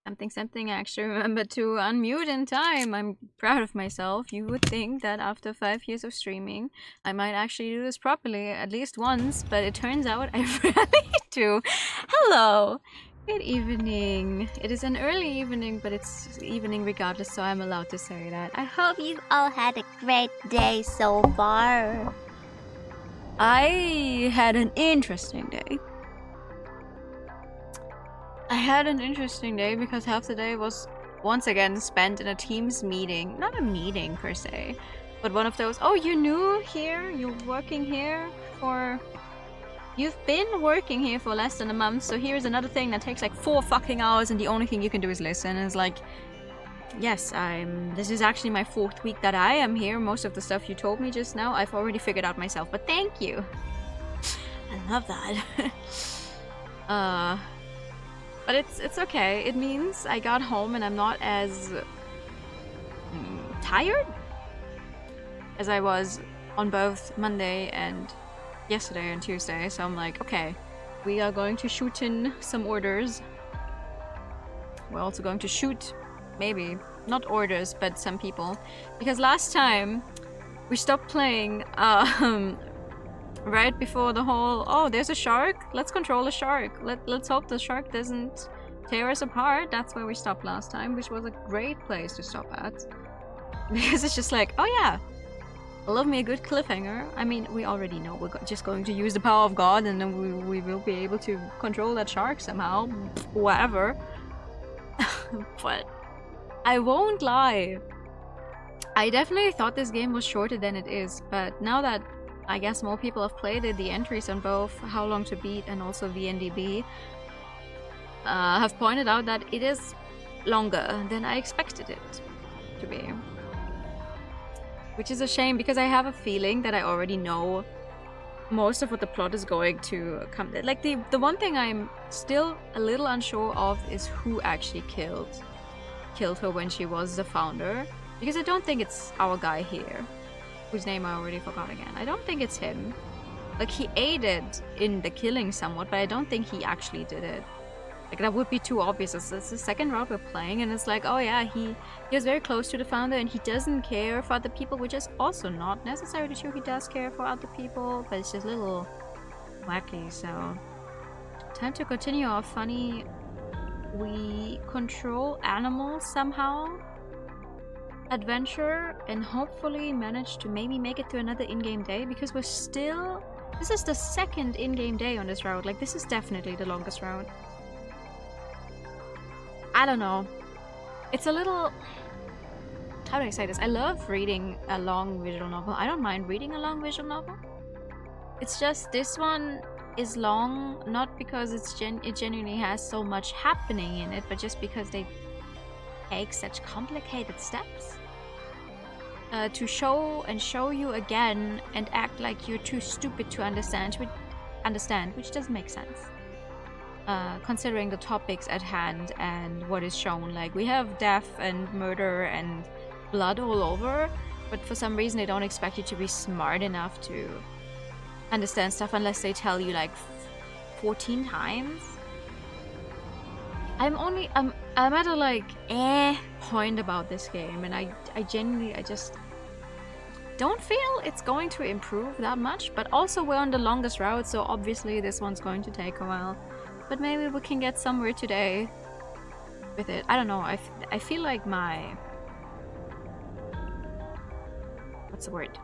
Something, I actually remembered to unmute in time. I'm proud of myself. You would think that after 5 years of streaming, I might actually do this properly at least once, but it turns out I rarely do. Hello! Good evening. It is an early evening, but it's evening regardless, so I'm allowed to say that. I hope you've all had a great day so far. I had an interesting day. I had an interesting day because half the day was once again spent in a Teams meeting. Not a meeting per se, but one of those, oh, you're new here? You're working here for... You've been working here for less than a month, so here's another thing that takes like 4 fucking hours and the only thing you can do is listen. And it's like, yes, this is actually my 4th week that I am here. Most of the stuff you told me just now, I've already figured out myself, but thank you. I love that. But it's okay. It means I got home and I'm not as tired as I was on both Monday and yesterday and Tuesday. So I'm like, okay, we are going to shoot in some orders. We're also going to shoot, maybe, not orders, but some people. Because last time we stopped playing right before the whole, oh, there's a shark, let's control a shark. Let's hope the shark doesn't tear us apart. That's where we stopped last time, which was a great place to stop at. Because it's just like, oh yeah, I love me a good cliffhanger. I mean, we already know we're just going to use the power of God and then we will be able to control that shark somehow, whatever. But I won't lie, I definitely thought this game was shorter than it is, but now that I guess more people have played it, the entries on both How Long to Beat and also VNDB have pointed out that it is longer than I expected it to be. Which is a shame, because I have a feeling that I already know most of what the plot is going to come. Like, the one thing I'm still a little unsure of is who actually killed her when she was the founder. Because I don't think it's our guy here, whose name I already forgot again. I don't think it's him. Like, he aided in the killing somewhat, but I don't think he actually did it. Like, that would be too obvious. It's the second round we're playing, and it's like, oh yeah, he was very close to the founder, and he doesn't care for other people, which is also not necessarily true. He does care for other people, but it's just a little wacky, so... Time to continue our funny... We control animals somehow adventure, and hopefully manage to maybe make it to another in-game day, because we're still... This is the second in-game day on this route. Like, this is definitely the longest route. I don't know. It's a little... How do I say this? I love reading a long visual novel. I don't mind reading a long visual novel. It's just this one is long, not because it genuinely has so much happening in it, but just because they take such complicated steps to show you again and act like you're too stupid to understand, which doesn't make sense. Considering the topics at hand and what is shown. Like, we have death and murder and blood all over, but for some reason they don't expect you to be smart enough to understand stuff unless they tell you like 14 times. I'm at a like point about this game, and I genuinely just don't feel it's going to improve that much. But also we're on the longest route, so obviously this one's going to take a while. But maybe we can get somewhere today with it. I don't know. I feel like my... What's the word?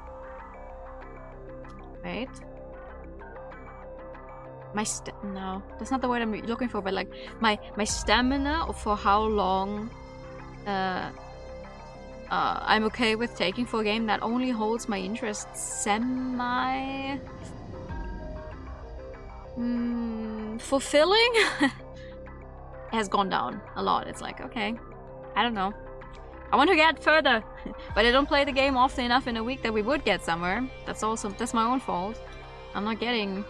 Wait. No, that's not the word I'm looking for, but like my stamina for how long I'm okay with taking for a game that only holds my interest semi... fulfilling has gone down a lot. It's like, okay, I don't know. I want to get further, but I don't play the game often enough in a week that we would get somewhere. That's my own fault. I'm not getting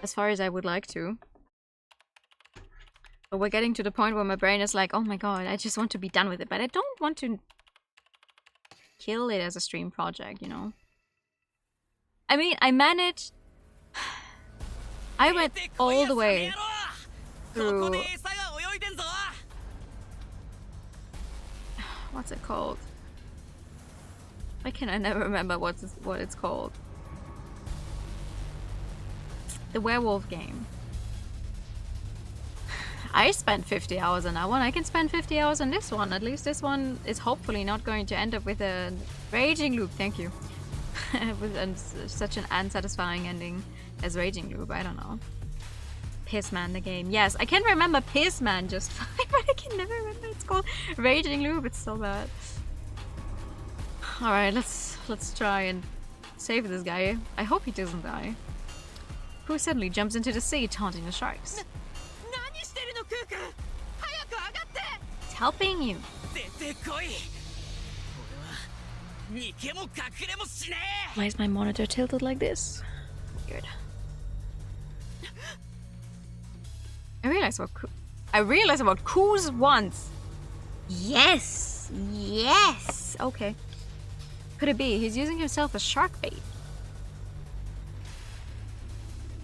as far as I would like to. But we're getting to the point where my brain is like, oh my god, I just want to be done with it, but I don't want to kill it as a stream project, you know? I mean, I managed... I went all the way through What's it called? Why can I never remember what it's called? The werewolf game. I spent 50 hours on that one. I can spend 50 hours on this one. At least this one is hopefully not going to end up with a raging loop. Thank you. With such an unsatisfying ending as raging loop. I don't know. Pissman the game. Yes, I can remember Pissman just fine, but I can never remember it's called raging loop. It's so bad. All right, let's try and save this guy. I hope he doesn't die. Who suddenly jumps into the sea, taunting the sharks. It's helping you. Why is my monitor tilted like this? Weird. I realized about Coos once. Yes! Yes! Okay. Could it be? He's using himself as shark bait.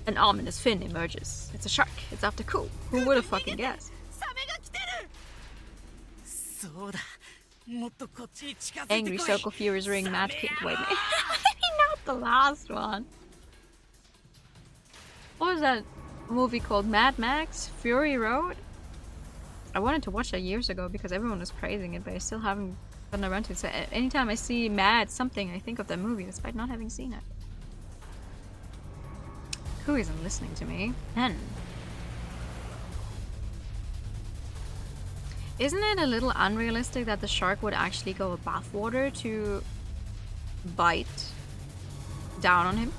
An ominous fin emerges. It's a shark. It's after Koo. Who would have fucking guessed? Angry Circle Fury's ring, Mad King. Wait, maybe not the last one. What was that movie called? Mad Max? Fury Road? I wanted to watch that years ago because everyone was praising it, but I still haven't gotten around to it. So anytime I see Mad something, I think of that movie despite not having seen it. Who isn't listening to me? Then. Isn't it a little unrealistic that the shark would actually go above water to bite down on him?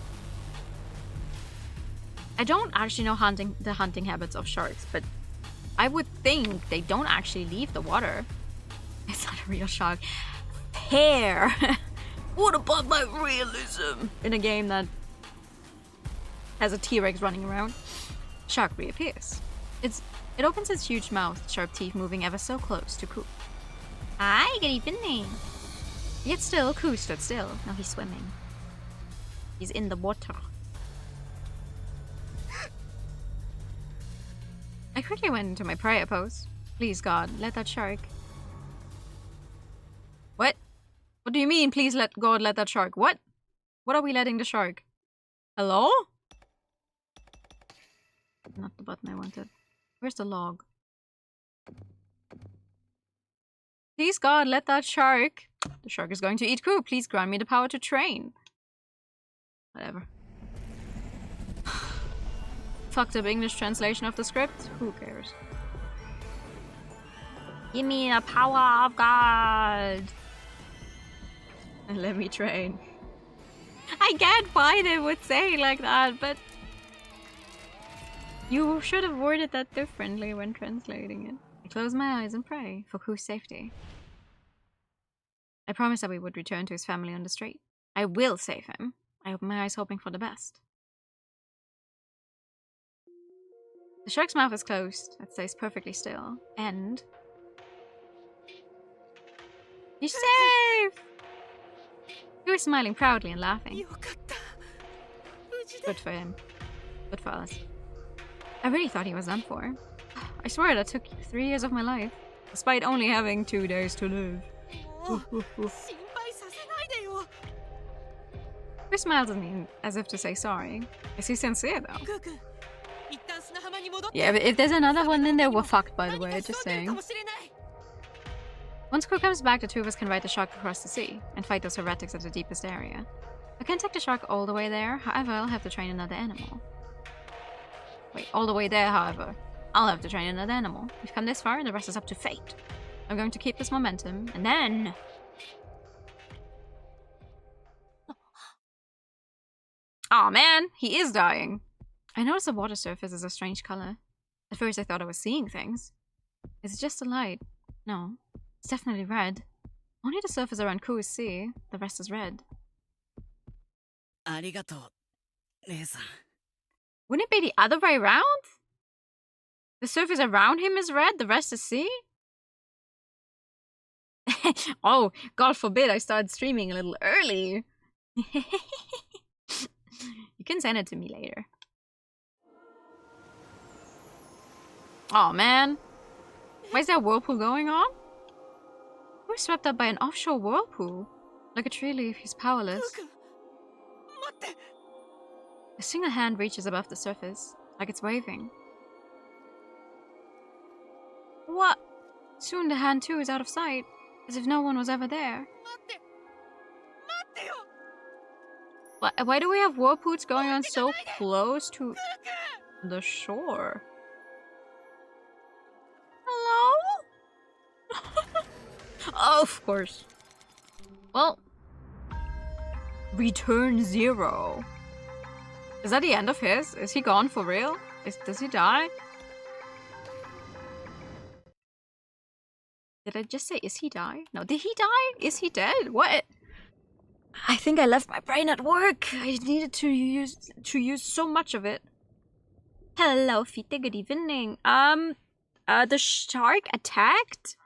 I don't actually know the hunting habits of sharks, but I would think they don't actually leave the water. It's not a real shark. Pear! What about my realism? In a game that has a T-Rex running around, shark reappears. It opens its huge mouth, sharp teeth moving ever so close to Koo. Hi, good evening. Yet still, Koo stood still. Now he's swimming. He's in the water. I quickly went into my prayer pose. Please, God, let that shark... What? What do you mean, please let God let that shark? What? What are we letting the shark? Hello? Not the button I wanted. Where's the log? Please, God, let that shark... The shark is going to eat Koo. Please grant me the power to train. Whatever. Fucked up English translation of the script? Who cares? Give me the power of God. And let me train. I get why they would say like that, but... You should have worded that differently when translating it. I close my eyes and pray for Koo's safety. I promised that we would return to his family on the street. I will save him. I open my eyes hoping for the best. The shark's mouth is closed. It stays perfectly still. And... He's safe! He was smiling proudly and laughing. Good for him. Good for us. I really thought he was done for. I swear that took 3 years of my life, despite only having 2 days to live. He smiles at me as if to say sorry. Is he sincere though? Yeah, but if there's another one in there, we're fucked, by the way, just saying. Once Koo comes back, the two of us can ride the shark across the sea and fight those heretics at the deepest area. I can't take the shark all the way there, however, I'll have to train another animal. Wait, all the way there, however. I'll have to train another animal. We've come this far and the rest is up to fate. I'm going to keep this momentum, and then... Aw, man! He is dying! I noticed the water surface is a strange color. At first I thought I was seeing things. Is it just the light? No. It's definitely red. Only the surface around Koo is sea. The rest is red. Wouldn't it be the other way around? The surface around him is red, the rest is sea? Oh, God forbid I start streaming a little early. You can send it to me later. Oh man. Why is there a whirlpool going on? Who was swept up by an offshore whirlpool. Like a tree leaf, he's powerless. A single hand reaches above the surface, like it's waving. What? Soon the hand too is out of sight, as if no one was ever there. Why do we have whirlpools going on so close to the shore? Hello? Oh, of course. Well, return 0. Is that the end of his? Is he gone for real? Does he die? Did I just say, is he die? No, did he die? Is he dead? What? I think I left my brain at work. I needed to use so much of it. Hello, Fite. Good evening. The shark attacked,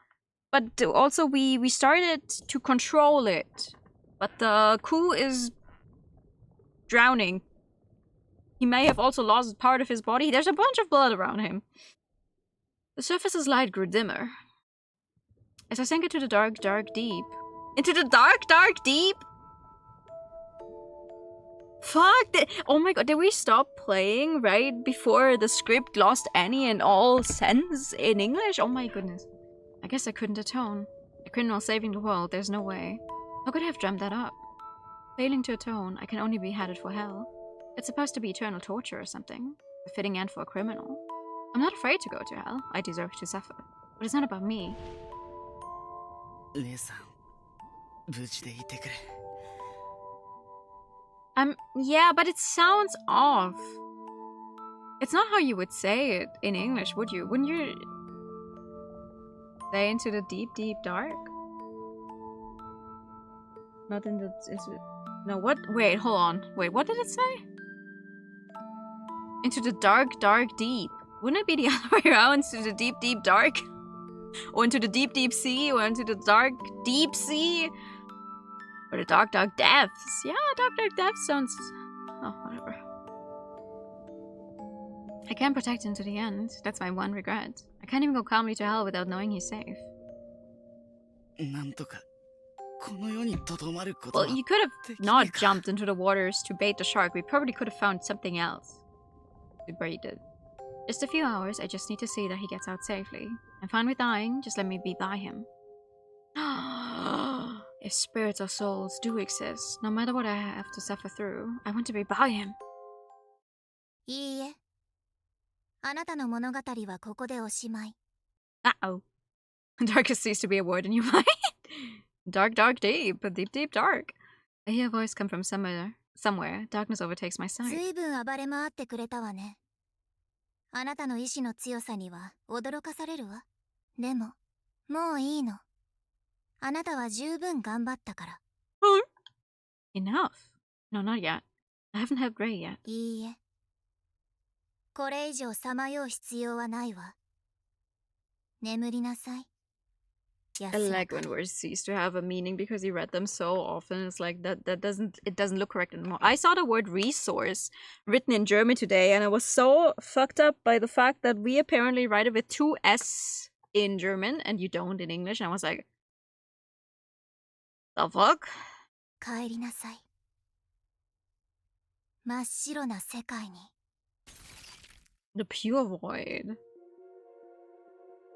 but also we started to control it. But the Ku is drowning. He may have also lost part of his body. There's a bunch of blood around him. The surface's light grew dimmer as I sank into the dark, dark deep. Into the dark, dark deep? Fuck! Oh my god, did we stop playing right before the script lost any and all sense in English? Oh my goodness. I guess I couldn't atone. I couldn't while saving the world, there's no way. How could I have dreamt that up? Failing to atone, I can only be headed for hell. It's supposed to be eternal torture or something. A fitting end for a criminal. I'm not afraid to go to hell. I deserve to suffer. But it's not about me. Yeah, but it sounds off. It's not how you would say it in English, would you? Wouldn't you say into the deep, deep dark? Not in the... No, what? Wait, hold on. Wait, what did it say? Into the dark, dark deep. Wouldn't it be the other way around? Into the deep, deep dark? Or into the deep, deep sea? Or into the dark, deep sea? Or the dark, dark depths? Yeah, dark, dark depths sounds... Oh, whatever. I can't protect him to the end. That's my one regret. I can't even go calmly to hell without knowing he's safe. Well, you could have not jumped into the waters to bait the shark. We probably could have found something else to bait it. Just a few hours, I just need to see that he gets out safely. I'm fine with dying, just let me be by him. If spirits or souls do exist, no matter what I have to suffer through, I want to be by him. Uh-oh. Dark has ceased to be a word in your mind. Dark, dark, deep. Deep, deep, dark. I hear a voice come from somewhere. Darkness overtakes my sight. Enough. No, not yet. I haven't helped Ray yet. I like when words cease to have a meaning because you read them so often. It's like it doesn't look correct anymore. I saw the word resource written in German today, and I was so fucked up by the fact that we apparently write it with 2 S in German and you don't in English. And I was like, the fuck? The pure void.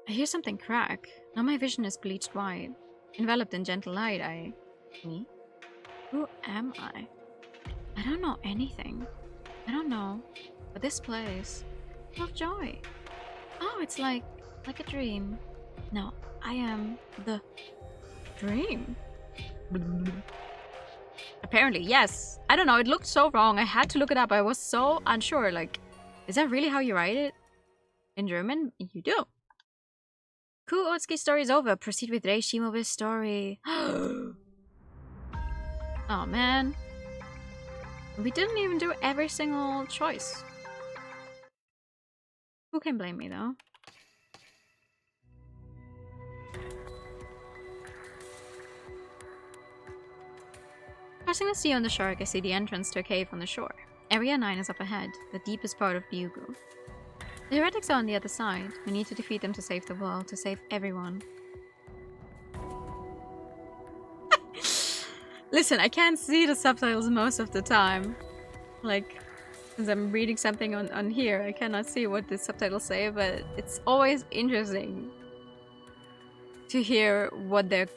I hear something crack. Now my vision is bleached white. Enveloped in gentle light, Me? Who am I? I don't know anything. I don't know. But this place... full of joy. Oh, it's like a dream. No, I am the dream. Apparently, yes. I don't know, it looked so wrong. I had to look it up. I was so unsure. Like, is that really how you write it? In German? You do. Ku Otsuki's story is over. Proceed with Rei Shimobu's story. Oh man. We didn't even do every single choice. Who can blame me though? Crossing the sea on the shark, I see the entrance to a cave on the shore. Area 9 is up ahead, the deepest part of Ryugu. The heretics are on the other side. We need to defeat them to save the world, to save everyone. Listen, I can't see the subtitles most of the time. Like, since I'm reading something on here, I cannot see what the subtitles say, but it's always interesting to hear what they're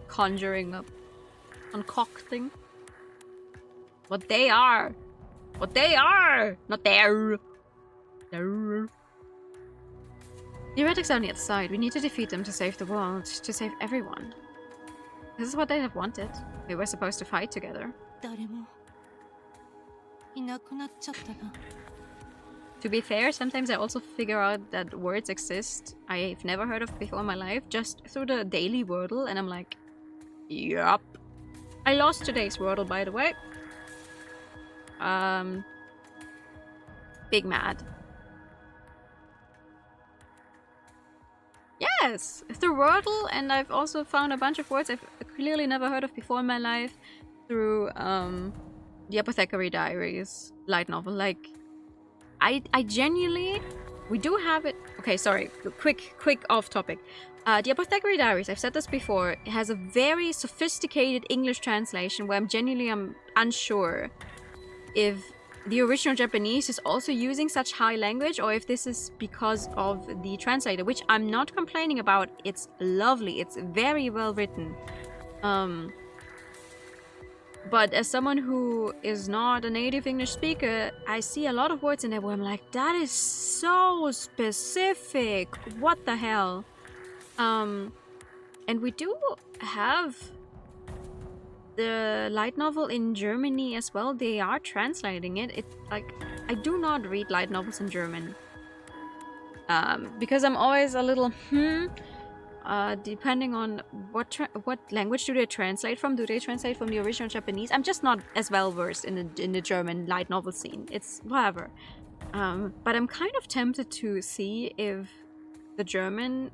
conjuring up, concocting. What they are! What they are! Not there! There. The heretics are on the other side. We need to defeat them to save the world, to save everyone. This is what they have wanted. We were supposed to fight together. To be fair, sometimes I also figure out that words exist I've never heard of before in my life, just through the daily Wordle, and I'm like, yup. I lost today's Wordle, by the way. Big mad. Yes, through Wordle, and I've also found a bunch of words I've clearly never heard of before in my life through the Apothecary Diaries light novel. Like, I genuinely, we do have it. Okay, sorry, quick off topic. The Apothecary Diaries, I've said this before, it has a very sophisticated English translation where I'm unsure if the original Japanese is also using such high language, or if this is because of the translator, which I'm not complaining about. It's lovely. It's very well written. But as someone who is not a native English speaker, I see a lot of words in there where I'm like, that is so specific. What the hell? And we do have the light novel in Germany as well. They are translating it. It's like, I do not read light novels in German. Because I'm always a little, depending on what language do they translate from? Do they translate from the original Japanese? I'm just not as well versed in the German light novel scene. It's whatever. But I'm kind of tempted to see if the German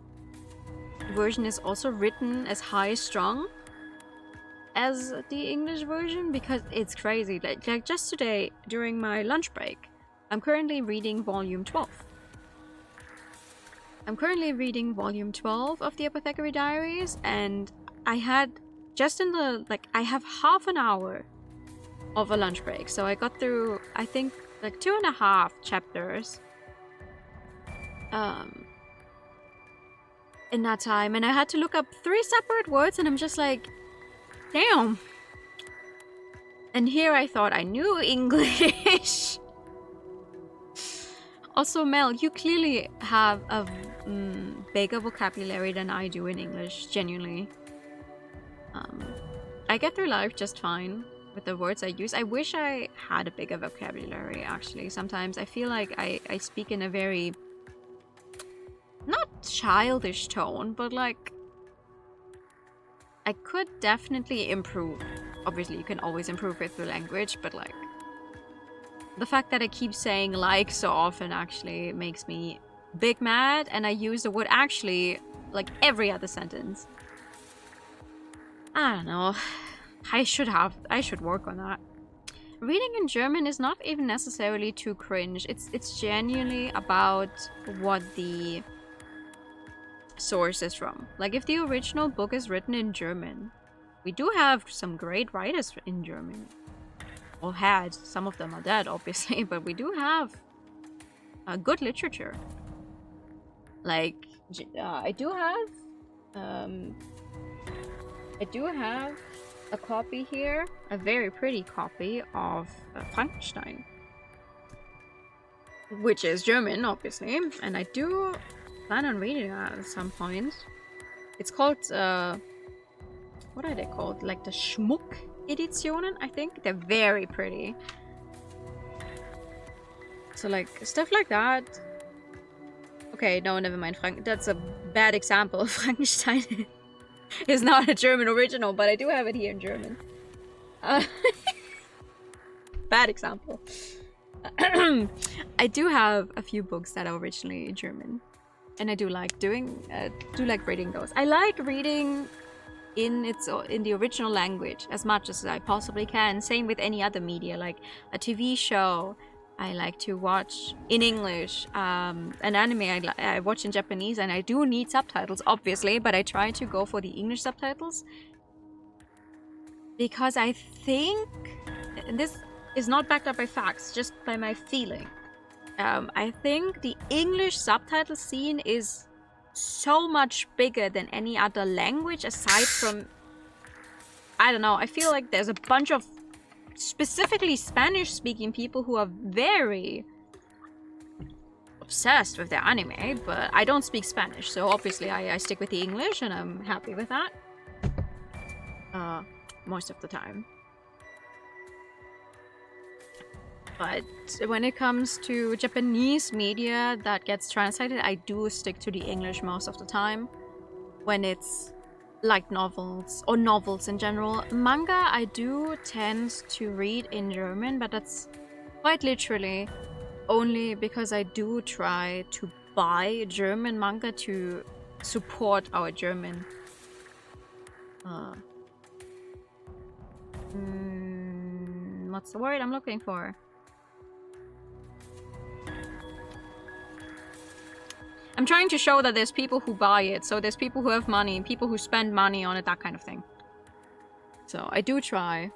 version is also written as high-strung as the English version, because it's crazy. Like just today during my lunch break, I'm currently reading volume 12. I'm currently reading volume 12 of the Apothecary Diaries, and I had just in the, like, I have half an hour of a lunch break, so I got through, I think, like 2.5 chapters in that time, and I had to look up 3 separate words, and I'm just like, damn. And here I thought I knew English. Also, Mel, you clearly have a bigger vocabulary than I do in English, genuinely. I get through life just fine with the words I use. I wish I had a bigger vocabulary, actually. Sometimes I feel like I speak in a very, not childish tone, but like, I could definitely improve. Obviously, you can always improve with the language, but like, the fact that I keep saying like so often actually makes me big mad, and I use the word actually like every other sentence. I don't know. I should work on that. Reading in German is not even necessarily too cringe. It's genuinely about what the source is from. Like, if the original book is written in German, we do have some great writers in German. Or had. Some of them are dead, obviously, but we do have good literature. Like, I do have a copy here, a very pretty copy of Frankenstein, which is German, obviously, and I do plan on reading that at some point. It's called, what are they called? Like the Schmuck Editionen, I think. They're very pretty. So like, stuff like that. Okay, no, never mind. That's a bad example. Frankenstein is not a German original, but I do have it here in German. Bad example. I do have a few books that are originally German, and I do like reading those. I like reading in the original language as much as I possibly can. Same with any other media, like a TV show. I like to watch in English. An anime I watch in Japanese, and I do need subtitles, obviously, but I try to go for the English subtitles because I think, and this is not backed up by facts, just by my feeling. I think the English subtitle scene is so much bigger than any other language aside from, I don't know, I feel like there's a bunch of specifically Spanish-speaking people who are very obsessed with their anime, but I don't speak Spanish, so obviously I stick with the English and I'm happy with that. Most of the time. But when it comes to Japanese media that gets translated, I do stick to the English most of the time. When it's light novels, or novels in general. Manga, I do tend to read in German, but that's quite literally only because I do try to buy German manga to support our German. What's the word I'm looking for? I'm trying to show that there's people who buy it, so there's people who have money, people who spend money on it, that kind of thing. So I do try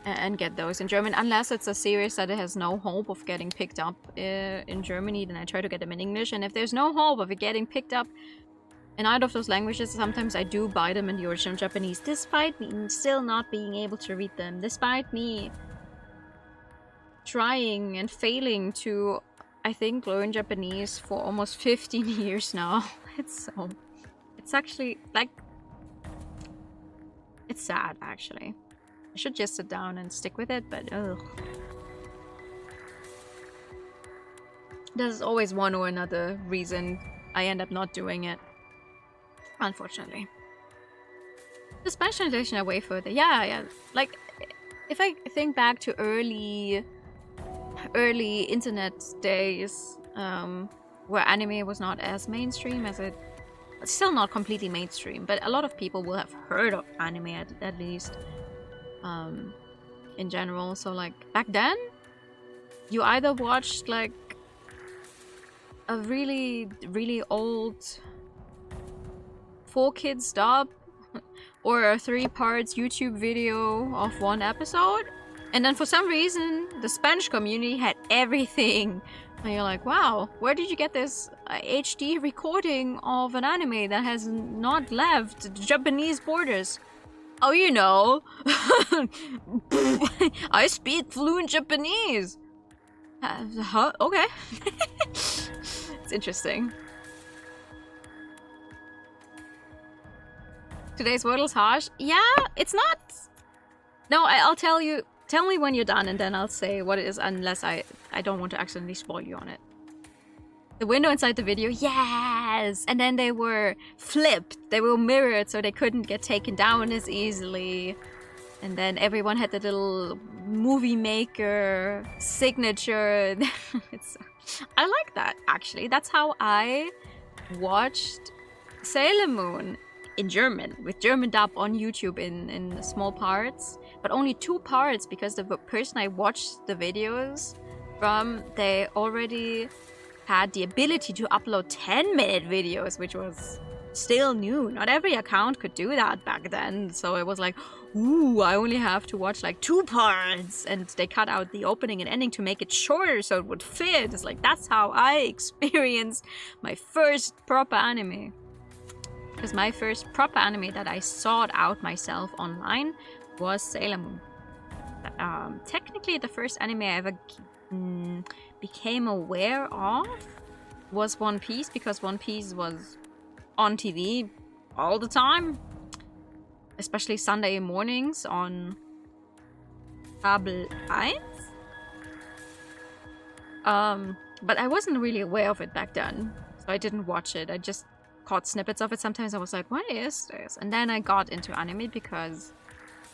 and get those in German, unless it's a series that it has no hope of getting picked up in Germany, then I try to get them in English. And if there's no hope of it getting picked up in either of those languages, sometimes I do buy them in the original Japanese, despite me still not being able to read them, despite me trying and failing to, I think, learn Japanese for almost 15 years now. It's actually, like, it's sad, actually. I should just sit down and stick with it, but ugh. There's always one or another reason I end up not doing it. Unfortunately. The Spanish translation are way further. Yeah. Like, if I think back to early internet days, where anime was not as mainstream as it... It's still not completely mainstream, but a lot of people will have heard of anime at least, in general. So, like, back then, you either watched, like, a really, really old 4Kids dub, or a 3-parts YouTube video of one episode, and then for some reason, the Spanish community had everything. And you're like, wow, where did you get this HD recording of an anime that has not left Japanese borders? Oh, you know. I speak fluent Japanese. Huh? Okay. It's interesting. Today's wordle's harsh. Yeah, it's not... No, I'll tell you... Tell me when you're done, and then I'll say what it is, unless I don't want to accidentally spoil you on it. The window inside the video, yes! And then they were flipped. They were mirrored, so they couldn't get taken down as easily. And then everyone had the little movie maker signature. I like that, actually. That's how I watched Sailor Moon in German, with German dub on YouTube in small parts. But only 2 parts, because the person I watched the videos from, they already had the ability to upload 10-minute videos, which was still new. Not every account could do that back then. So it was like, ooh, I only have to watch like 2 parts. And they cut out the opening and ending to make it shorter so it would fit. It's like, that's how I experienced my first proper anime. Because my first proper anime that I sought out myself online was Sailor Moon. Technically, the first anime I ever became aware of was One Piece, because One Piece was on TV all the time, especially Sunday mornings on Kabel 1. But I wasn't really aware of it back then, so I didn't watch it. I just caught snippets of it. Sometimes I was like, what is this? And then I got into anime because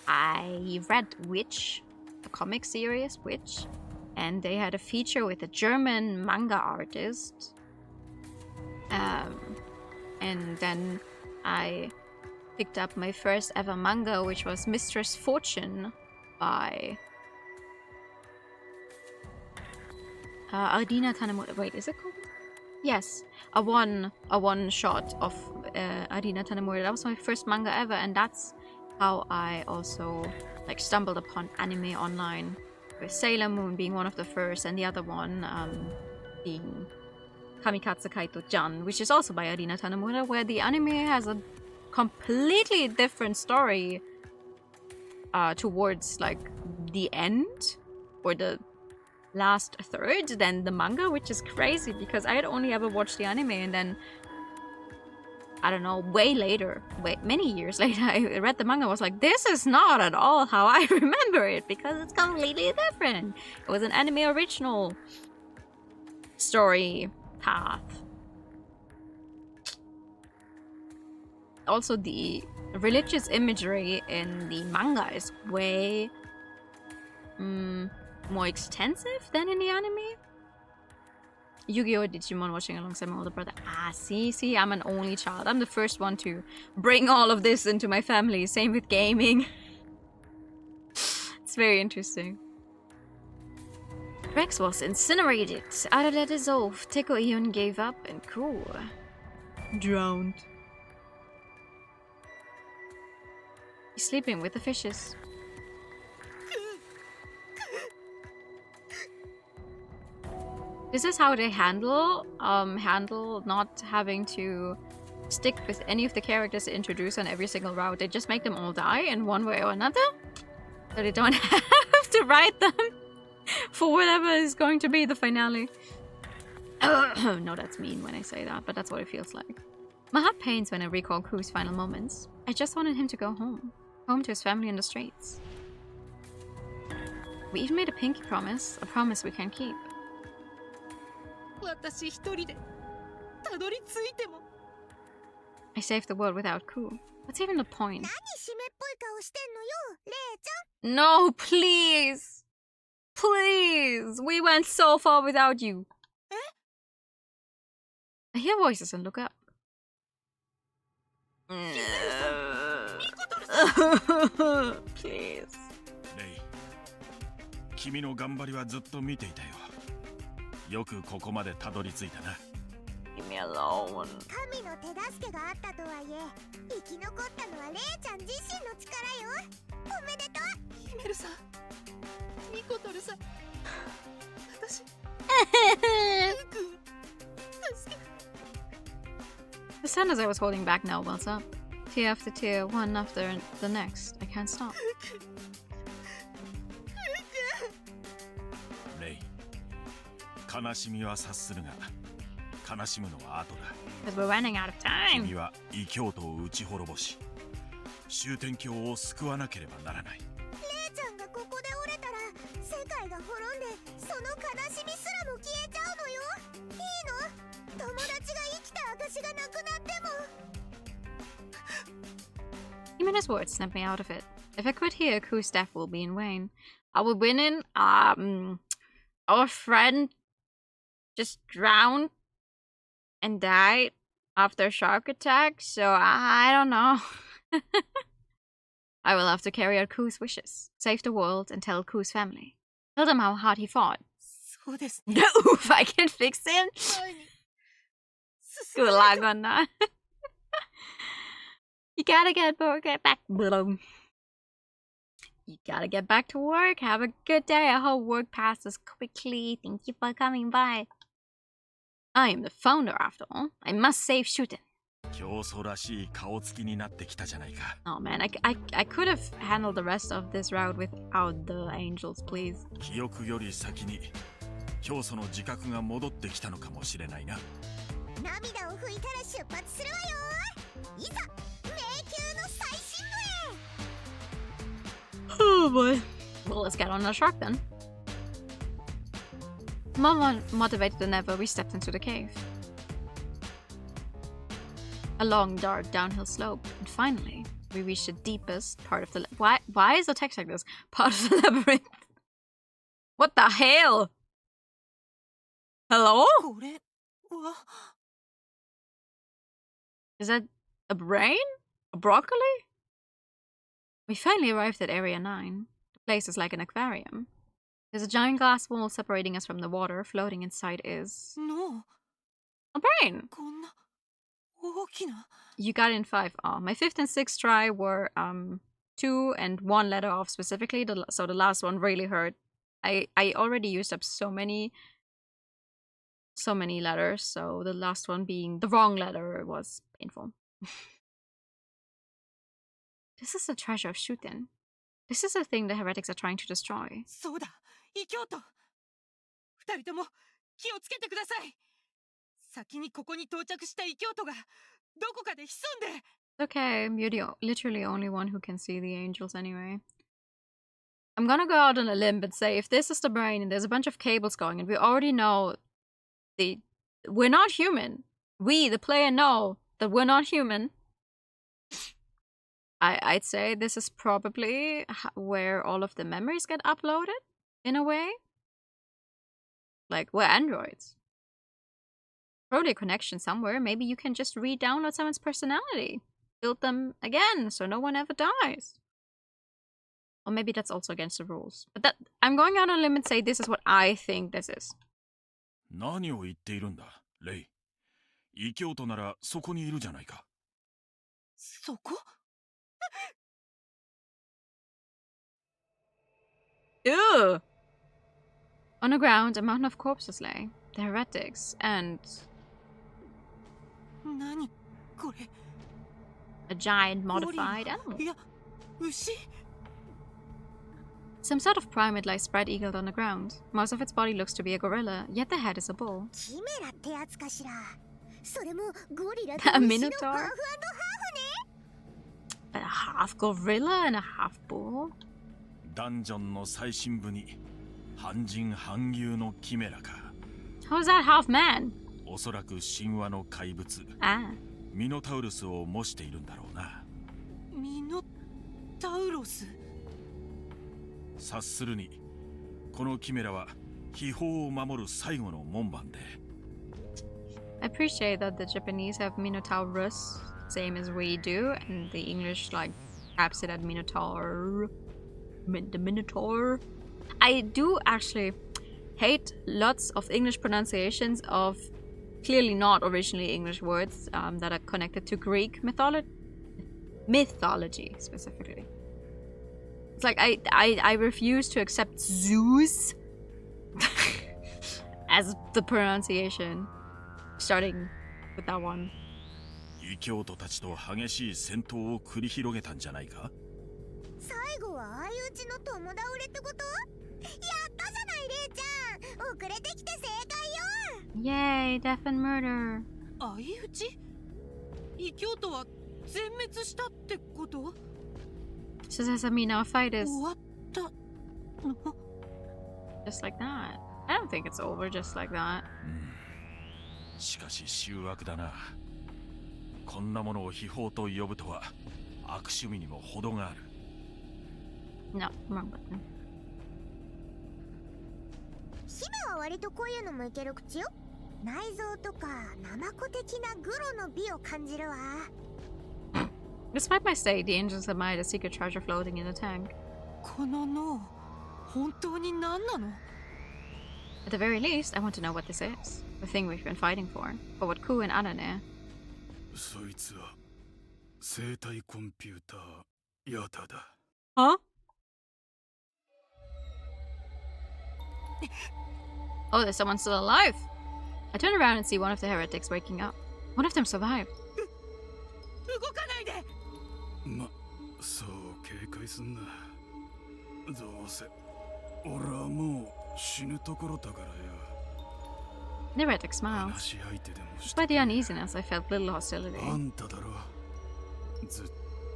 I read Witch, the comic series Witch, and they had a feature with a German manga artist. And then I picked up my first ever manga, which was Mistress Fortune by Ardina Tanemura. Wait, is it called? Yes, a one shot of Ardina Tanemura. That was my first manga ever, and that's how I also like stumbled upon anime online, with Sailor Moon being one of the first, and the other one being Kamikaze Kaito-chan, which is also by Arina Tanemura, where the anime has a completely different story towards like the end or the last third than the manga, which is crazy because I had only ever watched the anime, and then I don't know, way later, many years later, I read the manga. I was like, this is not at all how I remember it because it's completely different. It was an anime original story path. Also, the religious imagery in the manga is way more extensive than in the anime. Yu-Gi-Oh! Digimon watching alongside my older brother. Ah, see, I'm an only child. I'm the first one to bring all of this into my family. Same with gaming. It's very interesting. Rex was incinerated. Adela dissolved. Teko Ion gave up and cool. Drowned. He's sleeping with the fishes. This is how they handle not having to stick with any of the characters introduced on every single route. They just make them all die in one way or another, so they don't have to write them for whatever is going to be the finale. No, that's mean when I say that, but that's what it feels like. My heart pains when I recall Ku's final moments. I just wanted him to go home to his family in the streets. We even made a pinky promise, a promise we can't keep. I saved the world without Ku. What's even the point? No, please! Please! We went so far without you. I hear voices and look up. Please. Leave me alone. The sun as I was holding back now wells up. Tear after tear, one after the next. I can't stop. Because we're running out of time. Himena's words snapped me out of it. If I quit here, Ku's death will be in vain. Are we winning? Our friend just drowned and died after a shark attack, so I don't know. I will have to carry out Ku's wishes, save the world, and tell Ku's family. Tell them how hard he fought. Oof, I can fix him. Good luck on that. You gotta get back. You gotta get back to work. Have a good day. I hope work passes quickly. Thank you for coming by. I am the founder after all. I must save Shuten. Oh man, I could have handled the rest of this route without the angels, please. Oh boy. Well, let's get on the shark then. More motivated than ever, we stepped into the cave. A long, dark downhill slope, and finally, we reached the deepest part of the why is the text like this? Part of the labyrinth. What the hell? Hello? Is that a brain? A broccoli? We finally arrived at Area 9. The place is like an aquarium. There's a giant glass wall separating us from the water. Floating inside is... No. A brain! You got in 5. Oh, my 5th and 6th try were 2 and 1 letter off specifically, so the last one really hurt. I already used up so many letters, so the last one being the wrong letter was painful. This is the treasure of Shuten. This is the thing the heretics are trying to destroy. そうだ、異教徒。二人とも気をつけてください。先にここに到着した異教徒がどこかで潜んで。It's okay, you're the literally only one who can see the angels anyway. I'm gonna go out on a limb and say if this is the brain and there's a bunch of cables going and we already know we're not human. We, the player, know that we're not human. I'd say this is probably where all of the memories get uploaded, in a way. Like, we're androids. Probably a connection somewhere. Maybe you can just re-download someone's personality. Build them again, so no one ever dies. Or maybe that's also against the rules. But I'm going out on a limb and say this is what I think this is. 何を言っているんだ、レイ。異教徒ならそこにいるじゃないか。そこ? Ew! On the ground, a mountain of corpses lay. The heretics and... 何これ? A giant modified animal. いや、牛? Some sort of primate lies spread-eagled on the ground. Most of its body looks to be a gorilla, yet the head is a bull. A minotaur? A half gorilla and a half bull? ダンジョンの最深部に半人半牛のキメラか。How is that half man? おそらく神話の怪物、ミノタウルスを模しているんだろうな。ミノタウロス? 察するに、このキメラは秘宝を守る最後の門番で。I appreciate that the Japanese have Minotaurus, same as we do, and the English like caps it at Minotaur. The Minotaur. I do actually hate lots of English pronunciations of clearly not originally English words that are connected to Greek mythology specifically. It's like I refuse to accept Zeus as the pronunciation, starting with that one. 異教徒たちと激しい戦闘を繰り広げたんじゃないか？最後は相打ちの友倒れってこと？やったじゃないレイちゃん。遅れてきて正解よ。 Yay, death and murder. 相打ち？異教徒は全滅したってこと？ So does that mean our fight is 終わったの？ just like that? I don't think it's over just like that. しかし醜悪だな。こんなものを秘宝と呼ぶとは悪趣味にも程がある。No, wrong button. 姫は割とこういうのもいける口よ。内臓とかナマコ的なグロの美を感じるわ。Despite my state, the angels admired a secret treasure floating in the tank. この脳、本当に何なの? At the very least, I want to know what this is. The thing we've been fighting for. For what Ku and Anane. そいつは生体コンピューターヤタだ。Huh? Oh, there's someone still alive. I turn around and see one of the heretics waking up. One of them survived. 動かないで! そう警戒すんな。どうせ俺はもう死ぬところだからよ。The heretic smiles. Despite the uneasiness, I felt little hostility. あんただろ。ずっ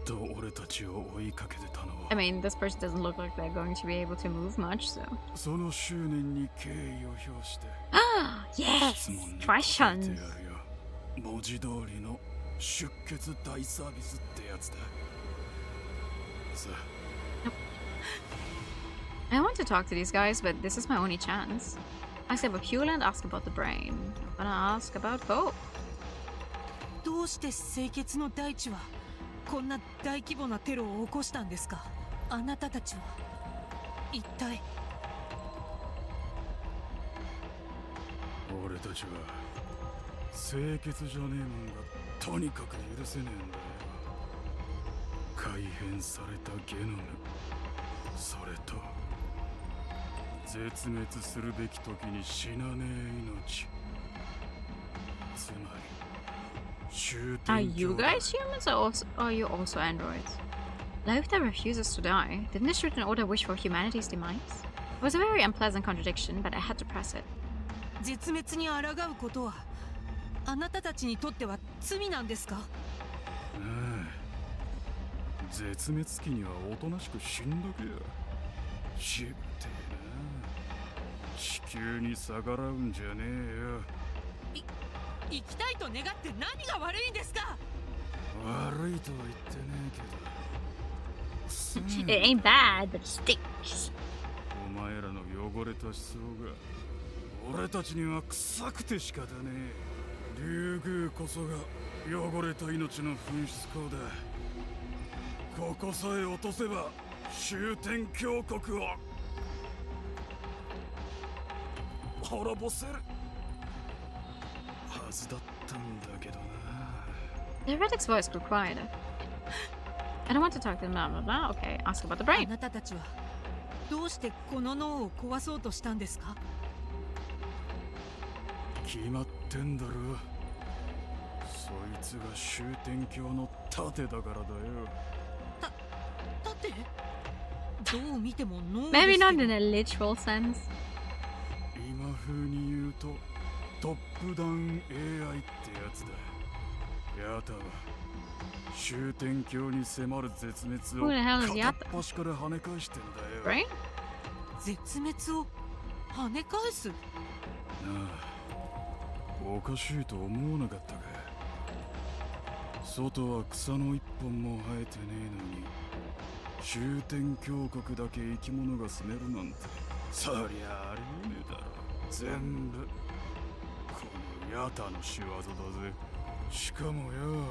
と俺たちを追いかけてたのは。I mean, this person doesn't look like they're going to be able to move much, so. その執念に敬意を表して。Ah, yes! Questions! 文字通りの出血大サービスってやつだ。さあ。I want to talk to these guys, but this is my only chance. Ask about Hewlett and ask about the brain. I'm gonna ask about both. どうして清潔の大地はこんな大規模なテロを起こしたんですか？あなたたちは一体。俺たちは清潔じゃねえもんがとにかく許せねえんだよ。改変されたゲノム、それと絶滅するべき時に死なねえ命、つまり終 Are 点 you 境だ。 guys humans or are you also androids? Life that refuses to die. Didn't the SHUTEN order wish for humanity's demise? It was a very unpleasant contradiction, but I had to press it. 絶滅に抗うことはあなたたちにとっては罪なんですか？ああ、絶滅期にはおとなしく死んどけよ。しぶてえな。地球に逆らうんじゃねえよ。生きたいと願って何が悪いんですか？悪いとは言ってねえけど。It ain't bad, but it stinks. お前らの汚れた思想が俺たちには臭くて仕方ねえ。竜宮こそが汚れた命の噴出口だ。ここさえ落とせば終点強国を滅ぼせるはずだったんだけどな。 The heretic's voice grew quieter. I don't want to talk to them, blah blah blah. Okay, ask about the あ brain. なたたちはどうしてこの脳を壊そうとしたんですか？決まってんだろ。そいつが終点橋の盾だからだよ。だってどう見ても脳 Maybe です not け in ど。 a literal sense. 今風に言うとトップダウン AI ってやつだ。ヤタは終点橋に迫る絶滅 Who を the hell is 片っ Yatta? 端から跳ね返してんだよ。 Brain? 絶滅を跳ね返す？なあ、おかしいと思わなかったか。外は草の一本も生えてねえのに終点峡谷だけ生き物が住めるなんて、そりゃありえねえだろ。全部このヤタの仕業だぜ。しかもよ、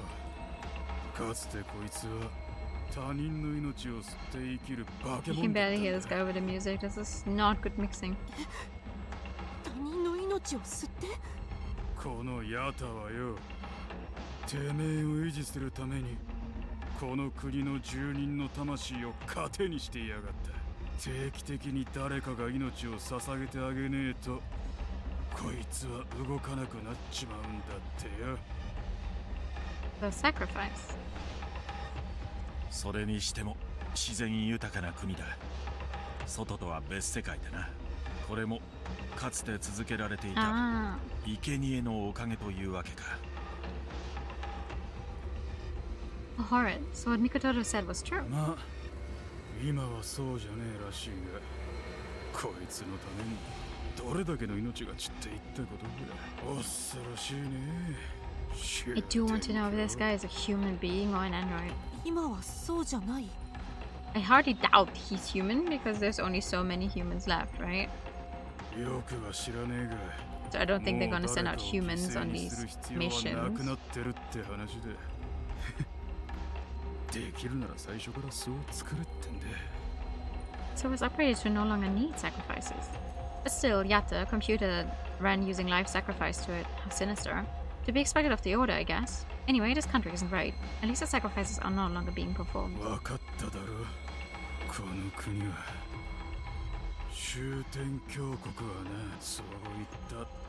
かつてこいつは他人の命を吸って生きる化け You 物 can だっ barely た hear ん this だ。 guy over the music. This is not good mixing. 他人の命を吸って？このヤタはよ、てめえを維持するためにこの国の住人の魂を糧にしてやがった。定期的に誰かが命を捧げてあげねえとこいつは動かなくなっちまうんだってよ。 The sacrifice. それにしても自然豊かな国だ。外とは別世界だな。これもかつて続けられていた Ah. 生贄のおかげというわけか。 Oh, horrid. So what Mikotoro said was true. まあ今はそうじゃねえらしいが、こいつのためにどれだけの命が散っていったことぐらい恐ろしいね。 I do want to know if this guy is a human being or an android. 今はそうじゃない。 I hardly doubt he's human because there's only so many humans left, right? よくは知らねえが So I don't think they're もう gonna send 誰 out かを humans 犠牲 on に these する必要はなく missions. なってるって話で。できるなら最初からそう作れってんで。 So it was upgraded to no longer need sacrifices. But still, Yatta, a computer that ran using life sacrifice to it, how sinister. To be expected of the order, I guess. Anyway, this country isn't right. At least the sacrifices are no longer being performed. わかっただろ。この国は終点峡谷はな、そういっ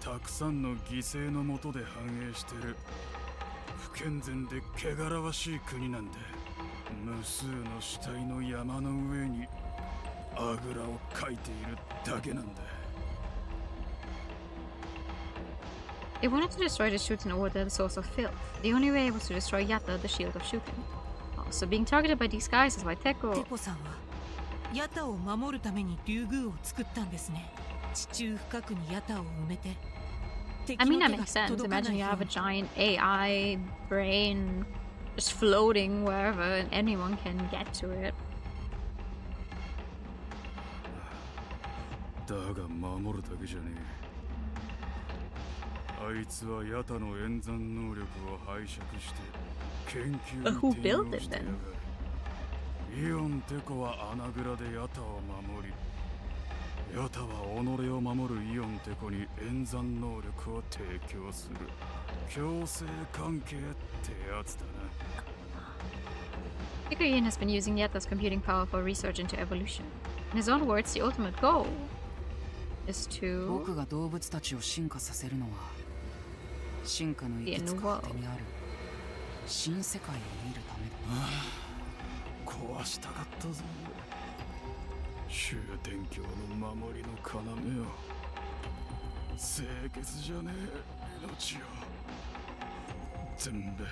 たたくさんの犠牲のもとで繁栄してる不健全で汚らわしい国なんだ。無数の死体の山の上にあぐらをかいているだけなんだ。 They wanted to destroy the SHUTEN order, the source of filth. The only way was to destroy Yatta, the shield of SHUTEN. Also, being targeted by these guys is why テ Teko... コさんはヤタを守るために竜宮を作ったんですね。地中深くにヤタを埋めて。 I mean, that 敵の makes 手が sense. 届かな Imagine い you よ have う a に giant AI brain just floating wherever and anyone can get to it. だが守るだけじゃねえ。あいつはヤタの演算能力を拝借して研究 But who に転 built 用 it してや then? がる。イオンテコは穴蔵でヤタを守り、ヤタは己を守るイオンテコに演算能力を提供する。共生関係ってやつだな。Hikuyin has been using Yatta's computing power for research into evolution. In his own words, the ultimate goal is to 僕が動物たちを進化させるのは進化の行き着く果てにある新世界を見るためだ。壊したかったぞ。終天教の守りの要よ。清潔じゃねえ命よ。全部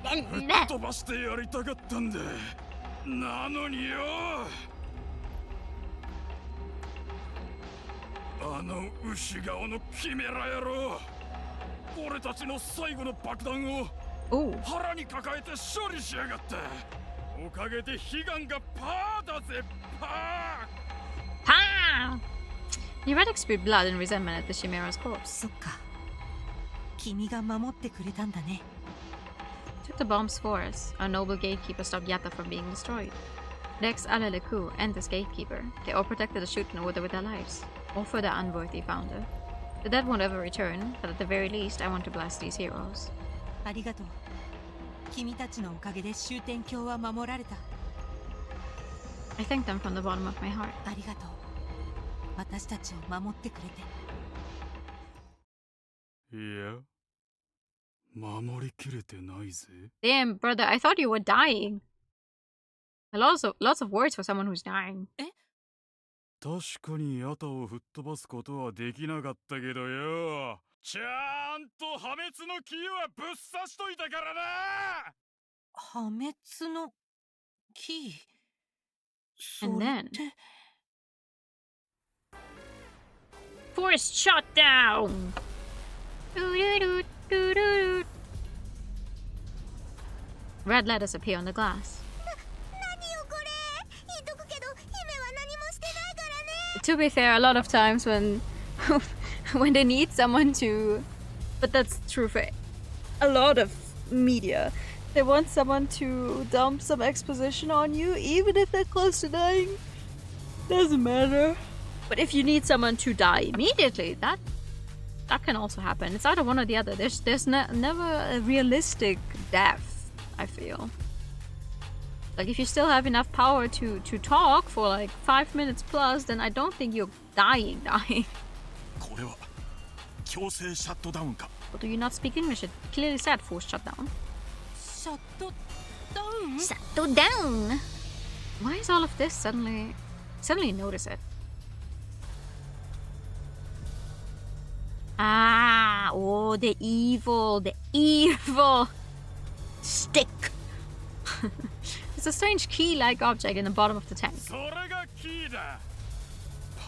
吹っ飛ばしてやりたかったんだ。なのによ。あの牛顔のキメラ野郎。俺たちの最後の爆弾を腹に抱えて処理しやがった。おかげで悲願がパーだぜ、パー。Pa! The relic spewed blood and resentment at the Chimera's corpse. そっか。君が守ってくれたんだね。Took the bombs for us. Our noble gatekeeper stopped Yatta from being destroyed. Lex, Aleleku, and this gatekeeper, they all protected the SHUTEN Order with their lives. All for their unworthy founder. The dead won't ever return, but at the very least, I want to bless these heroes. ありがとう。君たちのおかげで終天教は守られた。I thank them from the bottom of my heart. ありがとう。私たちを守ってくれて。いや、守りきれてないぜ。 Damn, brother, I thought you were dying. Lots of words for someone who's dying. 確かにヤタを吹っ飛ばすことはできなかったけどよ。ちゃんと破滅のキーはぶっ刺しといたからな。破滅のキー。そ And れ then って。Force shutdown! Red letters appear on the glass. To be fair, a lot of times when when they need someone to, but that's true for a lot of media, they want someone to dump some exposition on you, even if they're close to dying. Doesn't matter. But if you need someone to die immediately, that can also happen. It's either one or the other. There's never a realistic death, I feel. Like, if you still have enough power to talk for like 5 minutes plus, then I don't think you're dying. これは強制シャットダウンか。 But do you not speak English? It clearly said forced shutdown. シャットダウン Shut down! Why is all of this suddenly notice it? Ah, oh, the evil stick. It's a strange key-like object in the bottom of the tank. それがキーだ。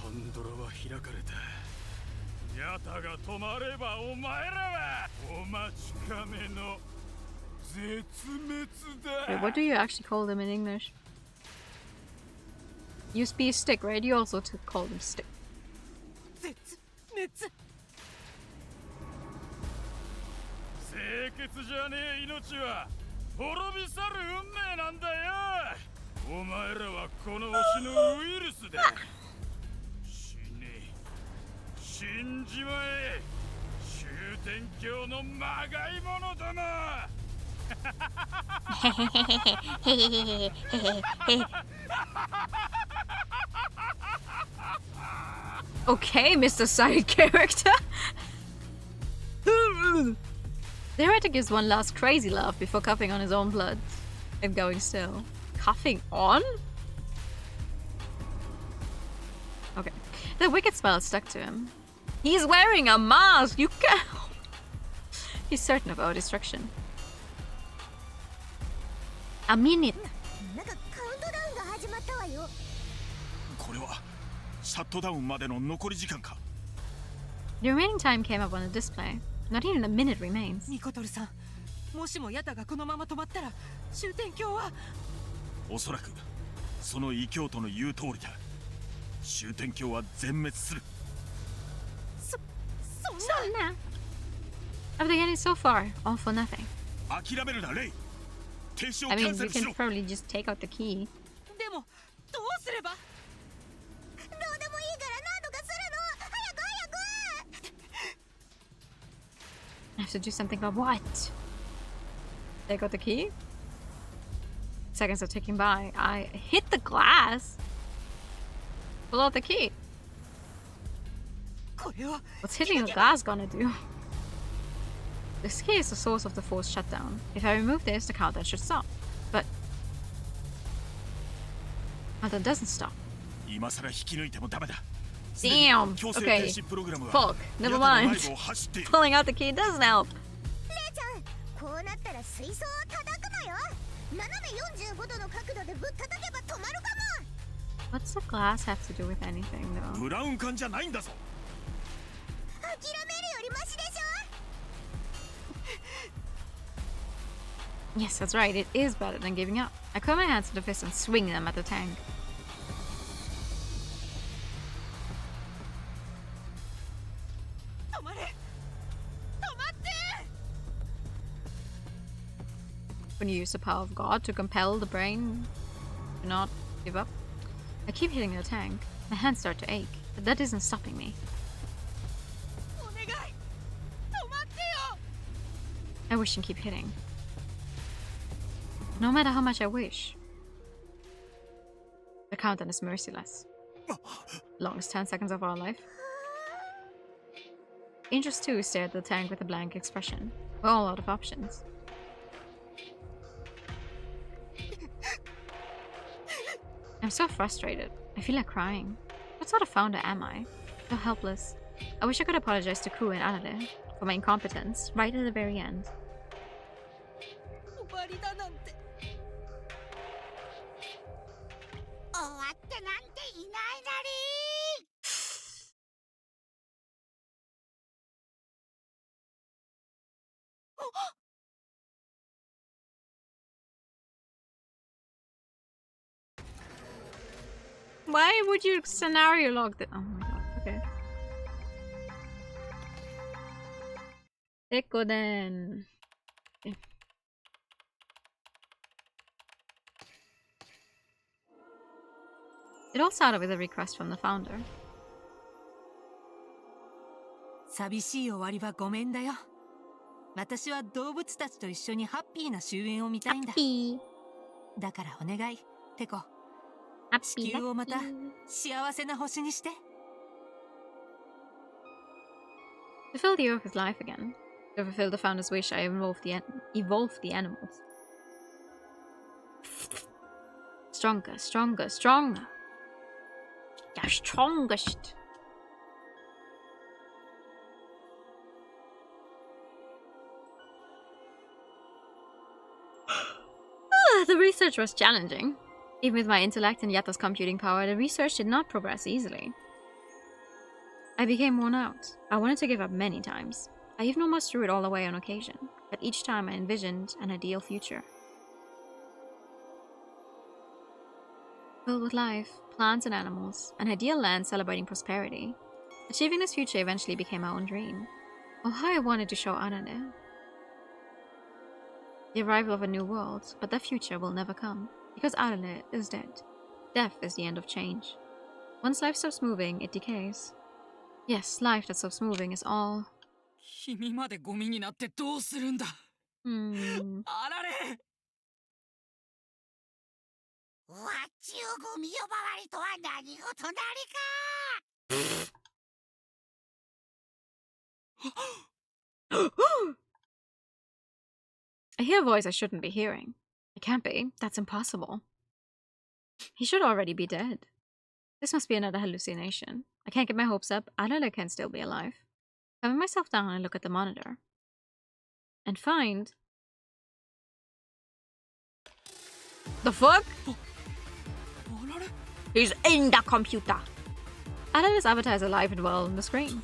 パンドラは開かれた。ヤタが止まればお前らはお待ちかねの絶滅だ。 Wait, what do you actually call them in English? USB stick, right? You also call them stick. 絶滅。清潔じゃねえ命は滅び去る運命なんだよ。お前らはこの星のウイルスだ。死んじまえ。終天教のまがい者ども。Okay, Mr. Side Character. The heretic gives one last crazy laugh before coughing on his own blood and going still. Coughing on? Okay. The wicked smell stuck to him. He's wearing a mask! You can't... He's certain of our destruction. A minute. なんかカウントダウンが始まったわよ。これはシャットダウンまでの残り時間か。 The remaining time came up on the display. Not even a minute remains. ニコトルさん、もしもヤタがこのまま止まったら終天教は。おそらくその異教徒の言う通りだ。終天教は全滅する。そんな。 So now. After getting so far, all for nothing. 諦めるなレイ。停止を I キャ mean, ンセ we ルし can ろ。 probably just take out the key. でもどうすれば。どうでもいいから何とかするの。早く早く。 I have to do something about what? They got the key. Seconds are ticking by. I hit the glass. Pull out the key. What's hitting the glass gonna do? This key is the source of the forced shutdown. If I remove this, the countdown should stop. But countdown doesn't stop. Damn. Okay. Fuck. Never mind. Pulling out the key doesn't help. What's the glass have to do with anything, though? Yes, that's right. It is better than giving up. I curl my hands to the fist and swing them at the tank. When you use the power of God to compel the brain to not give up. I keep hitting the tank. My hands start to ache, but that isn't stopping me. I wish and keep hitting. No matter how much I wish. The countdown is merciless. Longest 10 seconds of our life. Angels too stare at the tank with a blank expression. We're all out of options. I'm so frustrated. I feel like crying. What sort of founder am I? So helpless. I wish I could apologize to crew and Anade for my incompetence right at the very end. Why would you scenario log that? Oh my god, okay. Ecco then. Okay. It all started with a request from the founder. 寂しい終わりはごめんだよ。私は動物たちと一緒にハッピーな終焉を見たいんだ。だからお願い、テコ。地球をまた幸せな星にして。To fill the earth with life again. To fulfill the founder's wish, I evolved the animals. Stronger, stronger, stronger. The strongest. The research was challenging. Even with my intellect and Yatta's computing power, the research did not progress easily. I became worn out. I wanted to give up many times. I even almost threw it all away on occasion, but each time I envisioned an ideal future. Filled with life, plants and animals, an ideal land celebrating prosperity. Achieving this future eventually became my own dream. Oh, how I wanted to show Anane the arrival of a new world, but that future will never come. Because Arale is dead. Death is the end of change. Once life stops moving, it decays. Yes, life that stops moving is all. 君までゴミになってどうするんだ。あられ。わっちゅうゴミ呼ばわりとは何事なりか。I hear a voice I shouldn't be hearing. It can't be. That's impossible. He should already be dead. This must be another hallucination. I can't get my hopes up. Adela can still be alive. Having myself down, I look at the monitor. And find... The fuck? He's in the computer. Adela's avatar is alive and well on the screen.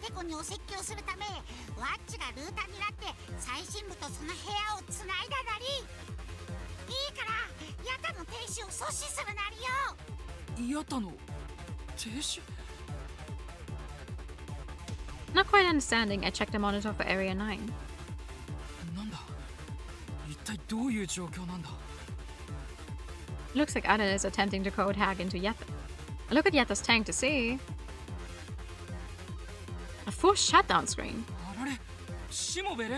テコにお説教するため、ワッチがルーターになって最深部とその部屋をつないだなり。いいから、ヤタの停止を阻止するなりよ。ヤタの停止? Not quite understanding, I checked the monitor for Area 9. なんだ? 一体どういう状況なんだ? Looks like Adela is attempting to code hack into Yatta. I look at Yatta's tank to see... a forced shutdown screen. しもべれ、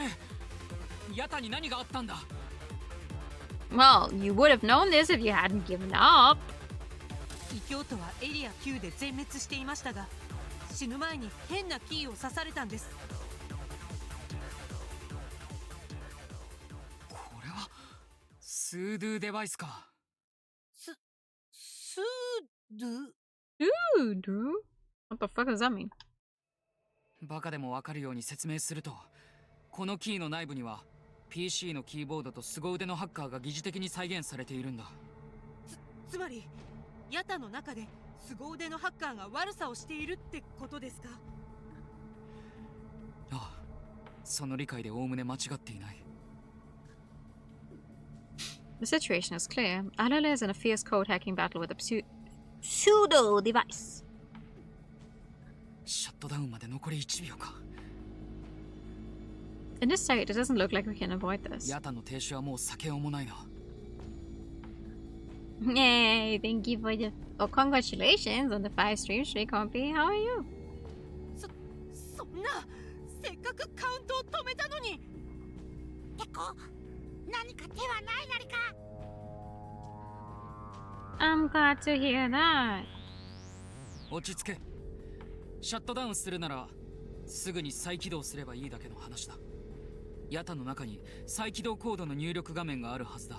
ヤタに何があったんだ。 Well, you would have known this if you hadn't given up. 異教徒はエリア9で全滅していましたが、死ぬ前に変なキーを刺されたんです。これはスードゥデバイスか。スードゥ Dude, what the fuck does that mean? バカでもわかるように説明すると、このキーの内部には PC のキーボードと凄腕のハッカーが疑似的に再現されているんだ。つまりヤタの中で凄腕のハッカーが悪さをしているってことですか。ああ、その理解でおおむね間違っていない。 The situation is clear. Alala is in a fierce code hacking battle with a pseudo device. シャットダウンまで残り1秒か。 In this state, it doesn't look like we can avoid this. ヤタの停止はもう避けようもないな。 Yay, thank you for the... Oh, congratulations on the 5 stream streak, Compy. How are you? そんな、せっかくカウントを止めたのに。てこ、何か手はないなりか。 I'm glad to hear that. 落ち着け。シャットダウンするならすぐに再起動すればいいだけの話だ。ヤタの中に再起動コードの入力画面があるはずだ。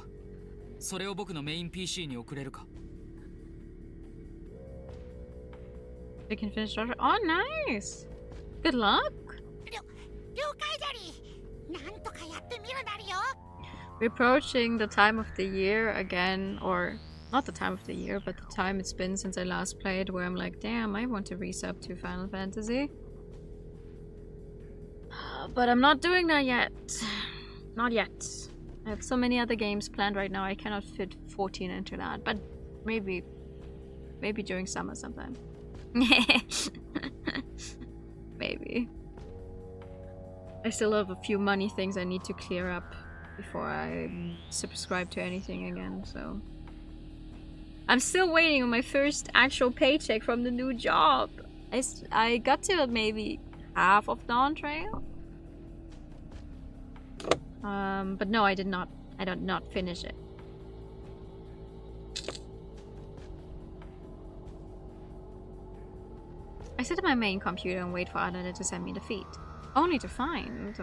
それを僕のメイン PC に送れるか。 We can finish order. Oh, nice. Good luck. 了解だり。なんとかやってみるなりよ。 We're approaching the time of the year again, or not the time of the year, but the time it's been since I last played, where I'm like, damn, I want to resub to Final Fantasy. But I'm not doing that yet. Not yet. I have so many other games planned right now, I cannot fit 14 into that. But maybe during summer sometime. Maybe. I still have a few money things I need to clear up before I subscribe to anything again, so... I'm still waiting on my first actual paycheck from the new job. I got to maybe half of Dawn Trail. But no, I did not finish it. I sit at my main computer and wait for Adana to send me the feed. Only to find...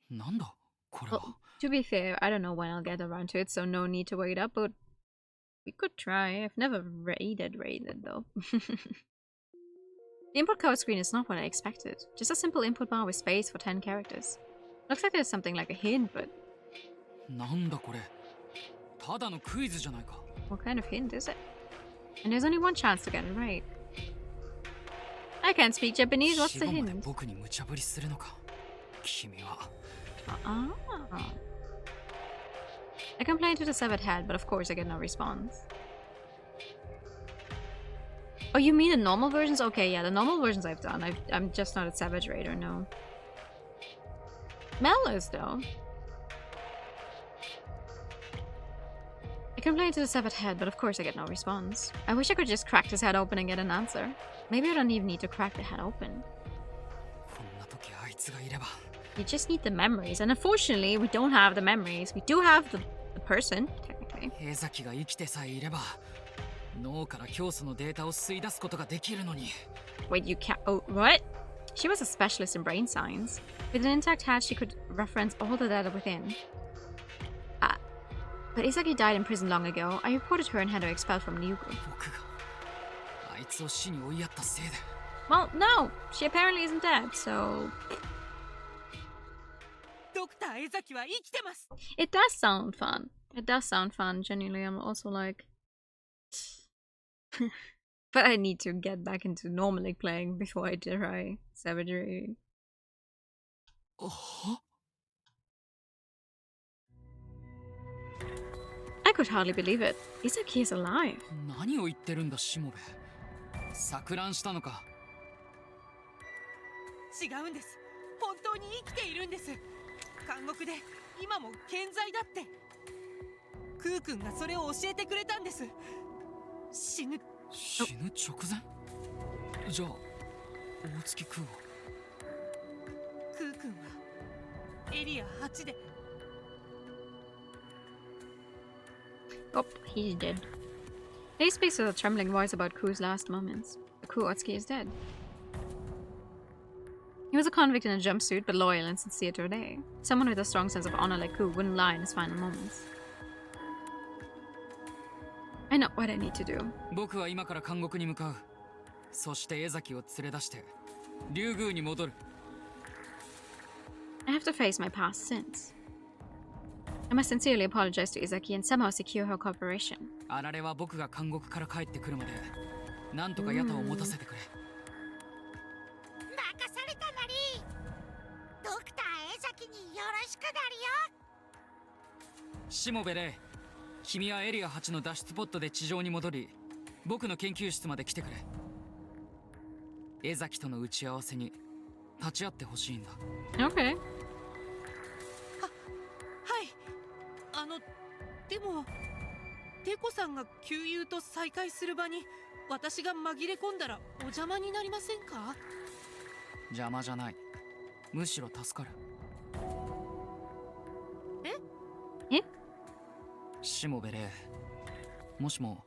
Nanda? Well, to be fair, I don't know when I'll get around to it, so no need to wait up, but we could try. I've never raided though. The input code screen is not what I expected. Just a simple input bar with space for 10 characters. Looks like there's something like a hint, but... What kind of hint is it? And there's only one chance to get it right. I can't speak Japanese, what's the hint? I complained to the severed head, but of course I get no response. Oh, you mean the normal versions? Okay, yeah, the normal versions I've done. I'm just not a Savage Raider, no. Mel is, though. I complained to the severed head, but of course I get no response. I wish I could just crack his head open and get an answer. Maybe I don't even need to crack the head open. You just need the memories, and unfortunately, we don't have the memories. We do have the person, technically. Wait, you can't. Oh, what? She was a specialist in brain science. With an intact head, she could reference all the data within. But Isagi died in prison long ago. I reported her and had her expelled from Ryugu. Well, no, she apparently isn't dead, so... It does sound fun. It does sound fun, genuinely. I'm also like... But I need to get back into normally playing before I try savagery. I could hardly believe it. Isaki is alive. 何を言ってるんだ、しもべ。錯乱したのか。違うんです。本当に生きているんです。監獄で今も健在だって。クー君がそれを教えてくれたんです。死ぬ直前。じゃあ大月空を。クー君はエリア8で。 Oh, he's dead. He speaks with a trembling voice about Ku's last moments. Ku Otsuki is dead. He was a convict in a jumpsuit, but loyal and sincere to a day. Someone with a strong sense of honor like Ku wouldn't lie in his final moments. I know what I need to do. 僕は今から監獄に向かう。そして江崎を連れ出して竜宮に戻る。I have to face my past sins. I must sincerely apologize to Izaki and somehow secure her cooperation. あられは僕が監獄から帰ってくるまで、なんとかヤタを持たせてくれ。任されたなり。ドクター江崎によろしくなるよ。しもべれ、君はエリア8の脱出ポットで地上に戻り、僕の研究室まで来てくれ。江崎との打ち合わせに立ち会ってほしいんだ。Okay. でもテコさんが旧友と再会する場に私が紛れ込んだらお邪魔になりませんか？邪魔じゃない。むしろ助かる。え？しもべれ、もしも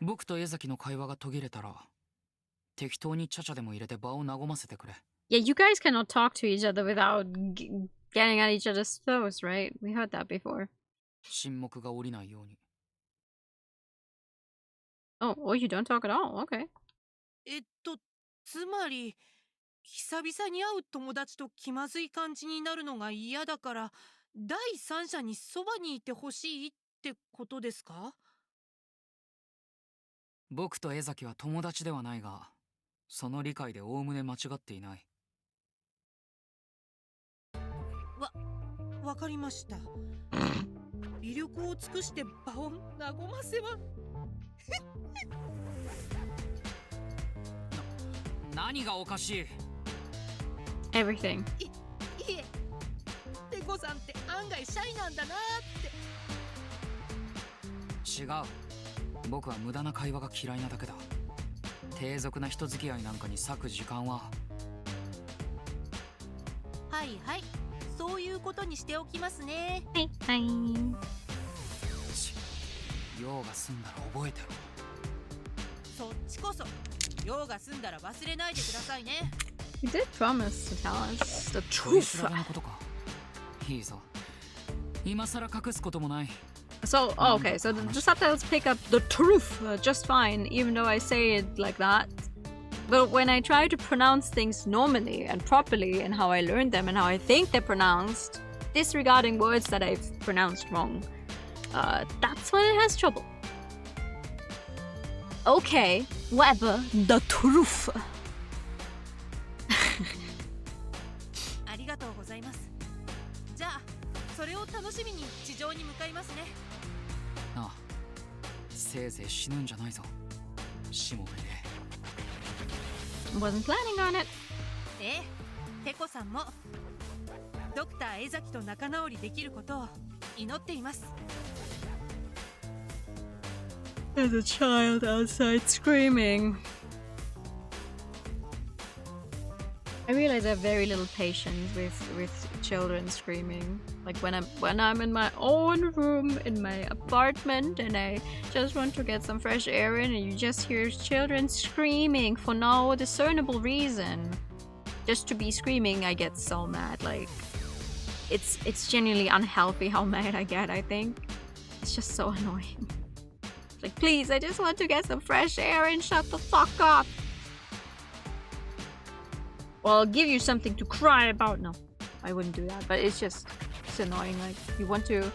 僕と江崎の会話が途切れたら、適当にチャチャでも入れて場を和ませてくれ。Yeah, you guys cannot talk to each other without getting at each other's throats, right? We heard that before. 沈黙が降りないように。Oh, or you don't talk at all. Okay. つまり久々に会う友達と気まずい感じになるのが嫌だから第三者にそばにいてほしいってことですか？僕と江崎は友達ではないが、その理解でおおむね間違っていない。わかりました。微力を尽くして場を和ませは。何がおかしい？ Everything. いえ、テコさんって案外シャイなんだなって。違う。僕は無駄な会話が嫌いなだけだ。低俗な人付き合いなんかに割く時間は。はいはい、そういうことにしておきますね。はいはい。用が済んだら覚えてろ。そっちこそ用が済んだら忘れないでくださいね。You did promise to tell us the 取り truth. 調べのことか。いいぞ。今さら隠すこともない。So, oh, okay, so the subtitles pick up the truth just fine, even though I say it like that. But when I try to pronounce things normally and properly and how I learned them and how I think they're pronounced, disregarding words that I've pronounced wrong, that's when it has trouble. Okay, whatever, the truth. ありがとうございます。じゃあそれを楽しみに地上に向かいますね。ああ、せいぜい死ぬんじゃないぞ。しもべれ。Wasn't planning on it. ええ、テコさんもドクター江崎と仲直りできることを祈っています。There's a child outside screaming. I realize I have very little patience with children screaming. Like when I'm in my own room in my apartment and I just want to get some fresh air in and you just hear children screaming for no discernible reason. Just to be screaming, I get so mad. Like it's genuinely unhealthy how mad I get, I think. It's just so annoying. Like, please, I just want to get some fresh air and shut the fuck up. Well, I'll give you something to cry about. No, I wouldn't do that, but it's annoying. Like, you want to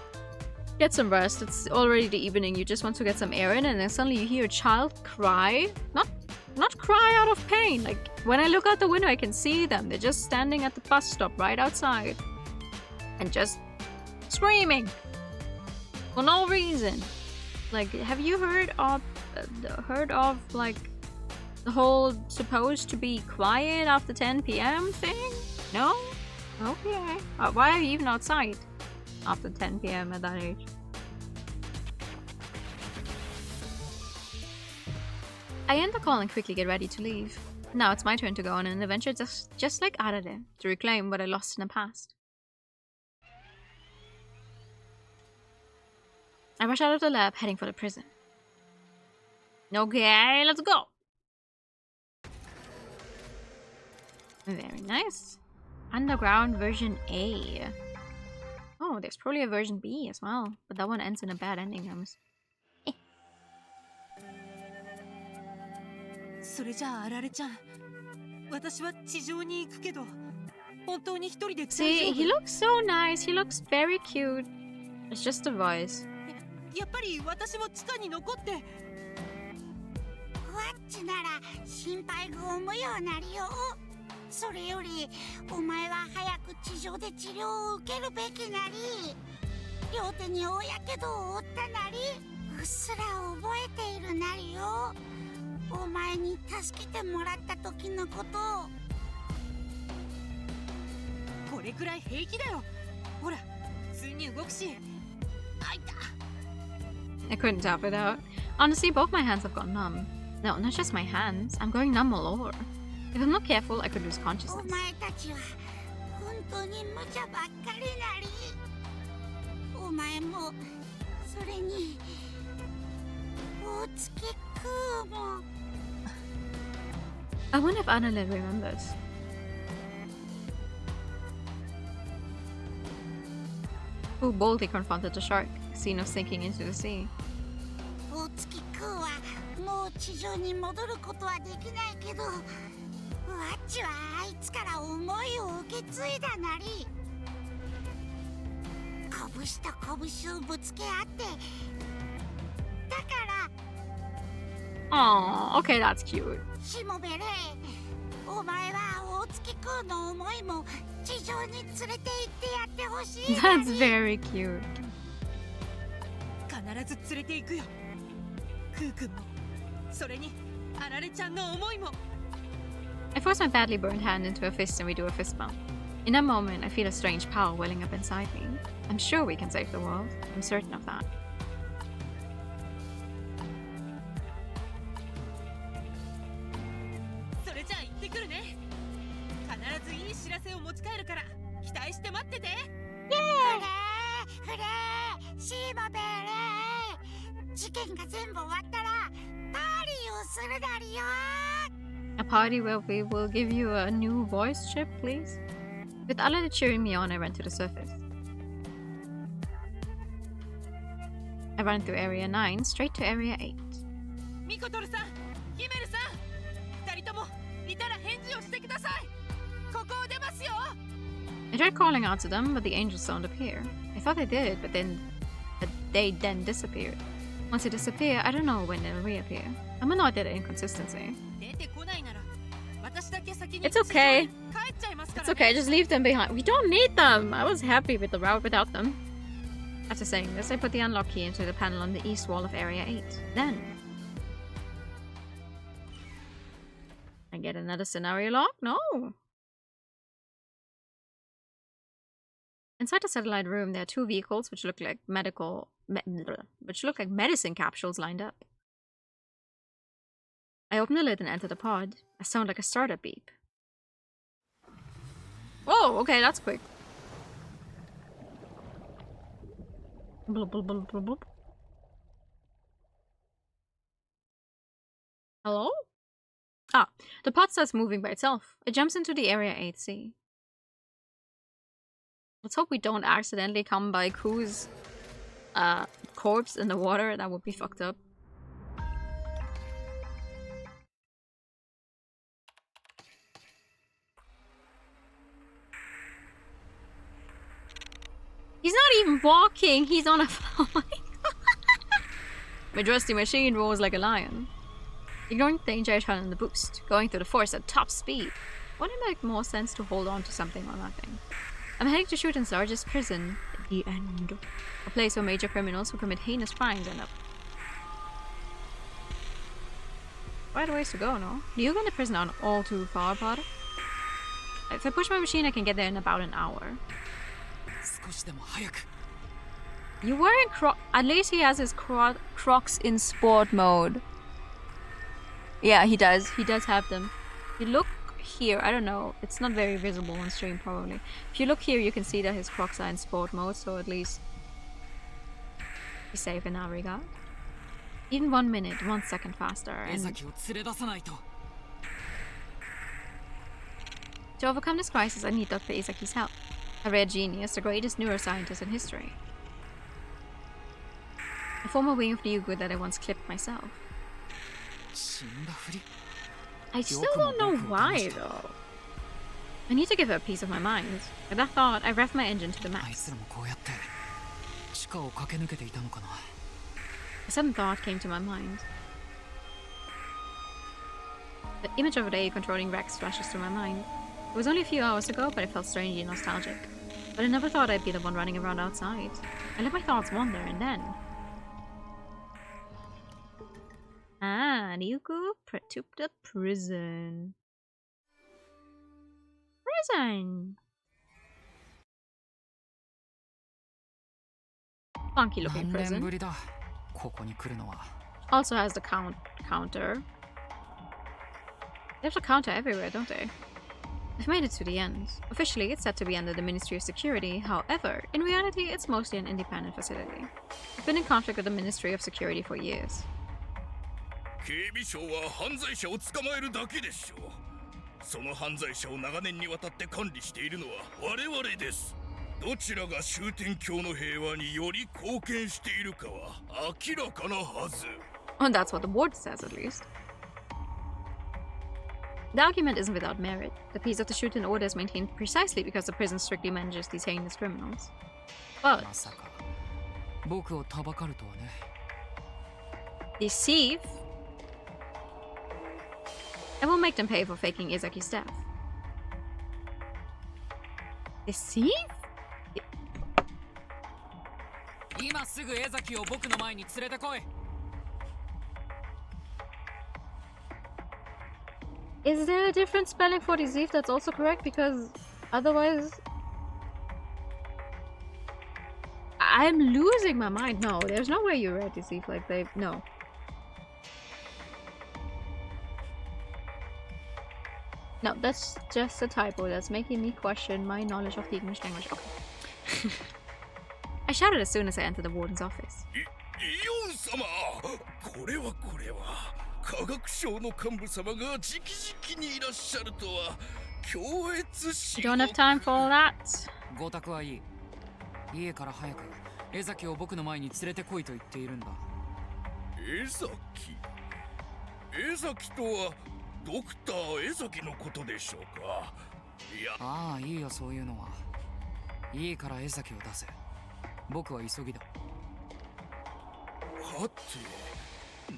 get some rest. It's already the evening. You just want to get some air in, and then suddenly you hear a child cry. Not cry out of pain. Like, when I look out the window, I can see them. They're just standing at the bus stop right outside. And just screaming. For no reason. Like, have you heard of like the whole supposed to be quiet after 10 p.m. thing? No? Okay. Why are you even outside after 10 p.m. at that age? I end the call and quickly get ready to leave. Now it's my turn to go on an adventure just like Arare, to reclaim what I lost in the past. I rush out of the lab, heading for the prison. Okay, let's go! Very nice. Underground version A. Oh, there's probably a version B as well, but that one ends in a bad ending. So れじゃあ、あられちゃん。私は地上に行くけど、本当に一人で大丈夫？ See, he looks so nice. He looks very cute. It's just a voice. やっぱり私も地下に残って。わっちなら心配ご無用なりよ。それよりお前は早く地上で治療を受けるべきなり。両手に大やけどを負ったなり。うっすら覚えているなりよ。お前に助けてもらった時のことを。これくらい平気だよ。ほら、普通に動くし。あいた。I couldn't tap it out. Honestly, both my hands have gone numb. No, not just my hands. I'm going numb all over. If I'm not careful, I could lose お consciousness. 前たちは本当に無茶ばっかりなり。お前もそれに大月空も。I wonder if Annalyn remembers. Who boldly confronted the shark, seen of sinking into the sea. 大月空はもう地上に戻ることはできないけど、わっちはあいつから思いを受け継いだなり。拳と拳をぶつけ合って。だから。Aww, okay, that's cute. しもべれ、お前は大月空の思いも地上に連れて行ってやってほしい。That's very cute. 必ず連れて行くよ。空君も、それにあられちゃんの思いも。I force my badly burned hand into a fist and we do a fist bump. In that moment, I feel a strange power welling up inside me. I'm sure we can save the world. I'm certain of that. それじゃあ行ってくるね。必ずいい知らせを持ち帰るから期待して待ってて。フレー、しもべれ。事件が全部終わったらパーリーをするなりよ。A party where we will give you a new voice chip, please? With Alana cheering me on, I run to the surface. I run through Area 9, straight to Area 8. ミコトルさん、ヒメルさん、二人ともいたら返事をしてください。ここを出ますよ。I tried calling out to them, but the angels don't appear. I thought they did, but they then disappeared. Once they disappear, I don't know when they'll reappear. I'm annoyed at the inconsistency. It's okay. It's okay, just leave them behind. We don't need them! I was happy with the route without them. After saying this, I put the unlock key into the panel on the east wall of Area 8. Then I get another scenario log? No! Inside the satellite room, there are two vehicles which look like medicine capsules lined up. I open the lid and enter the pod. I sound like a startup beep. Whoa, okay, that's quick. Blub, blub, blub, blub, blub. Hello? Ah, the pod starts moving by itself. It jumps into the Area 8C. Let's hope we don't accidentally come by Ku's corpse in the water. That would be fucked up. He's not even walking, he's on a fly. My trusty machine roars like a lion. Ignoring the danger, I turn on the boost, going through the forest at top speed. Wouldn't it make more sense to hold on to something or nothing? I'm heading to Shuten's largest prison, the End. A place where major criminals who commit heinous crimes end up. Quite a ways to go, no? The Yuga and the prison aren't all too far apart. If I push my machine, I can get there in about an hour. You wearing Crocs? At least he has his Crocs in sport mode. Yeah, he does. He does have them. If you look here, I don't know, it's not very visible on stream probably. If you look here, you can see that his clocks are in sport mode, so at least he's safe in that regard. Even 1 minute, 1 second faster. And to overcome this crisis, I need Dr. Izaki's help. A rare genius, the greatest neuroscientist in history. A former wing of the Yugo that I once clipped myself. I still don't know why though. I need to give her a piece of my mind. With that thought, I revved my engine to the max. A sudden thought came to my mind. The image of Rei controlling Rex flashes through my mind. It was only a few hours ago, but I felt strangely nostalgic. But I never thought I'd be the one running around outside. I let my thoughts wander, and then... Ryuko to the prison. Prison! Funky looking prison. Also has the counter. There's a counter everywhere, don't they? I've made it to the end. Officially, it's said to be under the Ministry of Security. However, in reality, it's mostly an independent facility. I've been in conflict with the Ministry of Security for years. 警備省は犯罪者を捕まえるだけでしょう。その犯罪者を長年にわたって管理しているのは我々です。どちらが終点橋の平和により貢献しているかは明らかなはず。And that's what the board says, at least. The argument isn't without merit. The peace of the SHUTEN Order is maintained precisely because the prison strictly manages these heinous criminals. But... deceive? I will make them pay for faking Izaki's death. Deceive? Is there a different spelling for deceive that's also correct? Because otherwise... I'm losing my mind. No, there's no way you read deceive like they... No. No, that's just a typo that's making me question my knowledge of the English language. Okay. I shouted as soon as I entered the warden's office. You don't have time for all that. 家から早く江崎を僕の前に連れてこいと言っているんだ。江崎？江崎とはドクター江崎のことでしょうか？いや。ああ、いいよそういうのは。いいから江崎を出せ。僕は急ぎだ。はて、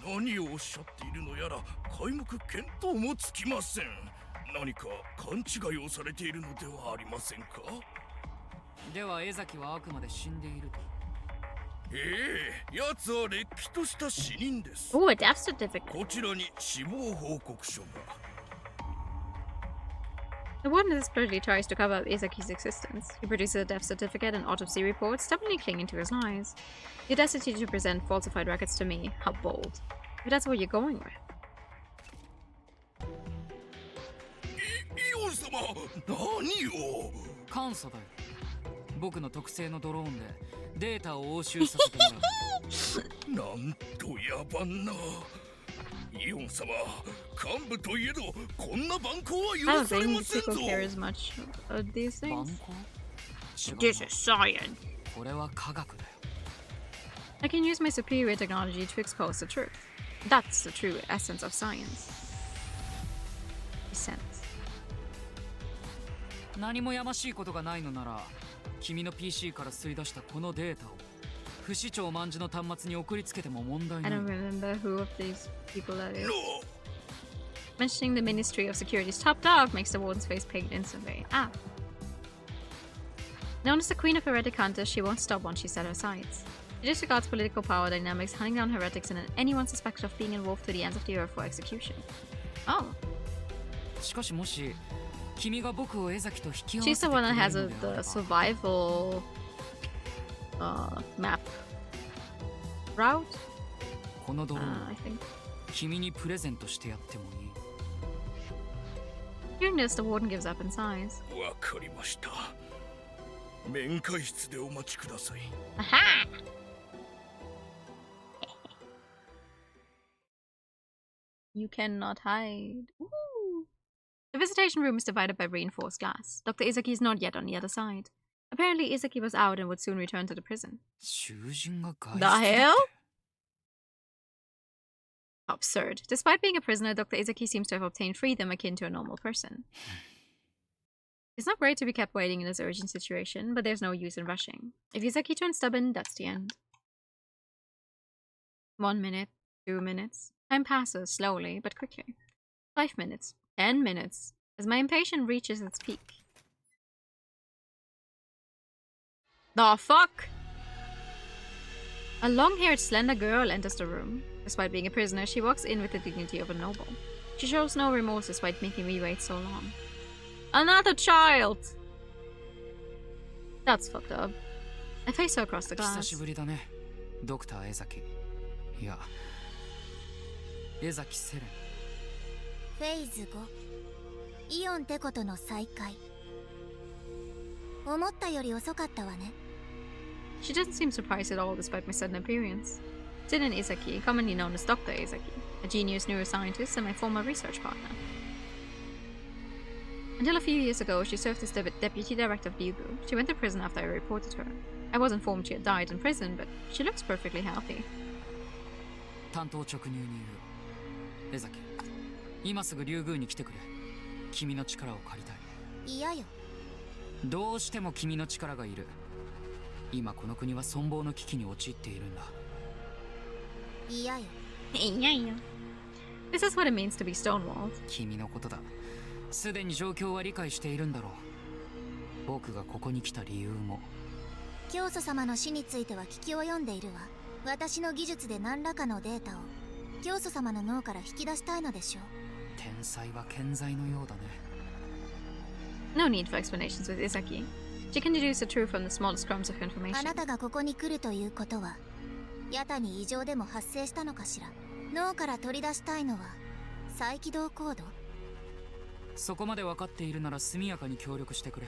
何をおっしゃっているのやら皆目見当もつきません。何か勘違いをされているのではありませんか？では江崎はあくまで死んでいると。奴はれっきとした死人です。Oh, a death certificate. こちらに死亡報告書が。The warden desperately tries to cover up Izaki's existence. He produces a death certificate and autopsy report, stubbornly clinging to his lies. The audacity to present falsified records to me. How bold. But that's what you're going with. イオン様、何を？監査だよ。僕の特製のドローンでデータを押収させてもらう。なんと野蛮な。イオン様、幹部といえどこんな蛮行は許されませんぞ。This is science. これは科学だよ。I can use my superior technology to expose the truth. That's the true essence of science. Essence. 何もやましいことがないのなら、君の PC から吸い出したこのデータを不死鳥卍の端末に送りつけても問題ない。I don't remember who of these people that is. Mentioning the Ministry of Security's top dog makes the warden's face paint instantly. Ah. Known as the Queen of Heretic Hunters, she won't stop once she set her sights. She disregards political power dynamics, hunting down heretics and anyone suspected of being involved to the ends of the earth for execution. Oh. しかしもし She's the one that has the survival map route. I think. Hearing this, the warden gives up and sighs. わかりました。面会室でお待ちください。Aha! You cannot hide. Ooh. The visitation room is divided by reinforced glass. Dr. Izaki is not yet on the other side. Apparently, Izaki was out and would soon return to the prison. The hell? Absurd. Despite being a prisoner, Dr. Izaki seems to have obtained freedom akin to a normal person. It's not great to be kept waiting in this urgent situation, but there's no use in rushing. If Izaki turns stubborn, that's the end. 1 minute, 2 minutes. Time passes slowly, but quickly. 5 minutes, 10 minutes, as my impatience reaches its peak. The fuck? A long-haired, slender girl enters the room. Despite being a prisoner, she walks in with the dignity of a noble. She shows no remorse despite making me wait so long. Another child! That's fucked up. I face her across the glass. 久しぶりだね、ドクター江崎。いや、江崎セレン。フェーズ5、イオンテコとの再会。思ったより遅かったわね。She doesn't seem surprised at all despite my sudden appearance. Shuten Izaki, commonly known as Dr. Izaki, a genius neuroscientist and my former research partner. Until a few years ago, she served as the deputy director of Ryugu. She went to prison after I reported her. I was informed she had died in prison, but she looks perfectly healthy. 担当直入に言うよ。江崎、今すぐ竜宮に来てくれ。君の力を借りたい。嫌よ。どうしても君の力がいる。今この国は存亡の危機に陥っているんだ。嫌よ。This is what it means to be stonewalled. 君のことだ。すでに状況は理解しているんだろう。僕がここに来た理由も。教祖様の死については聞き及んでいるわ。私の技術で何らかのデータを教祖様の脳から引き出したいのでしょう。天才は健在のようだね。No need for explanations with Izaki. She can deduce the truth from the smallest crumbs of information. あなたがここに来るということは、ヤタに異常でも発生したのかしら。脳から取り出したいのは再起動コード。そこまで分かっているなら速やかに協力してくれ。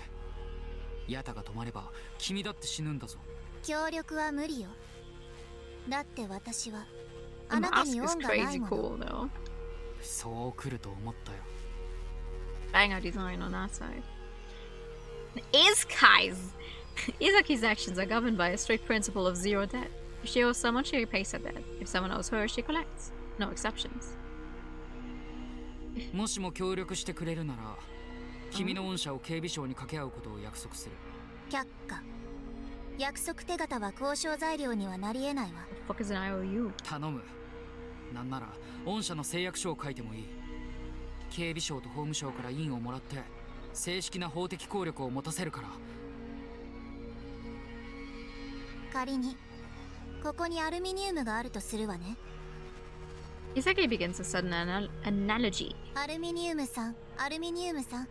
ヤタが止まれば君だって死ぬんだぞ。協力は無理よ。だって私はあなたに恩がないもの。そう来ると思ったよ。Banger design on that side. Izaki's actions are governed by a strict principle of zero debt. If she owes someone, she repays her debt. If someone owes her, she collects. No exceptions. もしも協力してくれるなら、君の恩赦を警備省に掛け合うことを約束する。却下。約束手形は交渉材料にはなり得ないわ。What the fuck is an IOU? 頼む。なんなら恩赦の誓約書を書いてもいい。警備省と法務省から印をもらって正式な法的効力を持たせるから。仮にここにアルミニウムがあるとするわね。Izaki begins a sudden analogy. アルミニウムさん、アルミニウムさん。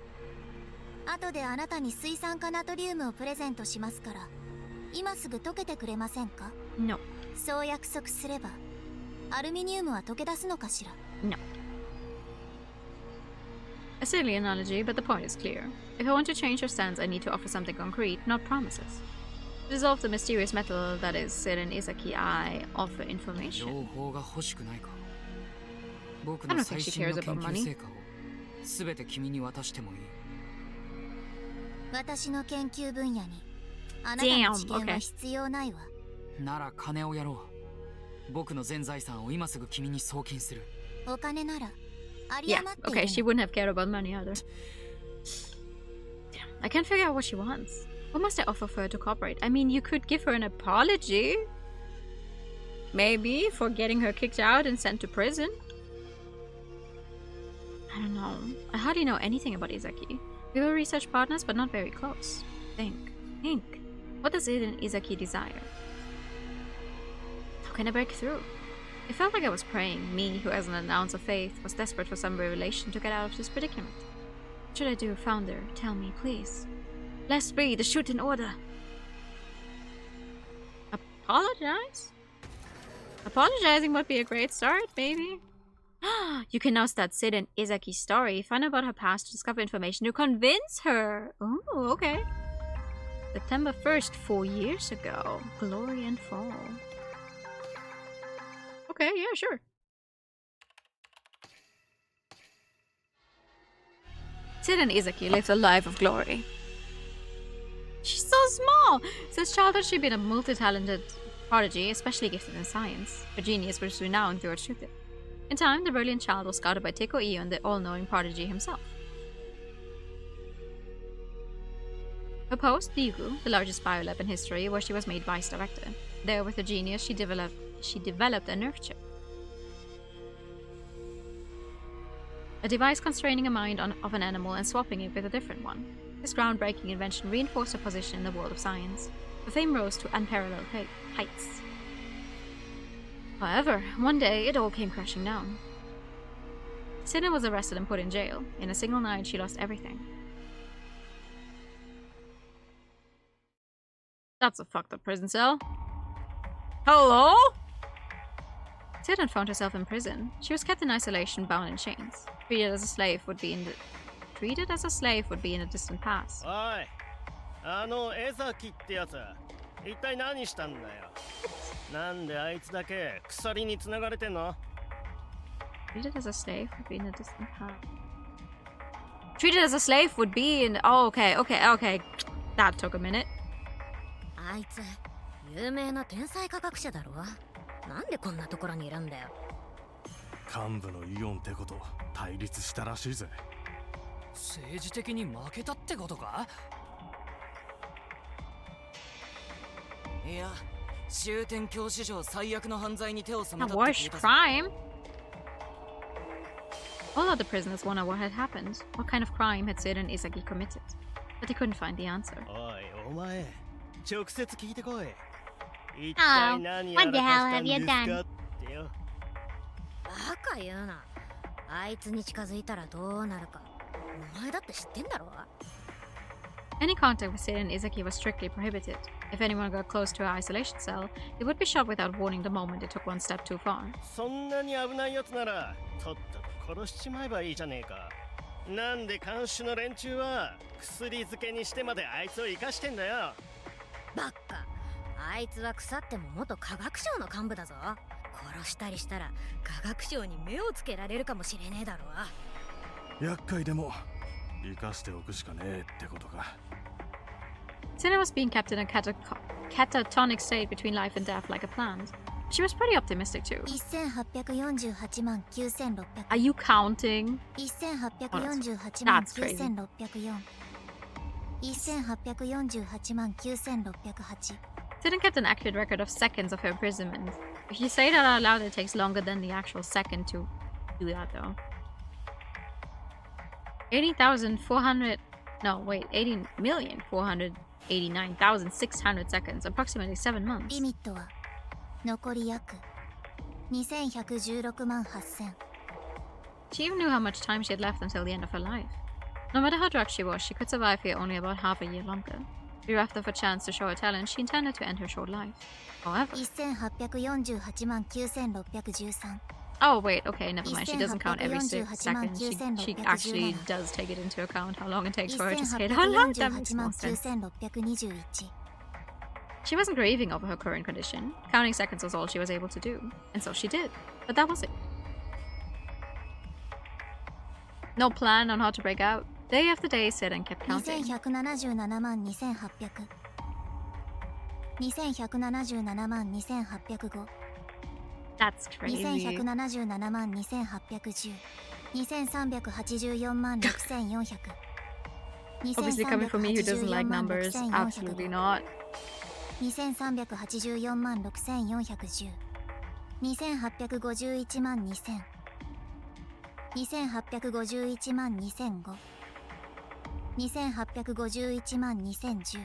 後であなたに水酸化ナトリウムをプレゼントしますから、今すぐ溶けてくれませんか？ No. そう約束すれば、アルミニウムは溶け出すのかしら？ No. A silly analogy, but the point is clear. If I want to change her stance, I need to offer something concrete, not promises. To dissolve the mysterious metal that is Shuten Izaki, I offer information. 情報が欲しくないか。僕 I の don't think 最 she 新 cares の研 about 究 money. 成果を全て君に渡してもいい。私の研究分野にあなたの知見は必要ないわ。なら金をやろう。僕の全財産を今すぐ君に送金する。お金ならあり Yeah, 余ってい okay, る she の。 wouldn't have cared about money either. Damn, I can't figure out what she wants. What must I offer for her to cooperate? I mean, you could give her an apology. Maybe for getting her kicked out and sent to prison. I don't know. I hardly know anything about Izaki. We were research partners, but not very close. Think. What does Izaki desire? How can I break through? It felt like I was praying. Me, who has an ounce of faith, was desperate for some revelation to get out of this predicament. What should I do, Founder? Tell me, please. Let's be the SHUTEN Order. Apologize? Apologizing would be a great start, maybe. You can now start Seiden Izaki's story, find out about her past to discover information to convince her. Oh, okay. September 1st, 4 years ago. Glory and Fall. Okay, yeah, sure. Seiden Izaki lives a life of glory. She's so small! Since childhood, she'd been a multi-talented prodigy, especially gifted in science. Her genius was renowned throughout Shuten. In time, the brilliant child was scouted by Teiko Iyo, the all-knowing prodigy himself. Her post, Ryugu, the largest biolab in history, where she was made vice director. There, with her genius, she developed a nerve chip. A device constraining a mind of an animal and swapping it with a different one. This groundbreaking invention reinforced her position in the world of science. Her fame rose to unparalleled heights. However, one day it all came crashing down. Seiden was arrested and put in jail. In a single night, she lost everything. That's a fucked up prison cell. Hello? Seiden found herself in prison. She was kept in isolation, bound in chains. Treated as a slave would be in a distant past. Oi, 江崎ってやつ、一体何したんだよ。なんであいつだけ鎖に繋がれてんの？ Treated as a slave would be in a distant past. Treated as a slave would be in. Oh, okay. That took a minute. あいつ有名な天才科学者だろ。なんでこんなところにいるんだよ。幹部のイオンってこと対立したらしいぜ。政治的に負けたってことか？いや、終点教師上最悪の犯罪に手を染めたって聞いたぞ。 crime? All other prisoners wondered what had happened. What kind of crime had Seiden Izaki committed? But they couldn't find the answer. おい、お前、直接聞いてこい。一 Oh, 体何や what the ら hell か have した you んです done? かってよ。バカ言うな。あいつに近づいたらどうなるか。お前だって知ってんだろ。 Any contact with Seiden Izaki was strictly prohibited. If anyone got close to her isolation cell, they would be shot without warning the moment they took one step too far. そんなに危ないやつなら、とっとと殺しちまえばいいじゃねえか。なんで看守の連中は薬漬けにしてまであいつを生かしてんだよ。バカ。あいつは腐っても元科学省の幹部だぞ。殺したりしたら科学省に目をつけられるかもしれねえだろ。厄介でも生かしておくしかねえってことか。Seiden was being kept in a catatonic state between life and death like a plant. She was pretty optimistic too. 1848万9600。 Are you counting? 1848万9604。1848万9608。 Seiden kept an accurate record of seconds of her imprisonment. If you say that out loud, it takes longer than the actual second to do that, though. 80,489,600 seconds, approximately 7 months. リミットは残り約2116万8000。 She even knew how much time she had left until the end of her life. No matter how drugged she was, she could survive here only about half a year longer. Bereft of a chance to show her talent, she intended to end her short life. However... 1848万9613。 Oh, wait, okay, never mind. She doesn't count every second. She actually does take it into account how long it takes for her to skate. How long? That makes more sense. She wasn't grieving over her current condition. Counting seconds was all she was able to do. And so she did. But that was it. No plan on how to break out. Day after day, Seiden kept counting. 2177万2800。2177万2805。 That's crazy. 2177万2810。2384万6400。 Obviously coming from me who doesn't like numbers. Absolutely not. 2384万6410。2851万2000。2851万2005。2851万2010。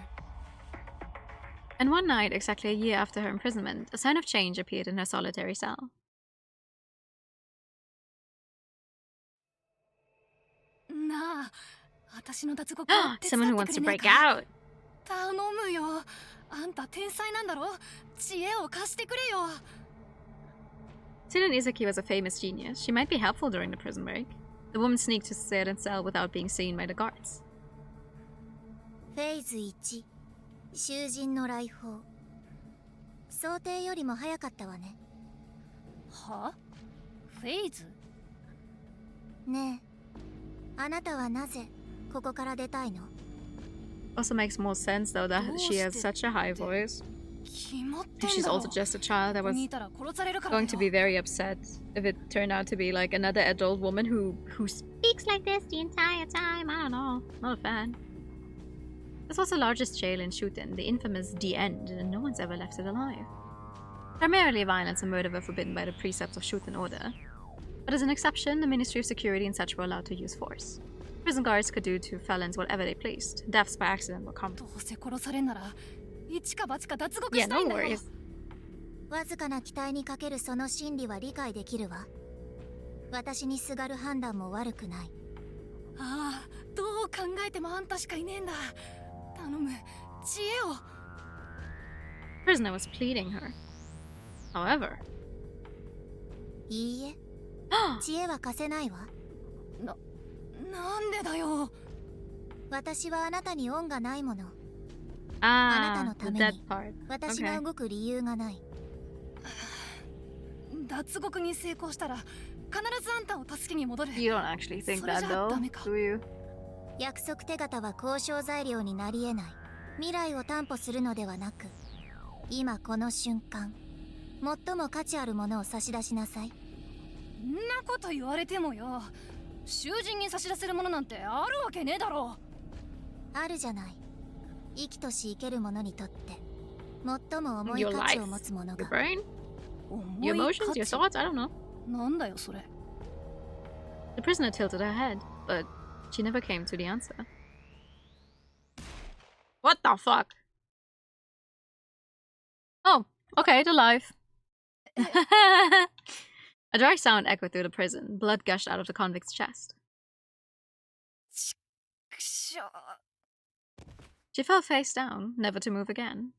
And one night, exactly a year after her imprisonment, a sign of change appeared in her solitary cell. なあ、私の脱獄を手 Someone 伝 who って wants く to れねえ break か。 out. 頼むよ。あんた天才なんだろ。知恵を貸してくれよ。Seiden Izaki was a famous genius. She might be helpful during the prison break. The woman sneaked to Seiden's cell without being seen by the guards. フェーズ1、囚人の来訪。想定よりも早かったわね。は？フェイズ？ねえ、あなたはなぜここから出たいの？ Also makes more sense though that she has such a high voice. 決まってん She's だろ。 also just a child that was 見たら殺されるから going to be very upset if it turned out to be like another adult woman who speaks like this the entire time. I don't know. Not a fan. This was the largest jail in Shuten, the infamous The End, and no one's ever left it alive. Primarily violence and murder were forbidden by the precepts of SHUTEN ORDER. But as an exception, the Ministry of Security and such were allowed to use force. Prison guards could do to felons whatever they pleased. Deaths by accident were common. どうせ殺されんなら一か八か脱獄 Yeah, したい no んだよ。 worries. わずかな期待にかけるその心理は理解できるわ。私にすがる判断も悪くない。ああ、どう考えてもあんたしかいねえんだ。頼む、知恵を。The prisoner was pleading her. However, いいえ、知恵は貸せないわ。なんでだよ。私はあなたに恩がないもの。 ah, the dead part. 私が動く理由がない。脱獄に成功したら必ずあんたを助けに戻る。 You don't actually think that though, do you? 約束手形は交渉材料になり得ない。未来を担保するのではなく、今この瞬間、最も価値あるものを差し出しなさい。そんなこと言われてもよ。囚人に差し出せるものなんてあるわけねえだろ。あるじゃない。生きとし生ける者にとって最も重い Your 価値 life, を持つもの your が。 brain, your emotions, your thoughts. I don't know. なんだよそれ。 The prisoner tilted her head, but she never came to the answer. What the fuck? Oh, okay, the life. A dry sound echoed through the prison. Blood gushed out of the convict's chest. くしょ。 She fell face down, never to move again.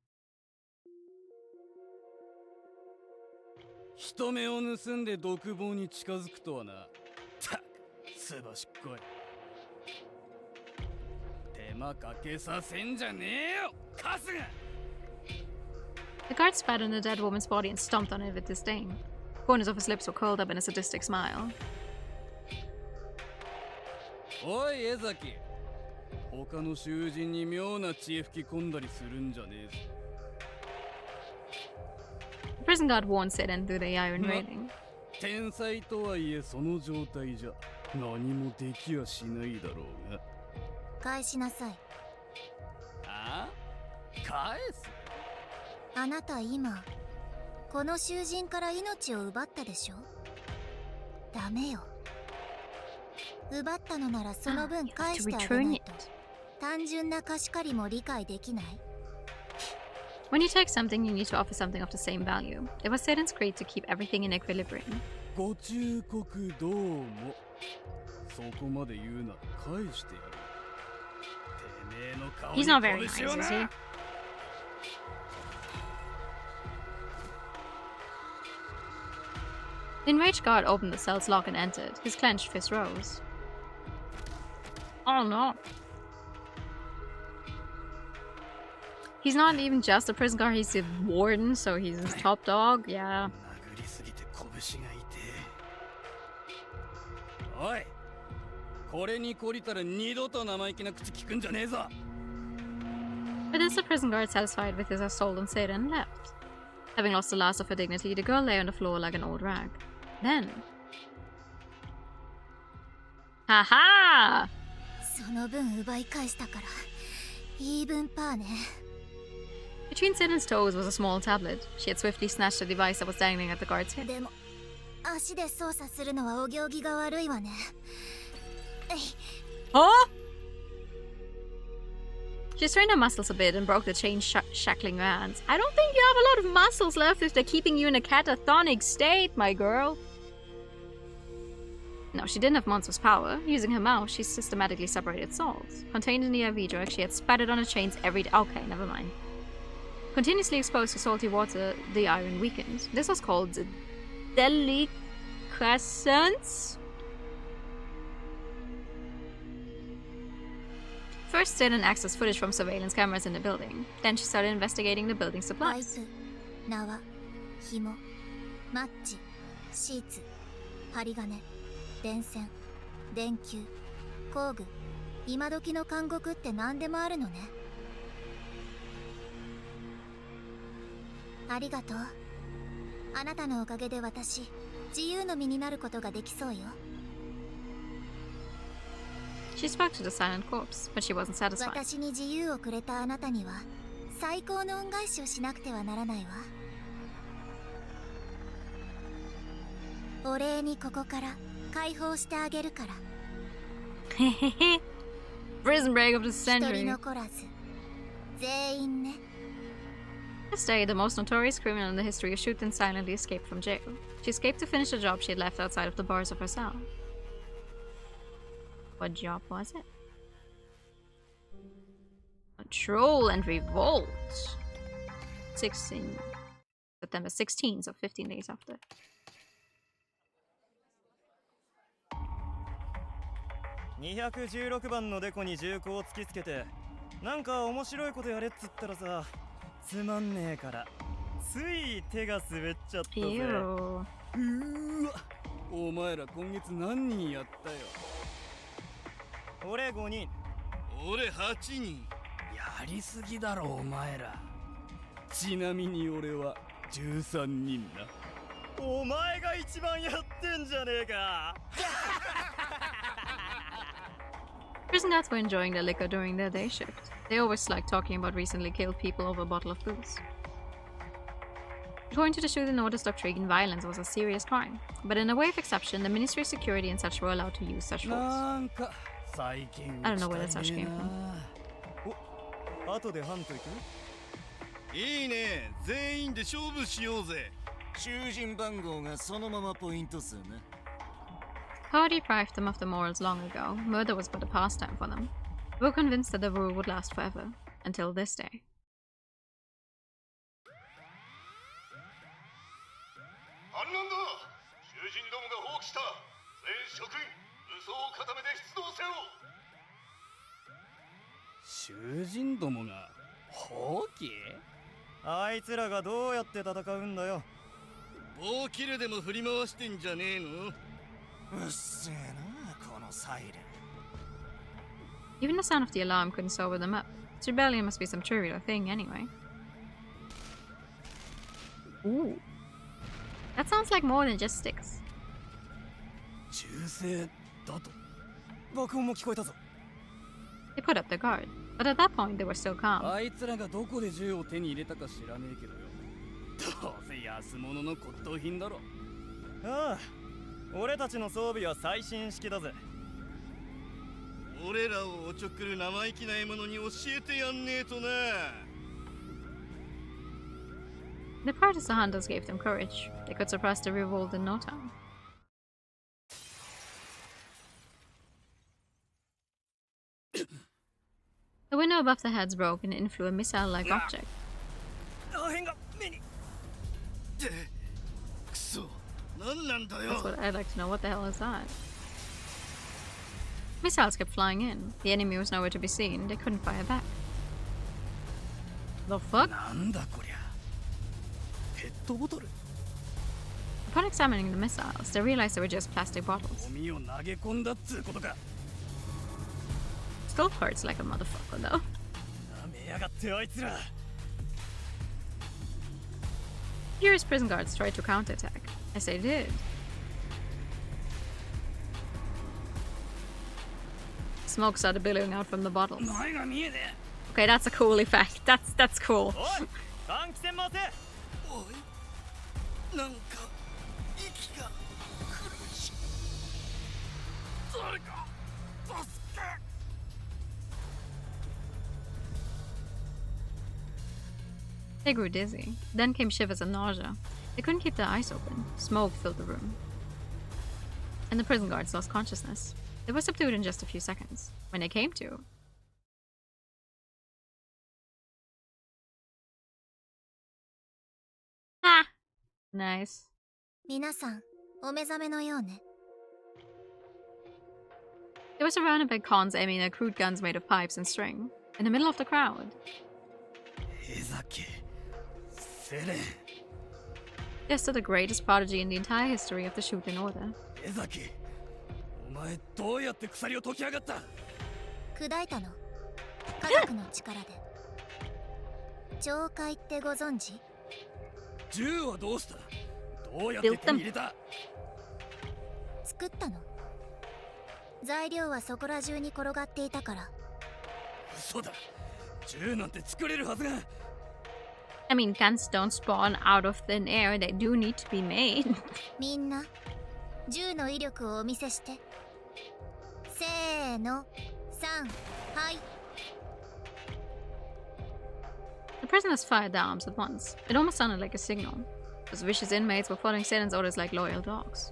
人目を盗んで独房に近づくとはな。たく、すばしっこい。手間かけさせんじゃねえよ、カスが。 The guard spat on the dead woman's body and stomped on it with disdain. Corners of his lips were curled up in a sadistic smile. おい、江崎。他の囚人に妙な知恵吹き込んだりするんじゃねえぞ。 The prison guard warned Seiden through the iron railing. 天才とはいえその状態じゃ何もできやしないだろうが。返しなさい。あ？返す？あなた今この囚人から命を奪ったでしょ。ダメよ。奪ったのならその分返してあげないと。単純な貸し借りも理解できない。 When you take something, you need to offer something of the same value. It was Seiden's creed to keep everything in equilibrium. ご忠告どうも。そこまで言うなら返してやる。てめえの顔 He's not に very nice, 拳を is な。 he? The enraged guard opened the cell's lock and entered. His clenched fist rose. Oh no. He's not even just a prison guard, he's the warden, so he's his top dog, yeah. 殴りすぎて拳が痛え。おい、これに懲りたら二度と生意気な口聞くんじゃねえぞ。 With this, the prison guard, satisfied with his assault on Seiden, left. Having lost the last of her dignity, the girl lay on the floor like an old rag. Then... Ha-ha! その分奪い返したからイーブンパーね。 Between Seiden's toes was a small tablet. She had swiftly snatched the device that was dangling at the guard's hip. でも足で操作するのはお行儀が悪いわね。Huh? She strained her muscles a bit and broke the chain shackling her hands. I don't think you have a lot of muscles left if they're keeping you in a catatonic state, my girl. No, she didn't have monstrous power. Using her mouth, she systematically separated salts. Contained in the IV drug, she had spat it on her chains every day. Okay, never mind. Continuously exposed to salty water, the iron weakened. This was called Deliquescence? First, Sid accessed footage from surveillance cameras in the building. Then she started investigating the building's パイ supplies. プ、縄、紐、マッチ、シーツ、針金、電線、電球、工具、今時の監獄って何でもあるのね。ありがとう。あなたのおかげで私、自由の身になることができそうよ。She spoke to the silent corpse, but she wasn't satisfied. 私に自由をくれたあなたには、最高の恩返しをしなくてはならないわ。お礼にここから解放してあげるから。Prison break of the 一人 century. 残らず、全員ね。This day, the most notorious criminal in the history of Shuten silently escaped from jail. She escaped to finish the job she had left outside of the bars of her cell. What job was it? Control and revolt. 16 September 16th, so 15 days after. 216番のデコに銃口を突きつけて、なんか面白いことやれっつったらさ、つまんねえからつい手が滑っちゃったぜ。Ew. わ、お前ら今月何人やったよ。俺5人。俺8人。やりすぎだろお前ら。ちなみに俺は13人な。お前が一番やってんじゃねえか。Prison guards were enjoying their liquor during their day shift. They always liked talking about recently killed people over a bottle of booze. According to the SHUTEN Order doctrine, violence was a serious crime. But in a way of exception, the Ministry of Security and such were allowed to use such force. I don't know where that such came from. お、後でハント行く？いいね、全員で勝負しようぜ。囚人番号がそのままポイント数ね。Power deprived them of the morals long ago. Murder was but a pastime for them. They were convinced that the rule would last forever. Until this day. 反乱だ。囚人どもが放棄した。全職員、武装を固めて出動せよ。囚人どもが放棄？あいつらがどうやって戦うんだよ。棒切れでも振り回してんじゃねえの？うっせえな、このサイレン。Even the sound of the alarm couldn't sober them up. This rebellion must be some trivial thing anyway. Ooh. That sounds like more than just sticks. 銃声だと。爆音も聞こえたぞ。They put up their guard, but at that point they were still calm. あいつらがどこで銃を手に入れたか知らねえけどよ。どうせ安物の骨董品だろ。ああ、俺たちの装備は最新式だぜ。俺らをおちょくる生意気な獲物に教えてやんねえとな。The partisan hunters gave them courage. They could suppress the revolt in no time. The window above their heads broke and in flew a missile-like object. 破片が目に。くそ、なんなんだ That's よ。 what I'd like to know. What the hell is that? Missiles kept flying in. The enemy was nowhere to be seen. They couldn't fire back. The fuck? なんだこりゃ。ペットボトル。 Upon examining the missiles, they realized they were just plastic bottles. ゴミを投げ込んだっつうことか。 Still hurts like a motherfucker, though. なめやがってあいつら。 Furious prison guards tried to counterattack. As they did. Smoke started billowing out from the bottles. 前が見えねえ。 Okay, that's a cool effect. That's cool. おい、換気扇回せ。おい、なんか息が苦しい。誰か助け。They grew dizzy. Then came shivers and nausea. They couldn't keep their eyes open. Smoke filled the room. And the prison guards lost consciousness. They were subdued in just a few seconds. When they came to... Ah! Nice. 皆さん、お目覚めのようね。 They were surrounded by cons aiming their crude guns made of pipes and string, in the middle of the crowd. 江崎セレン They're still the greatest prodigy in the entire history of the SHUTEN order. 江崎お前どうやって鎖を解き上がった？砕いたの。科学の力で。懲戒ってご存知？銃はどうした？どうやって手に入れた？作ったの。材料はそこら中に転がっていたから。嘘だ。銃なんて作れるはずが。I mean, guns don't spawn out of thin air, they do need to be made. みんな、銃の威力をお見せして。せーの、3、はい。 The prisoners fired their arms at once. It almost sounded like a signal. Those vicious inmates were following Satan's orders like loyal dogs.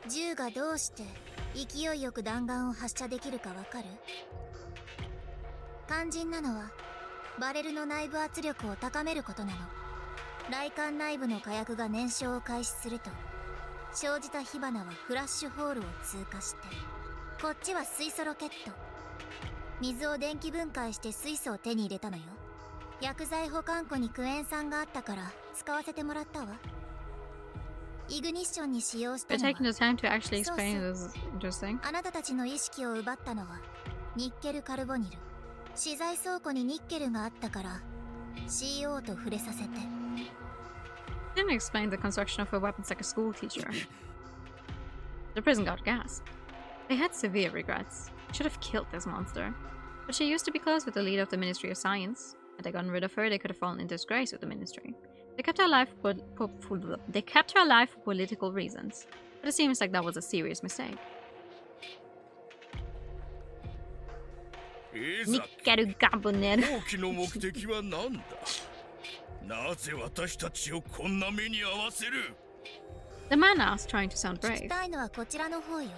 銃がどうして勢いよく弾丸を発射できるかわかる？肝心なのはバレルの内部圧力を高めることなの。雷管内部の火薬が燃焼を開始すると生じた火花はフラッシュホールを通過して、こっちは水素ロケット。水を電気分解して水素を手に入れたのよ。薬剤保管庫にクエン酸があったから使わせてもらったわ。イグニッションに使用した They're のは taking the time to actually explain this. Interesting. あなたたちの意識を奪ったのはニッケルカルボニル。資材倉庫にニッケルがあったから CO と触れさせて。 Didn't explain the construction of her weapons like a school teacher. The prison guard gasped. They had severe regrets. Should have killed this monster. But she used to be close with the leader of the Ministry of Science. Had they gotten rid of her, they could have fallen into disgrace with the ministry. They kept her alive for political reasons. But it seems like that was a serious mistake. ニッケルガボネル。放棄の目的は何だ？なぜ私たちをこんな目に遭わせる？ The man asked, trying to sound 聞き brave. たいのはこちらの方よ。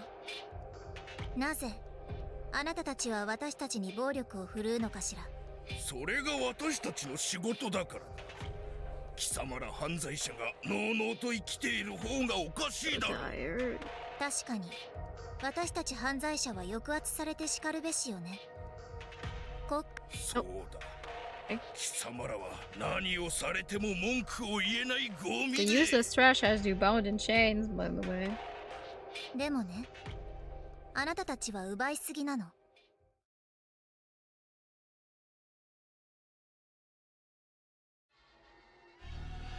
なぜあなたたちは私たちに暴力を振るうのかしら。それが私たちの仕事だからだ。貴様ら犯罪者がのうのうと生きている方がおかしいだろう。 Tired. 確かに私たち犯罪者は抑圧されて叱るべしよね。そうだ。貴様らは何をされても文句を言えないゴミ The で。 useless trash has you bound in chains, by the way. でもね、あなたたちは奪いすぎなの。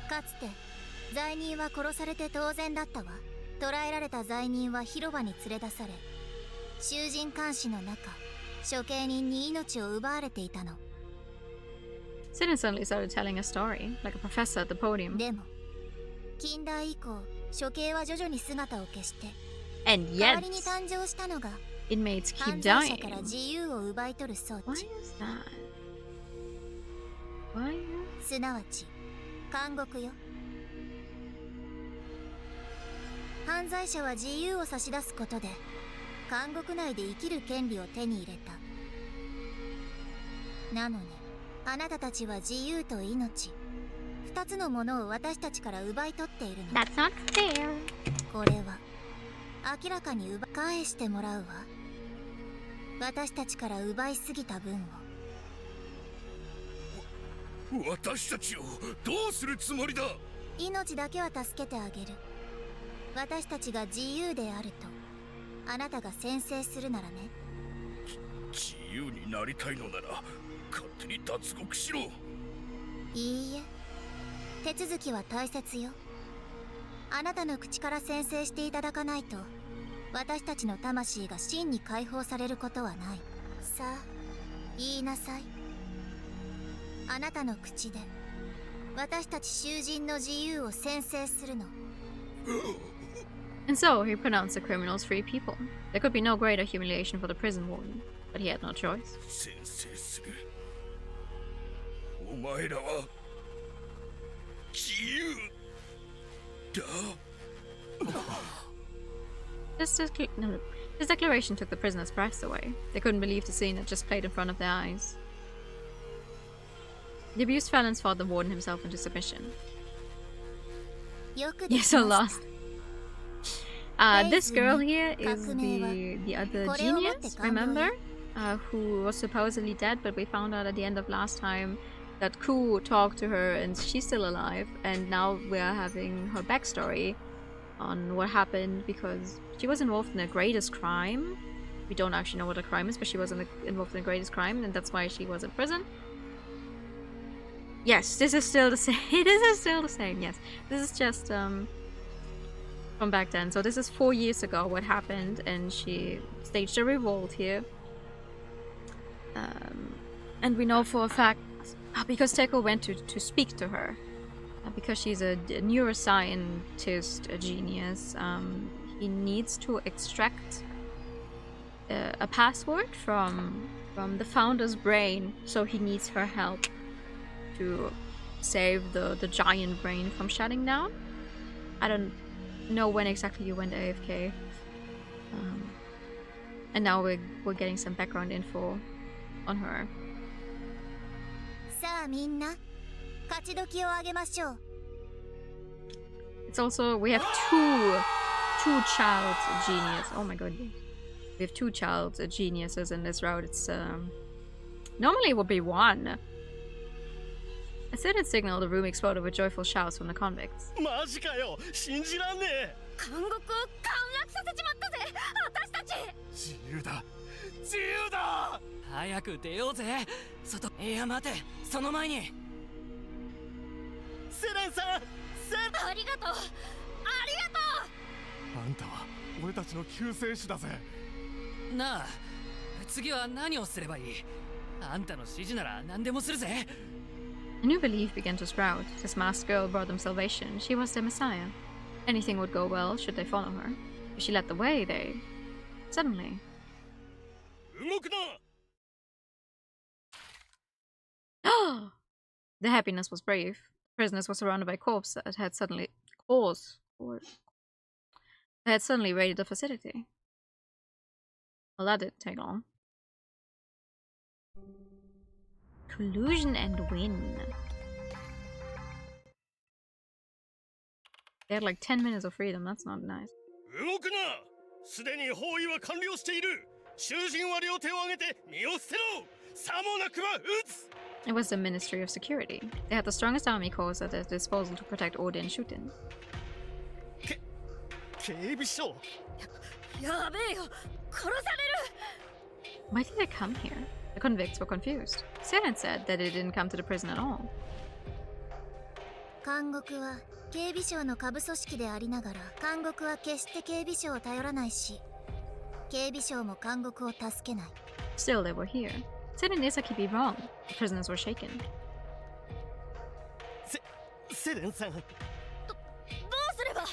かつて罪人は殺されて当然だったわ。捕らえられた罪人は広場に連れ出され、囚人監視の中、処刑人に命を奪われていたの。 Sidon suddenly started telling a story, like a professor at the podium. でも近代以降、処刑は徐々に姿を消して、 And 代わ yet, りに誕生したのが inmates 犯 keep 罪者 dying. から自由を奪い取る装 Why 置、 is that? Why? すなわち監獄よ。犯罪者は自由を差し出すことで監獄内で生きる権利を手に入れた。なのにあなたたちは自由と命、二つのものを私たちから奪い取っているの。 That's not fair. これは明らかに奪い返してもらうわ。私たちから奪いすぎた分を。私たちをどうするつもりだ？命だけは助けてあげる。私たちが自由であるとあなたが宣誓するならね。自由になりたいのなら勝手に脱獄しろ。いいえ、手続きは大切よ。あなたの口から宣誓していただかないと私たちの魂が真に解放されることはない。さあ言いなさい。あなたの口で私たち囚人の自由を宣誓するの。And so he pronounced the criminals free people. There could be no greater humiliation for the prison warden, but he had no choice. 宣誓する。お前らは自由だ。 This declaration took the prisoners' breaths away. They couldn't believe the scene that just played in front of their eyes. The abused felons fought the warden himself into submission. You're so lost. This girl here is the other genius, remember? Who was supposedly dead, but we found out at the end of last time that Ku talked to her and she's still alive, and now we're having her backstory on what happened because she was involved in the greatest crime. We don't actually know what the crime is, but she was involved in the greatest crime, and that's why she was in prison. Yes, this is still the same. This is still the same, yes. This is just from back then. So this is 4 years ago what happened, and she staged a revolt here. And we know for a fact, because Teko went to speak to her, because she's a neuroscientist, a genius, he needs to extract a password from the founder's brain, so he needs her help to save the giant brain from shutting down. I don't know when exactly you went AFK. And now we're getting some background info on her. It's also, we have two child genius. Oh my god. We have two child geniuses in this route. It's normally it would be one. A certain signal, the room exploded with joyful shouts from the convicts. マジかよ、信じらんねえ。監獄を陥落させちまったぜ、私たち。自由だ、自由だ。早く出ようぜ。外。いや待て、その前に。セレンさん、ありがとう、ありがとう。あんたは俺たちの救世主だぜ。なあ、次は何をすればいい？あんたの指示なら何でもするぜ。A new belief began to sprout. This masked girl brought them salvation. She was their messiah. Anything would go well should they follow her. If she led the way, they... Suddenly... 動くな。The happiness was brave. Prisoners were surrounded by corpses that had suddenly... They had suddenly raided the facility. Well, that didn't take long. Collusion and win. They had like 10 minutes of freedom, that's not nice. 動くな。すでに包囲は完了している。囚人は両手を上げて身を捨てろ。さもなくば撃つ。It was the Ministry of Security. They had the strongest army corps at their disposal to protect Order and SHUTEN. 警備所。やべえよ、殺される。 Why did they come here? The convicts were confused. Seren said that they didn't come to the prison at all. 監獄は警備省の下部組織でありながら、監獄は決して警備省を頼らないし、警備省も監獄を助けない。Still, they were here. Seren and Isaki be wrong. The prisoners were shaken. セレンさん。どうすれば。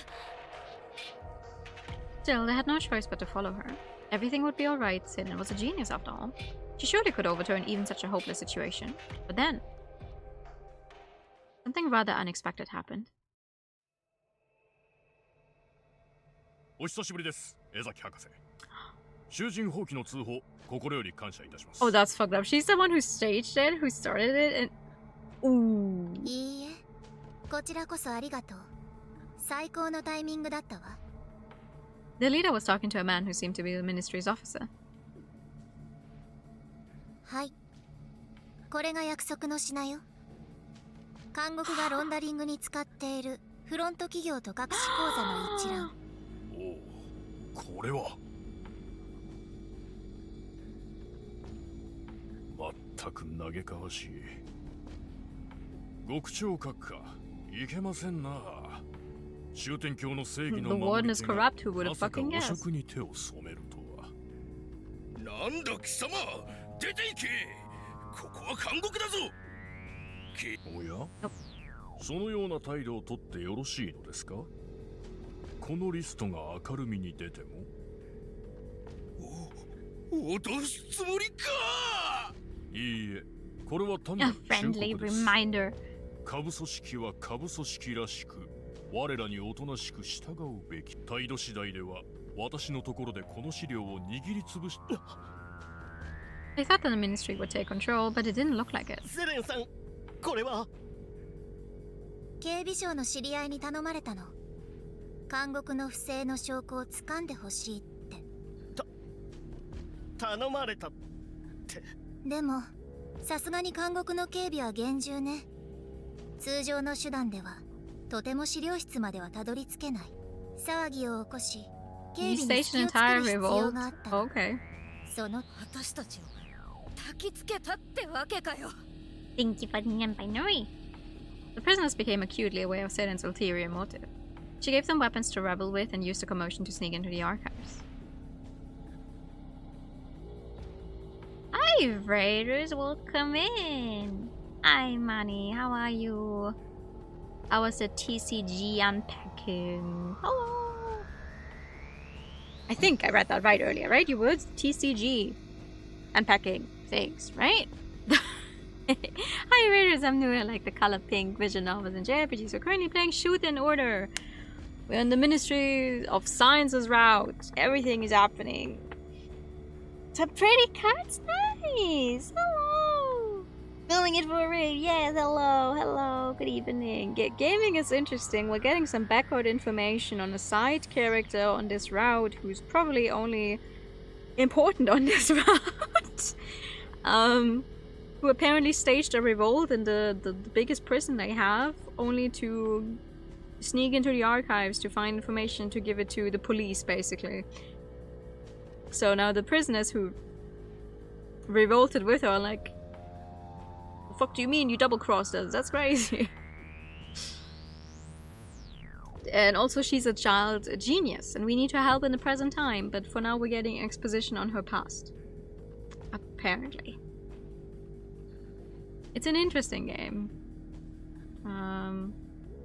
Still, they had no choice but to follow her. Everything would be alright. Seren was a genius after all. She surely could overturn even such a hopeless situation. But then... something rather unexpected happened. お久しぶりです、江崎博士。囚人放棄の通報、心より感謝いたします。 Oh, that's fucked up. She's the one who staged it, who started it, and... Ooh. いいえ、こちらこそありがとう。最高のタイミングだったわ。The leader was talking to a man who seemed to be the ministry's officer. はい。これが約束の品よ。監獄がロンダリングに使っているフロント企業と隠し口座の一覧。おお、これは。まったく嘆かわしい。極超閣下、いけませんな。終天教の正義の守り手がまさか汚職に手を染めるとは。なんだ貴様、出て行け。ここは監獄だぞ。おや、そのような態度をとってよろしいのですか。このリストが明るみに出ても。脅すつもりか。いいえ、これは単な A る忠 friendly 告です。 reminder. 下部組織は下部組織らしく、我らにおとなしく従うべき。態度次第では、私のところでこの資料を握りつぶし。They thought that the ministry would take control, but it didn't look like it. セレンさん、これは。警備省の知り合いに頼まれたの。監獄の不正の証拠を掴んでほしいって。頼まれたって。でもさすがに監獄の警備は厳重ね。通常の手段ではとても資料室まではたどり着けない。騒ぎを起こし警備に隙を作る必要があったの。その私たちを焚きつけたってわけかよ。 Thank you for the binary. The prisoners became acutely aware of Seren's ulterior motive. She gave them weapons to rebel with and used the commotion to sneak into the archives. Hi, Raiders, welcome in. Hi, Manny, how are you? How was the TCG unpacking? Hello. I think I read that right earlier, right? You words TCG unpacking things, right? Hi, Raiders, I'm new. I like the color pink vision novels and JRPGs. We're currently playing Shuten Order. We're on the Ministry of Science's route. Everything is happening. Some pretty cards, nice. Hello. Filming it for a raid. Yes, hello, hello. Good evening. Gaming is interesting. We're getting some background information on a side character on this route who's probably only important on this route. Who apparently staged a revolt in the biggest prison they have, only to sneak into the archives to find information to give it to the police, basically. So now the prisoners who revolted with her are like, the fuck do you mean you double-crossed us? That's crazy. And also she's a child genius, and we need her help in the present time, but for now we're getting exposition on her past. Apparently. It's an interesting game.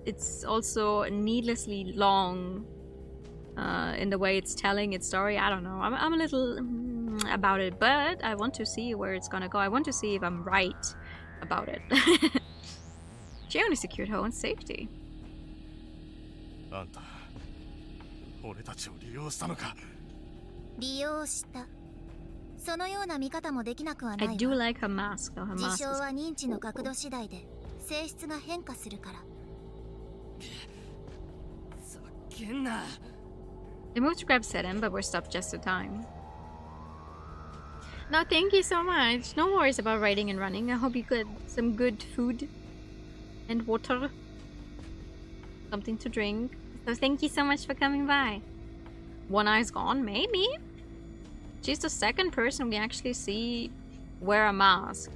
It's also needlessly long in the way it's telling its story. I don't know. I'm a little about it, but I want to see where it's gonna go. I want to see if I'm right about it. She only secured her own safety. あんた、俺たちを利用したのか。利用した。そのような見方もできなくはないわ。I do like her mask, though. Her mask 事象は認知の角度次第で性質が変化するから。叫んな。 They moved to grab Seren, but were stopped just in time. No, thank you so much. No worries about riding and running. I hope you get some good food and water. Something to drink. So thank you so much for coming by. One eye's gone, maybe? She's the second person we actually see wear a mask.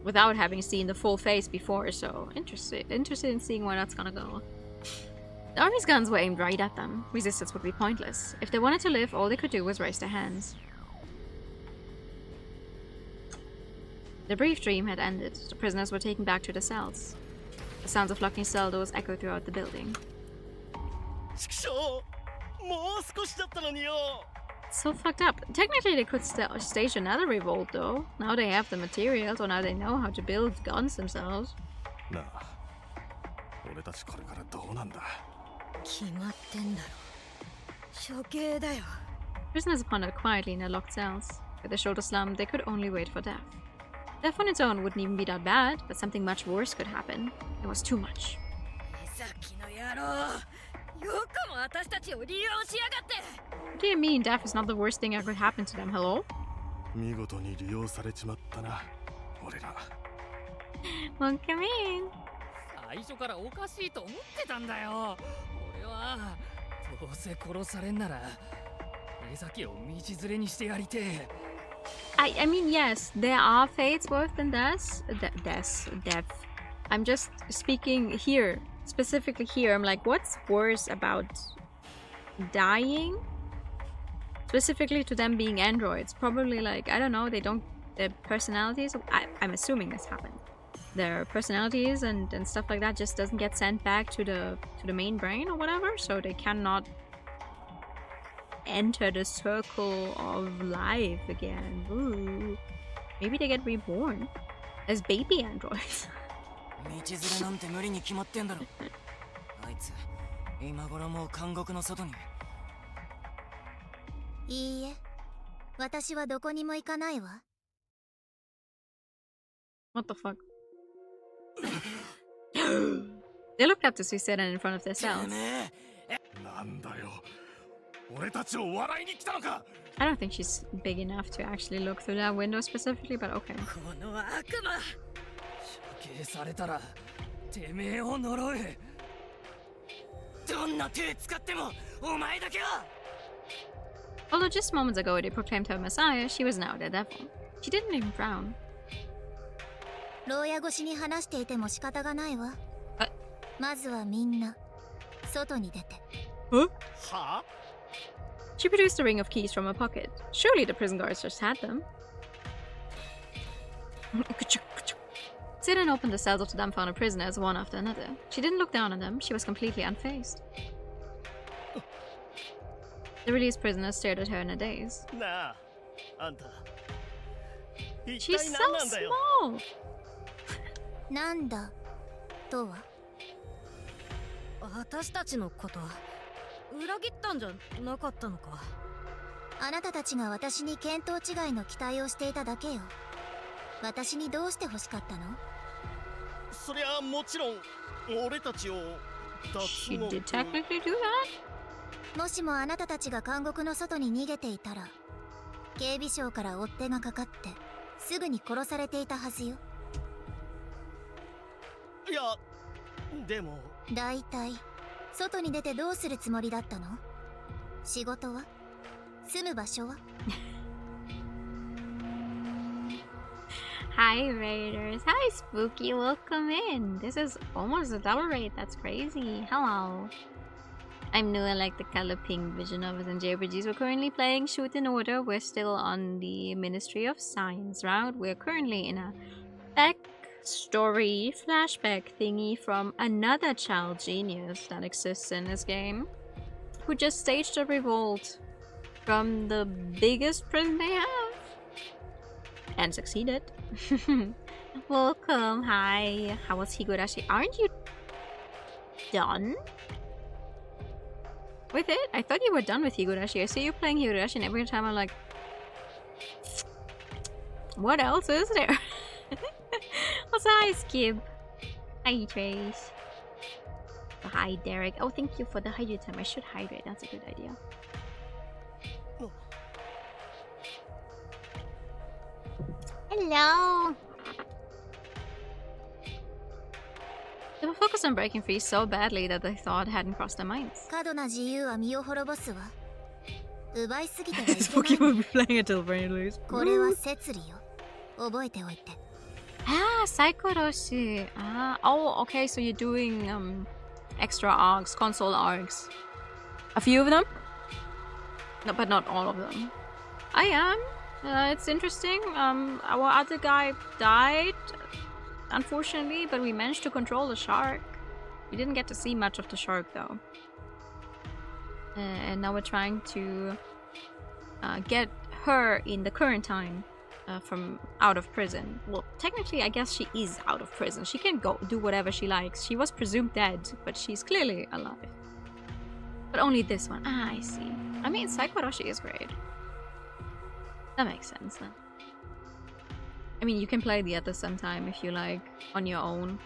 Without having seen the full face before, so interested in seeing where that's gonna go. The army's guns were aimed right at them. Resistance would be pointless. If they wanted to live, all they could do was raise their hands. The brief dream had ended. The prisoners were taken back to the cells. The sounds of locking cell doors echoed throughout the building. It's so fucked up. Technically they could stage another revolt though. Now they have the materials, or now they know how to build guns themselves. なあ、俺たちこれからどうなんだ。決まってんだろ。処刑だよ。 Prisoners pondered quietly in their locked cells. With their shoulders slumped, they could only wait for death. Death on its own wouldn't even be that bad, but something much worse could happen. It was too much. さっきの野郎。よくも私たちを利用しやがって。 What do you mean death is not the worst thing that could happen to them? Hello? 見事に利用されちまったな、俺ら。Welcome in. 最初からおかしいと思ってたんだよ。俺はどうせ殺されんなら江崎を道連れにしてやりてえ。I mean, yes, there are fates worse than death. Death. I'm just speaking here, specifically here. I'm like, what's worse about dying? Specifically to them being androids. Probably like, I don't know, their personalities, I'm assuming this happened. Their personalities and stuff like that just doesn't get sent back to the main brain or whatever, so they cannot enter the circle of life again. Ooh. Maybe they get reborn as baby androids. 道連れなんて無理に決まってんだろ。あいつ今頃もう監獄の外に。いいえ、私はどこにも行かないわ。 What the fuck? They looked up to see Satan in front of their cells. なんだよ。俺たちを笑いに来たのか。 I don't think she's big enough to actually look through that window specifically, but okay. この悪魔処刑されたらてめえを呪う。どんな手使ってもお前だけは。 Although just moments ago they proclaimed her Messiah, she was now the devil. She didn't even frown. 牢屋越しに話していても仕方がないわ。まずはみんな外に出て。Huh? は She produced a ring of keys from her pocket. Surely the prison guards just had them. Satan opened the cells of the dumbfounded prisoners one after another. She didn't look down on them. She was completely unfazed. The released prisoners stared at her in a daze. なあ、あんた。一 She's 体 so 何なんだよ。 small! なんだとは。私たちのこと裏切ったんじゃなかったのか。あなたたちが私に見当違いの期待をしていただけよ。私にどうして欲しかったの？そりゃもちろん俺たちを She did technically do that? もしもあなたたちが監獄の外に逃げていたら、警備省から追っ手がかかってすぐに殺されていたはずよ。いやでもだいたい外に出てどうするつもりだったの？仕事は？住む場所は？ Hi Raiders, hi Spooky, welcome in. This is almost a double raid, that's crazy. Hello. I'm new, I like the color pink vision of it in JRPGs. We're currently playing SHUTEN ORDER. We're still on the Ministry of Science route. We're currently in a backstory flashback thingy from another child genius that exists in this game, who just staged a revolt from the biggest prison they have and succeeded. Welcome, hi. How was Higurashi? Aren't you done with it? I thought you were done with Higurashi. I see you playing Higurashi and every time I'm like, what else is there? Also, hi Skib. Hi Trace. Hi Derek. Oh, thank you for the hydrate time. I should hydrate. That's a good idea. Hello. They were focused on breaking free so badly that the thought hadn't crossed their minds. 過度な自由は身を滅ぼすわ。奪いすぎてはいけ Spooky ない will be playing until brain lose. これは摂理よ。覚えておいて。 Ah, Saikoroshi. Ah, oh, okay. So you're doing extra arcs, console arcs. A few of them? No, but not all of them. I am. It's interesting. Our other guy died, unfortunately, but we managed to control the shark. We didn't get to see much of the shark though. And now we're trying to get her in the current time from out of prison. Well, technically, I guess she is out of prison. She can go do whatever she likes. She was presumed dead, but she's clearly alive. But only this one. Ah, I see. I mean, Saikoroshi is great. That makes sense then. I mean, you can play the others sometime if you like, on your own,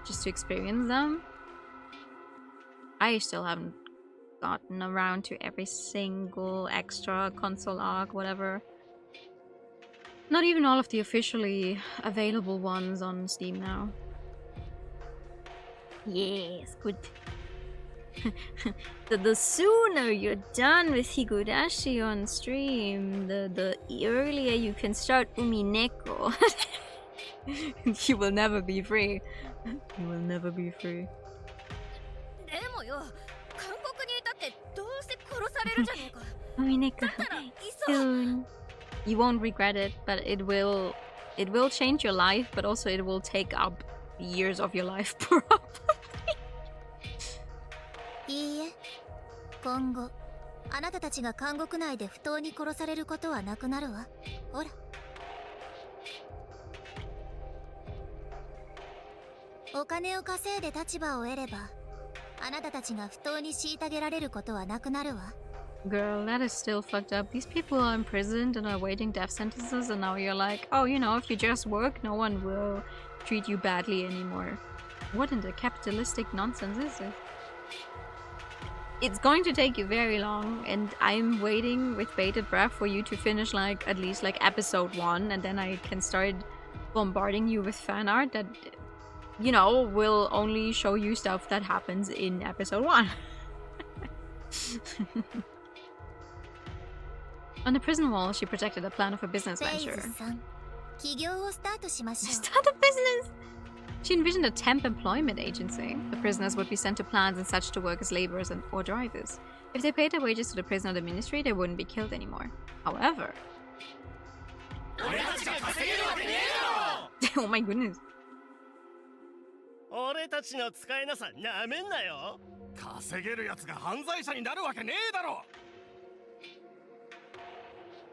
just to experience them. I still haven't gotten around to every single extra console arc, whatever. Not even all of the officially available ones on Steam now. Yes, good. the sooner you're done with Higurashi on stream, the earlier you can start Umineko. You will never be free. You will never be free. でもよ、韓国にいたってどうせ殺されるじゃねえか。 Umineko だったらいっそ soon. You won't regret it, but it will change your life, but also it will take up years of your life probably. いいえ、今後あなたたちが監獄内で不当に殺されることはなくなるわ。ほら。お金を稼いで立場を得れば、あなたたちが不当に虐げられることはなくなるわ。Girl, that is still fucked up. These people are imprisoned and are waiting death sentences, and now you're like, oh, you know, if you just work, no one will treat you badly anymore. What in the capitalistic nonsense is this? It's going to take you very long, and I'm waiting with bated breath for you to finish like at least like episode 1, and then I can start bombarding you with fan art that, you know, will only show you stuff that happens in episode 1. On the prison wall, she projected a plan of a business venture. Start a business! She envisioned a temp employment agency. The prisoners would be sent to plants and such to work as laborers or drivers. If they paid their wages to the prison or the ministry, they wouldn't be killed anymore. However... oh my goodness. 俺たちの使いなさなめんなよ。稼げるやつが犯罪者になるわけねえだろ。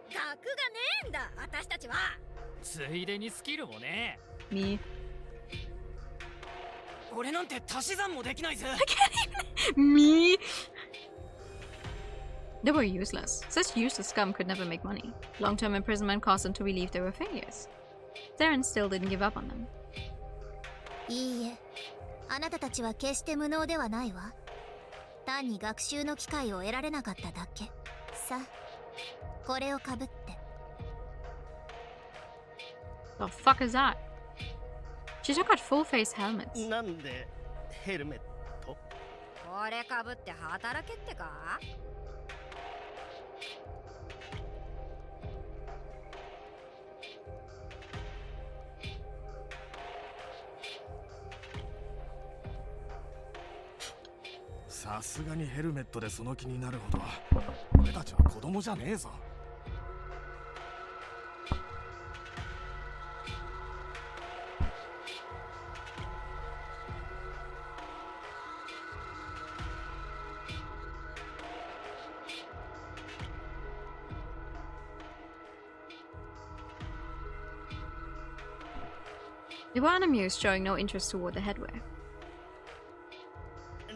学がねえんだ、私たちは。ついでにスキルもね。Me. 俺なんて足し算もできないぜ。Me. They were useless. Such useless scum could never make money. Long-term imprisonment caused them to believe they were failures. Darren still didn't give up on them. いいえ、あなたたちは決して無能ではないわ。単に学習の機会を得られなかっただけ。さあ、これをかぶって。The fuck is that? She took out full-face helmets. なんでヘルメット？これかぶって働けってか？さすがにヘルメットでその気になるほど俺たちは子供じゃねえぞ。They were unamused, showing no interest toward the headwear.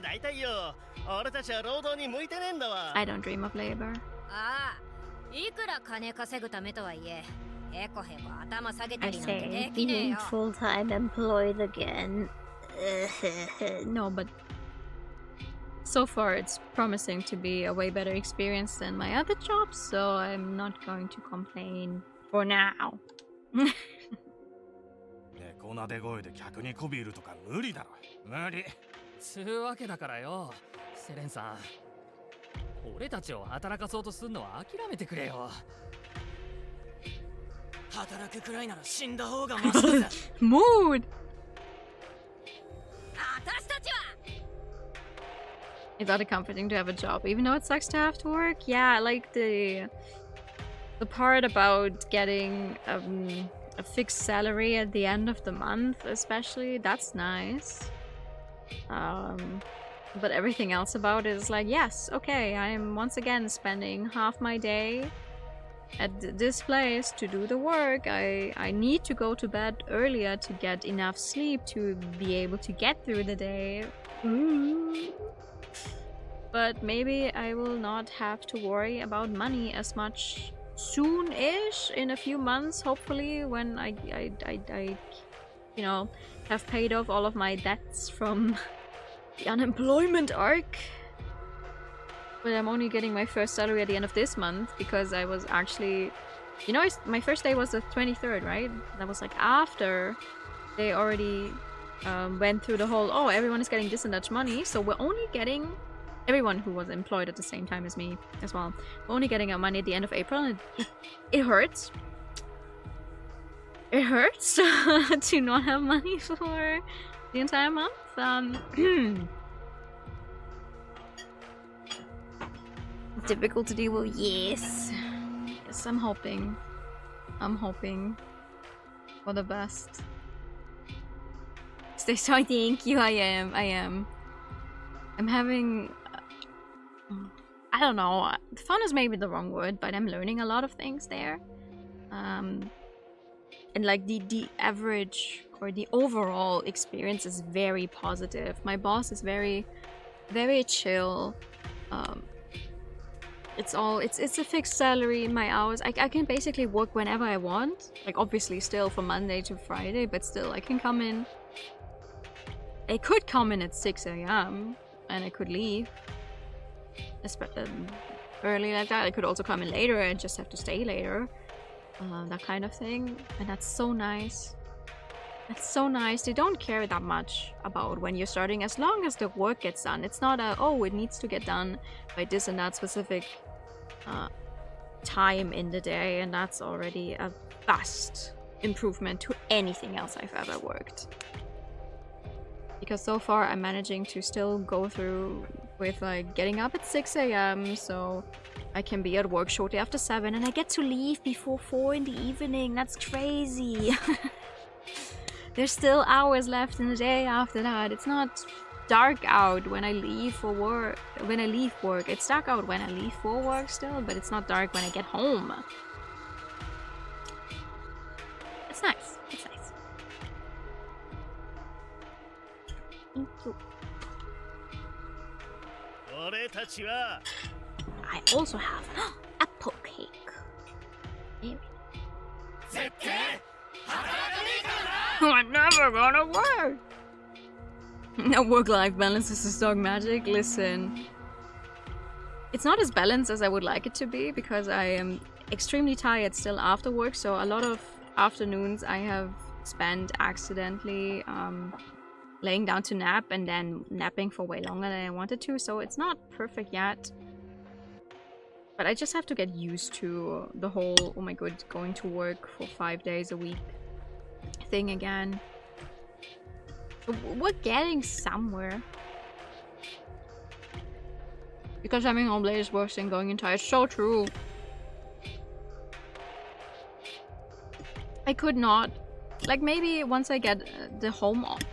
大体よ、俺たちは労働に向いてねえんだわ。I don't dream of labor. ああ、いくら金稼ぐためとはいえ、へこへこ頭下げた I りなんて say できねえ being よ。 full-time employed again. No, but so far it's promising to be a way better experience than my other jobs, so I'm not going to complain for now. 猫なで声で客に媚びるとか無理だろ。無理。つうわけだからよ、セレンさん。俺たちを働かそうとすんのは諦めてくれよ。働くくらいなら死んだ方がマシだぜ。Mood! 私たちは It's oddly comforting to have a job, even though it sucks to have to work. Yeah, I like the part about getting a fixed salary at the end of the month, especially. That's nice. But everything else about it is like, yes, okay, I'm once again spending half my day at this place to do the work. I need to go to bed earlier to get enough sleep to be able to get through the day. But maybe I will not have to worry about money as much soon-ish, in a few months, hopefully, when I you know, have paid off all of my debts from the unemployment arc. But I'm only getting my first salary at the end of this month because I was actually, you know, my first day was the 23rd, right? That was like after they already went through the whole, oh, everyone is getting this and that money, so we're only getting, everyone who was employed at the same time as me as well, we're only getting our money at the end of April, and it hurts. It hurts to not have money for the entire month. Difficult to deal with, yes. Yes, I'm hoping for the best. Stay strong, thank you. I am. I'm having, I don't know, fun is maybe the wrong word, but I'm learning a lot of things there. And like the average or the overall experience is very positive. My boss is very, very chill. it's a fixed salary. My hours, I can basically work whenever I want. Like obviously still from Monday to Friday, but still I can come in. I could come in at 6 a.m. and I could leave early like that. I could also come in later and just have to stay later. That kind of thing. And that's so nice. That's so nice. They don't care that much about when you're starting as long as the work gets done. It's not a, oh, it needs to get done by this and that specific time in the day, and that's already a vast improvement to anything else I've ever worked. Because so far I'm managing to still go through with like getting up at 6 a.m. so I can be at work shortly after 7 and I get to leave before 4 in the evening. That's crazy. There's still hours left in the day after that. It's not dark out when I leave for work. When I leave work, it's dark out when I leave for work still, but it's not dark when I get home. It's nice. It's nice. Thank you. I also have apple cake. I'm never gonna work. No work-life balance is just dog magic. Listen, it's not as balanced as I would like it to be because I am extremely tired still after work. So a lot of afternoons I have spent accidentally laying down to nap and then napping for way longer than I wanted to. So it's not perfect yet. But I just have to get used to the whole, oh my god, going to work for 5 days a week thing again. We're getting somewhere. Because having home late is worse than going entire. It's so true. I could not. Like maybe once I get the home office.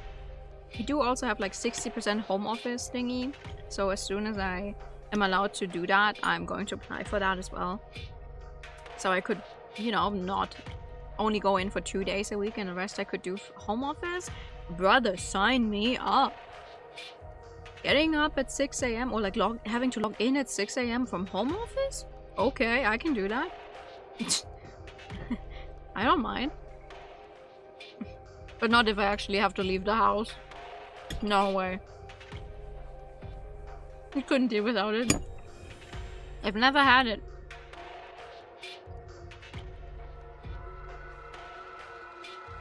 We do also have like 60% home office thingy. So as soon as I am allowed to do that, I'm going to apply for that as well. So I could, you know, not only go in for 2 days a week and the rest I could do home office. Brother, sign me up. Getting up at 6 a.m. or like having to log in at 6 a.m. from home office? Okay, I can do that. I don't mind. But not if I actually have to leave the house. No way. I couldn't deal without it. I've never had it.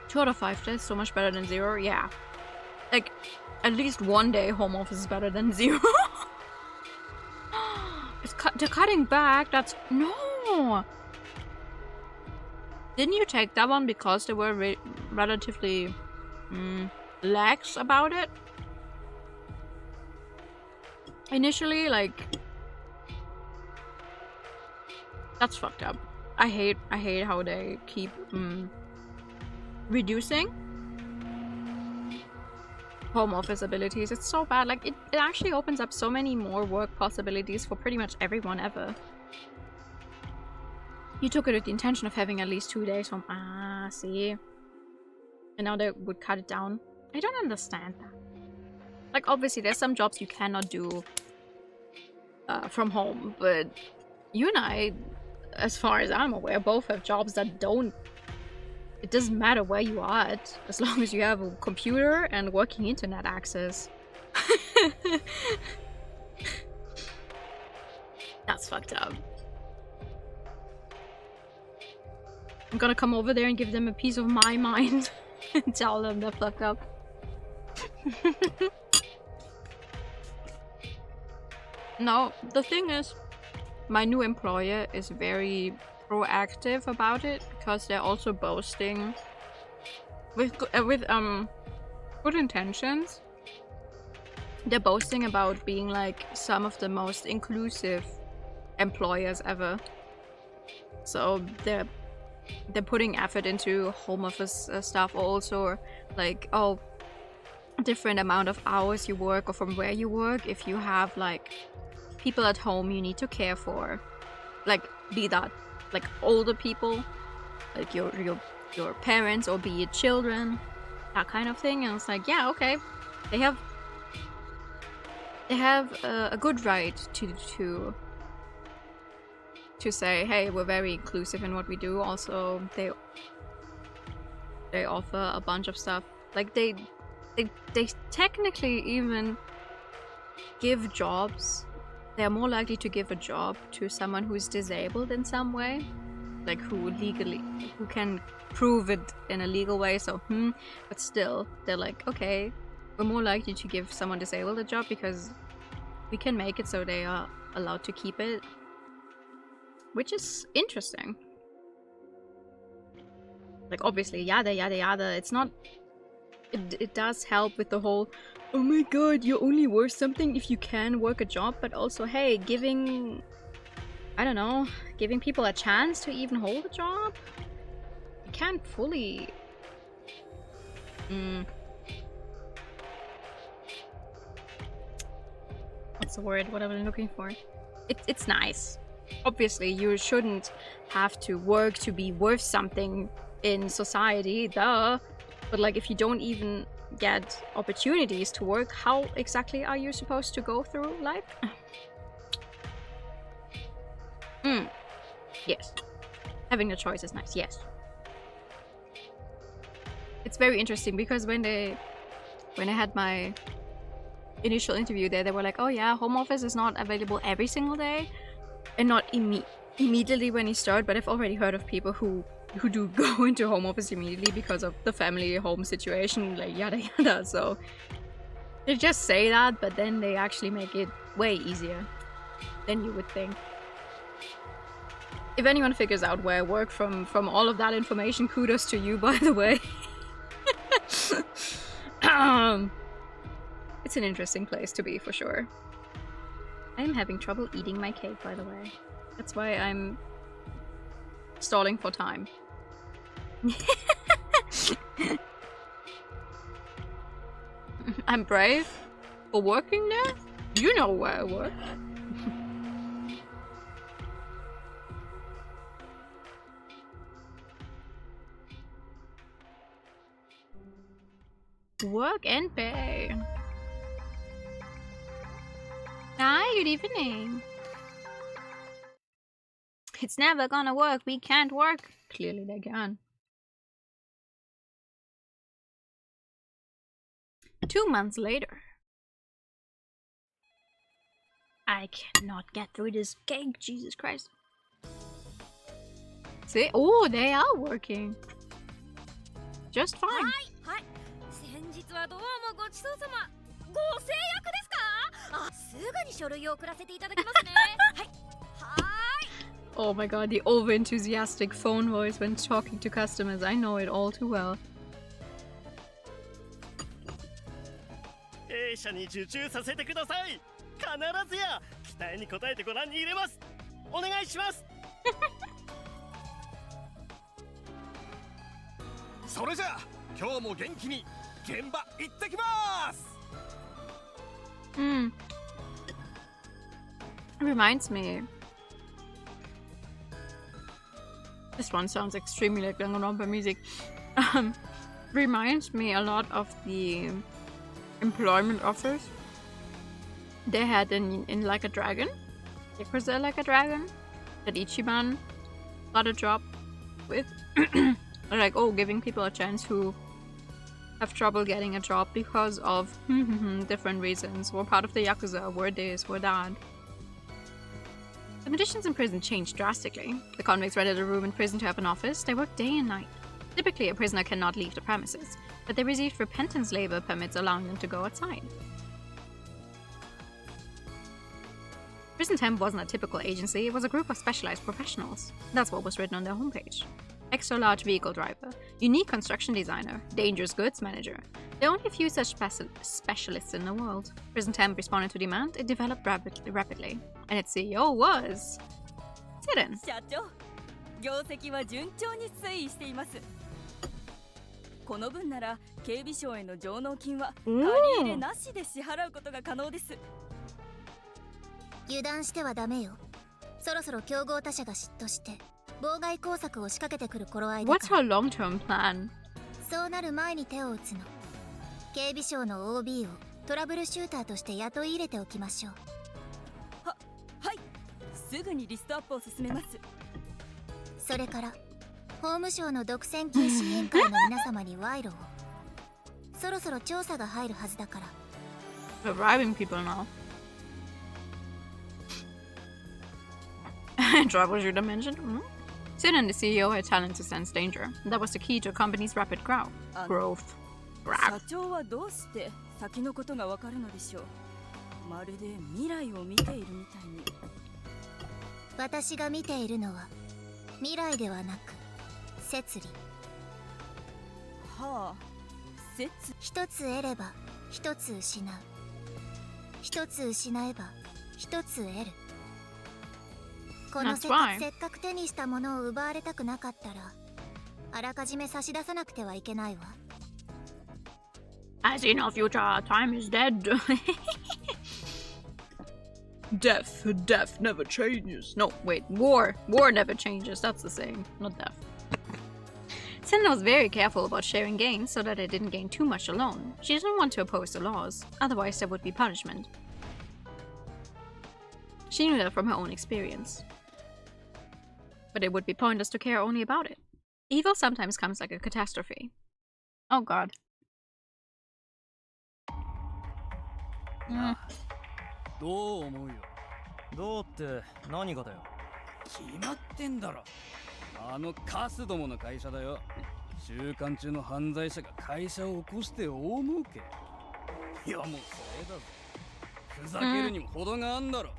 Two out of 5 days, so much better than 0. Yeah. Like, at least 1 day home office is better than 0. They're cutting back. That's... No! Didn't you take that one because they were relatively lax about it? Initially, like... That's fucked up. I hate how they keep reducing home office abilities. It's so bad. Like, it actually opens up so many more work possibilities for pretty much everyone ever. You took it with the intention of having at least 2 days home. Ah, see. And now they would cut it down. I don't understand that. Like, obviously, there's some jobs you cannot do from home, but you and I, as far as I'm aware, both have jobs that don't... It doesn't matter where you are at, as long as you have a computer and working internet access. That's fucked up. I'm gonna come over there and give them a piece of my mind and tell them they're fucked up. No, the thing is, my new employer is very proactive about it because they're also boasting with good intentions. They're boasting about being like some of the most inclusive employers ever. So they're putting effort into home office stuff also, like, oh, different amount of hours you work or from where you work. If you have like people at home you need to care for, like, be that like older people, like your parents, or be it children, that kind of thing. And it's like, yeah, okay, they have a good right to to say, hey, we're very inclusive in what we do. Also, they offer a bunch of stuff. Like they technically even give jobs. They are more likely to give a job to someone who is disabled in some way, like who can prove it in a legal way. So but still, they're like, okay, we're more likely to give someone disabled a job because we can make it so they are allowed to keep it, which is interesting. Like, obviously, yada yada yada. It's not. It does help with the whole, oh my god, you're only worth something if you can work a job, but also, hey, giving, I don't know, giving people a chance to even hold a job. You can't fully. What's the word? What am I looking for? It's nice. Obviously, you shouldn't have to work to be worth something in society, duh. But like, if you don't even get opportunities to work, how exactly are you supposed to go through life? Yes. Having a choice is nice, yes. It's very interesting because when I had my initial interview there, they were like, oh yeah, home office is not available every single day and not immediately when you start, but I've already heard of people who do go into home office immediately because of the family home situation, like yada yada. So they just say that, but then they actually make it way easier than you would think. If anyone figures out where I work from all of that information, kudos to you, by the way. It's an interesting place to be, for sure. I'm having trouble eating my cake, by the way. That's why I'm stalling for time. I'm brave for working there. You know where I work. Work and pay. Hi, good evening. It's never gonna work. We can't work. Clearly they can. 2 months later. I cannot get through this cake, Jesus Christ. See? Oh, they are working. Just fine. Hi. 先日はどうもごちそうさま。ご制約ですか？あ、すぐに書類を送らせていただきますね。はい。Oh my god, the over-enthusiastic phone voice when talking to customers. I know it all too well. 弊社に受注させてください。必ずや期待に応えてご覧に入れます。お願いします。それじゃあ今日も元気に現場行ってきます。Reminds me. This one sounds extremely like Danganronpa music. Reminds me a lot of the employment offers they had in Like a Dragon. Was there Like a Dragon? That Ichiban got a job with. Like, oh, giving people a chance who have trouble getting a job because of different reasons. We're part of the Yakuza, we're this, we're that. The conditions in prison changed drastically. The convicts rented a room in prison to have an office. They worked day and night. Typically, a prisoner cannot leave the premises, but they received repentance labor permits allowing them to go outside. Prison Temp wasn't a typical agency, it was a group of specialized professionals. That's what was written on their homepage. Extra large vehicle driver, unique construction designer, dangerous goods manager. There are only a few such specialists in the world. Prison Temp responded to demand, it developed rapidly. And its CEO was... Siren. 社長、業績は順調に推移しています。この分なら警備省への上納金は借り入れなしで支払うことが可能です。油断してはダメよ。そろそろ競合他社が嫉妬して妨害工作を仕掛けてくる頃合いだから。 What's her long-term plan? そうなる前に手を打つの。警備省の OB をトラブルシューターとして雇い入れておきましょう。はい、すぐにリストアップを進めます。それから法務省の独占禁止委員会の皆様に賄賂を。そろそろ調査が入るはずだから。We're bribing people now. Trouble should have mentioned. Sid and the CEO had talent to sense danger. That was the key to a company's rapid growth. 社長はどうして先のことがわかるのでしょう。まるで未来を見ているみたいに。私が見ているのは未来ではなく摂理。はあ、摂。一つ得れば一つ失う。一つ失えば一つ得る。このせっかく手にしたものを奪われたくなかったら、あらかじめ差し出さなくてはいけないわ。I see no future. Time is dead. Death never changes. No, wait, war never changes. That's the saying, not death. Senna was very careful about sharing gains so that they didn't gain too much alone. She didn't want to oppose the laws, otherwise there would be punishment. She knew that from her own experience. But it would be pointless to care only about it. Evil sometimes comes like a catastrophe. Oh god. どう思うよ。どうって何がだよ。決まってんだろ。あのカスどもの会社だよ。収監中の犯罪者が会社を起こして大儲け。いやもうそれだぞ。ふざけるにも程があんだろ。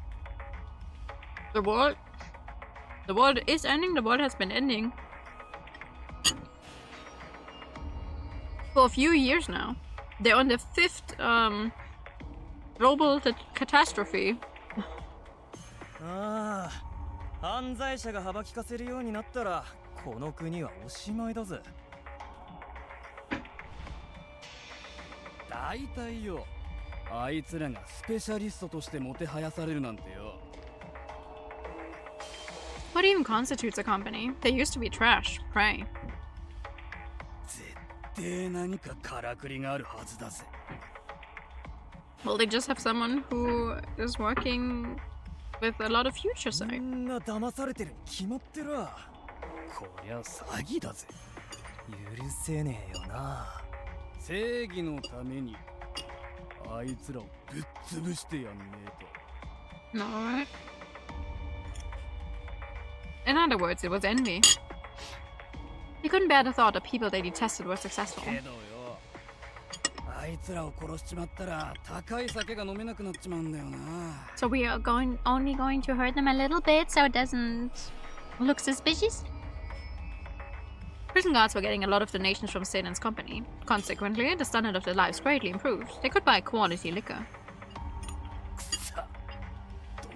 The world is ending. The world has been ending for a few years now. They're on the 5th global catastrophe. ああ、犯罪者が幅利かせるようになったらこの国はおしまいだぜ。大体よ、あいつらがスペシャリストとしてもてはやされるなんてよ。What even constitutes a company? They used to be trash, prey. 絶対何かからくりがあるはずだぜ。Well, they just have someone who is working with a lot of future sight. みんな騙されてるに決まってるわ。こりゃ詐欺だぜ。許せねえよな。正義のためにあいつらをぶっ潰してやんねえと。Alright. In other words, it was envy. He couldn't bear the thought that people they detested were successful. けどよ、あいつらを殺しちまったら高い酒が飲めなくなっちまうんだよな。So we are only going to hurt them a little bit so it doesn't look suspicious? Prison guards were getting a lot of donations from Satan's company. Consequently, the standard of their lives greatly improved. They could buy quality liquor. くさ、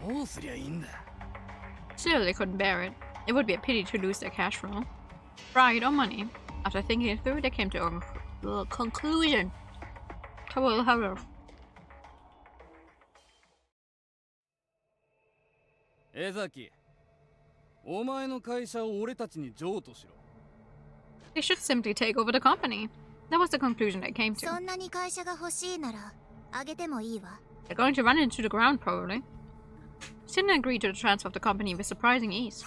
どうすりゃいいんだ。Still, they couldn't bear it. It would be a pity to lose their cash flow. Pride or money. After thinking it through, they came to a conclusion. However, 江崎、お前の会社を俺たちに譲渡しろ。they should simply take over the company. That was the conclusion they came to. そんなに会社が欲しいならあげてもいいわ。 They're going to run into the ground, probably. Sidney agreed to the transfer of the company with surprising ease.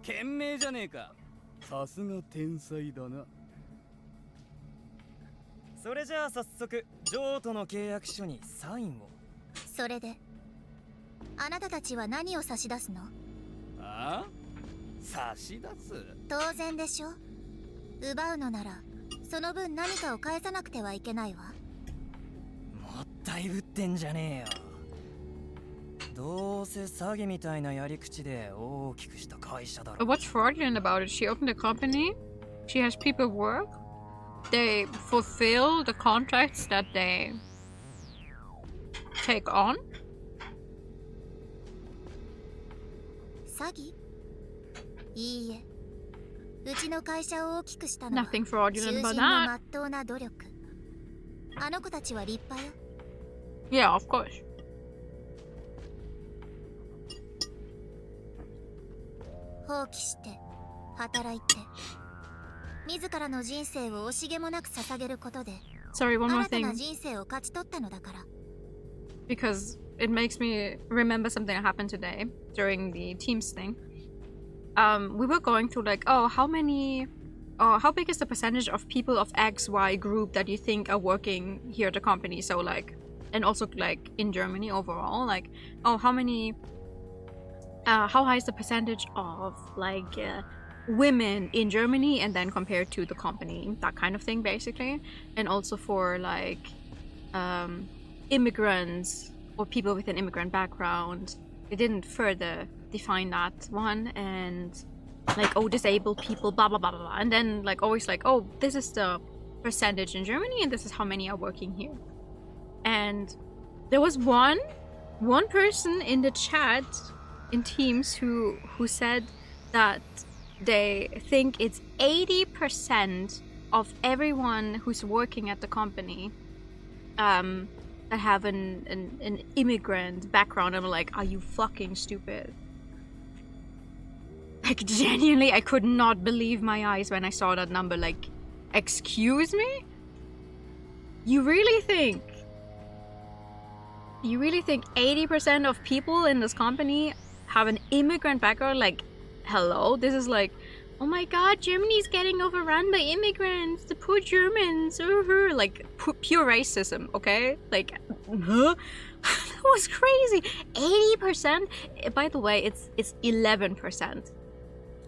賢明じゃねえか。さすが天才だな。それじゃあ早速譲渡の契約書にサインを。それであなたたちは何を差し出すの？ああ？差し出す？当然でしょ。奪うのならその分何かを返さなくてはいけないわ。もったいぶってんじゃねえよ。どうせ詐欺みたいなやり口で大きくした会社だろ。 But what's fraudulent about it? She opened a company. She has people work. They fulfill the contracts that they take on. 詐欺？いいえ。うちの会社を大きくしたのは Nothing 囚 fraudulent 人 about の that. まっとうな努力。あの子たちは立派よ。 Yeah, of course. 放棄して働いて自らの人生を惜しげもなく捧げることで Sorry, one more 新たな thing. 人生を勝ち取ったのだから。 Because it makes me remember something that happened today during the Teams thing. We were going through like, oh, how big is the percentage of people of XY group that you think are working here at the company? So like, and also like in Germany overall, like, oh, how high is the percentage of like women in Germany, and then compared to the company, that kind of thing basically. And also for like immigrants or people with an immigrant background. They didn't further define that one. And like, oh, disabled people, blah blah blah blah blah. And then like always like, oh, this is the percentage in Germany and this is how many are working here. And there was one person in the chat in Teams who said that they think it's 80% of everyone who's working at the company that have an immigrant background. I'm like, are you fucking stupid? Like, genuinely, I could not believe my eyes when I saw that number. Like, excuse me? You really think 80% of people in this company have an immigrant background? Like, hello? This is like, oh my god, Germany's getting overrun by immigrants, the poor Germans, like pure racism, okay? Like, huh? That was crazy. 80%? By the way, it's 11%.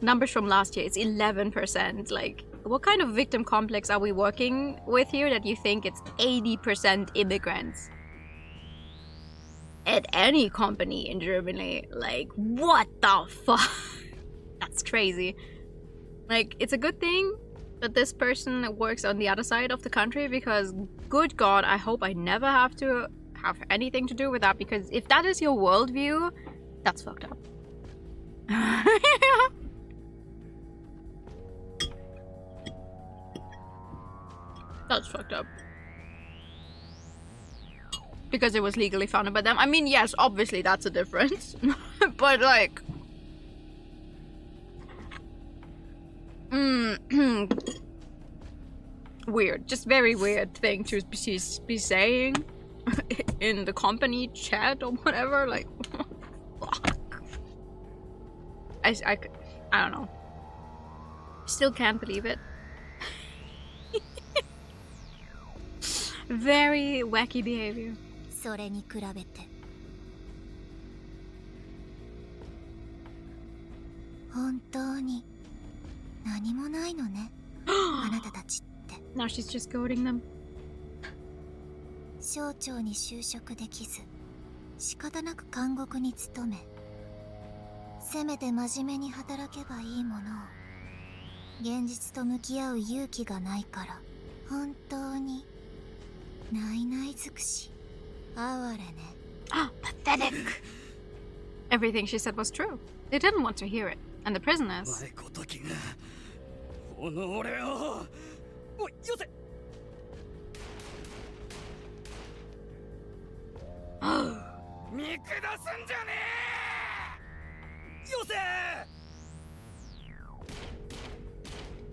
Numbers from last year, it's 11%. Like, what kind of victim complex are we working with here that you think it's 80% immigrants? At any company in Germany, like, what the fuck? That's crazy. Like, it's a good thing that this person works on the other side of the country, because good god, I hope I never have to have anything to do with that, because if that is your worldview, that's fucked up. That's fucked up. Because it was legally founded by them. I mean, yes, obviously that's a difference. But like... weird. Just very weird thing to be saying in the company chat or whatever. Like, fuck. I don't know. Still can't believe it. Very wacky behavior. それに比べて本当に何もないのねあなたたちって Now she's just goading them. 省庁に就職できず仕方なく監獄に勤めせめて真面目に働けばいいものを現実と向き合う勇気がないから本当にないない尽くし哀れね Ah, pathetic. Everything she said was true. They didn't want to hear it. And the prisoners... 前ごときがこの俺をおいよせ見下すんじゃねえよせ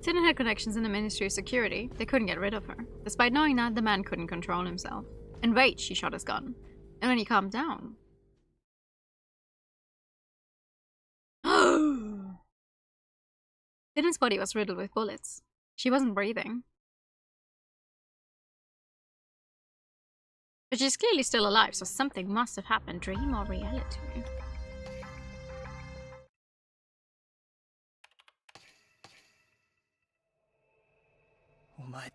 Sydney had connections in the Ministry of Security. They couldn't get rid of her. Despite knowing that, the man couldn't control himself. In rage, she shot his gun. And when he calmed down... Sydney's body was riddled with bullets. She wasn't breathing. But she's clearly still alive, so something must have happened, dream or reality. Oh my,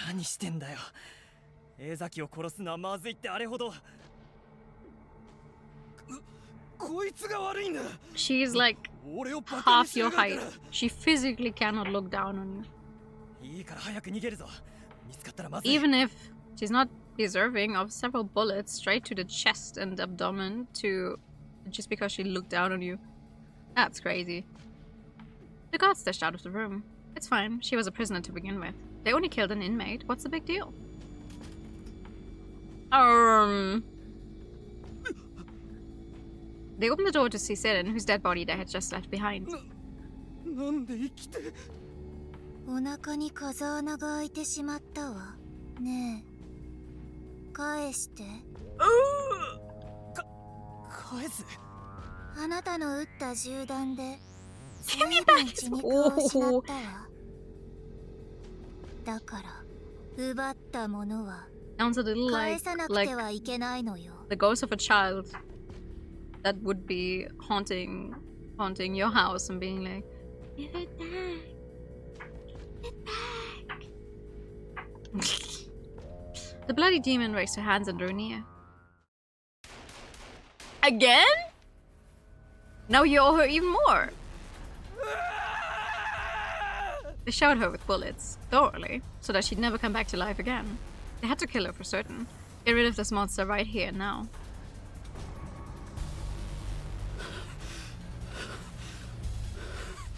何してんだよ。江崎を殺すのはまずいってあれほど。こいつが悪いんだ。She's like half your height. She physically cannot look down on you. いいから早く逃げるぞ。見つかったらまずい。Even if she's not deserving of several bullets straight to the chest and abdomen just because she looked down on you. That's crazy. The guards dashed out of the room. It's fine. She was a prisoner to begin with. They only killed an inmate. What's the big deal? They opened the door to see Seren, whose dead body they had just left behind. なんで生きてお腹に風穴が開いてしまったわねえ返してあなたの撃った銃弾で随分血肉を失ったわ。だから奪ったものは Sounds a little 返さなくてはいけないのよ。 the ghost of a child that would be haunting your house and being like, give it back. Give it back. The bloody demon raised her hands and drew near. Again? Now you owe her even more. They shot her with bullets, thoroughly, so that she'd never come back to life again. They had to kill her for certain. Get rid of this monster right here and now.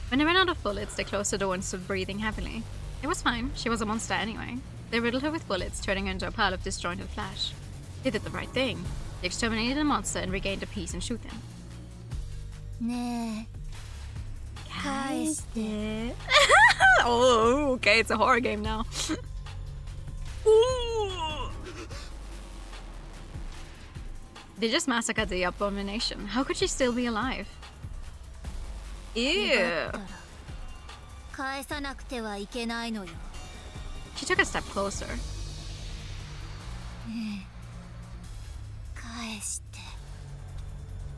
When they ran out of bullets, they closed the door and stood breathing heavily. It was fine, she was a monster anyway. They riddled her with bullets, turning her into a pile of disjointed flesh. They did the right thing. They exterminated the monster and regained a peace and shoot them. ねえ、返して。Oh, okay, it's a horror game now. They just massacred the abomination. How could she still be alive? Ew. 返さなくてはいけないのよ。 She took a step closer. ねえ、返して。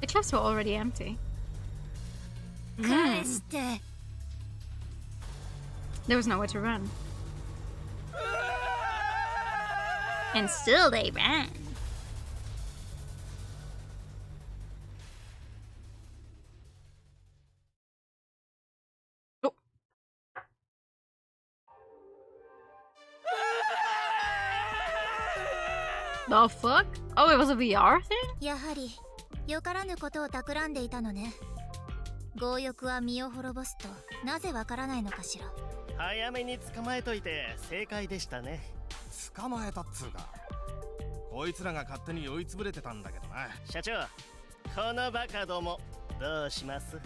The cliffs were already empty. 返して。There was nowhere to run. And still they ran. Oh. The fuck? Oh, it was a VR thing? やはりよからぬことを企んでいたのね。強欲は身を滅ぼすとなぜわからないのかしら。早めに捕まえといて正解でしたね。捕まえたっつうか、こいつらが勝手に酔いつぶれてたんだけどな。社長、このバカどもどうします？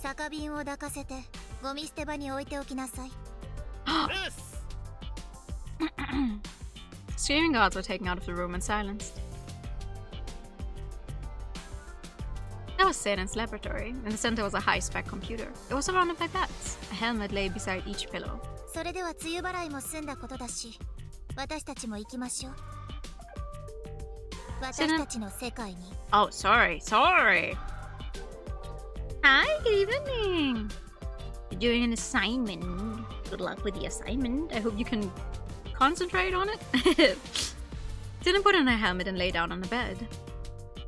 酒瓶を抱かせてゴミ捨て場に置いておきなさい。Screaming guards were taken out of the room and silenced. That was Senen's laboratory. In the center was a high-spec computer. It was surrounded by beds. A helmet lay beside each pillow. それでは梅雨払いも済んだことだし、私たちも行きましょう。私たちの世界に。Oh, sorry. Hi, good evening. You're doing an assignment. Good luck with the assignment. I hope you can concentrate on it. Didn't put on a helmet and lay down on the bed.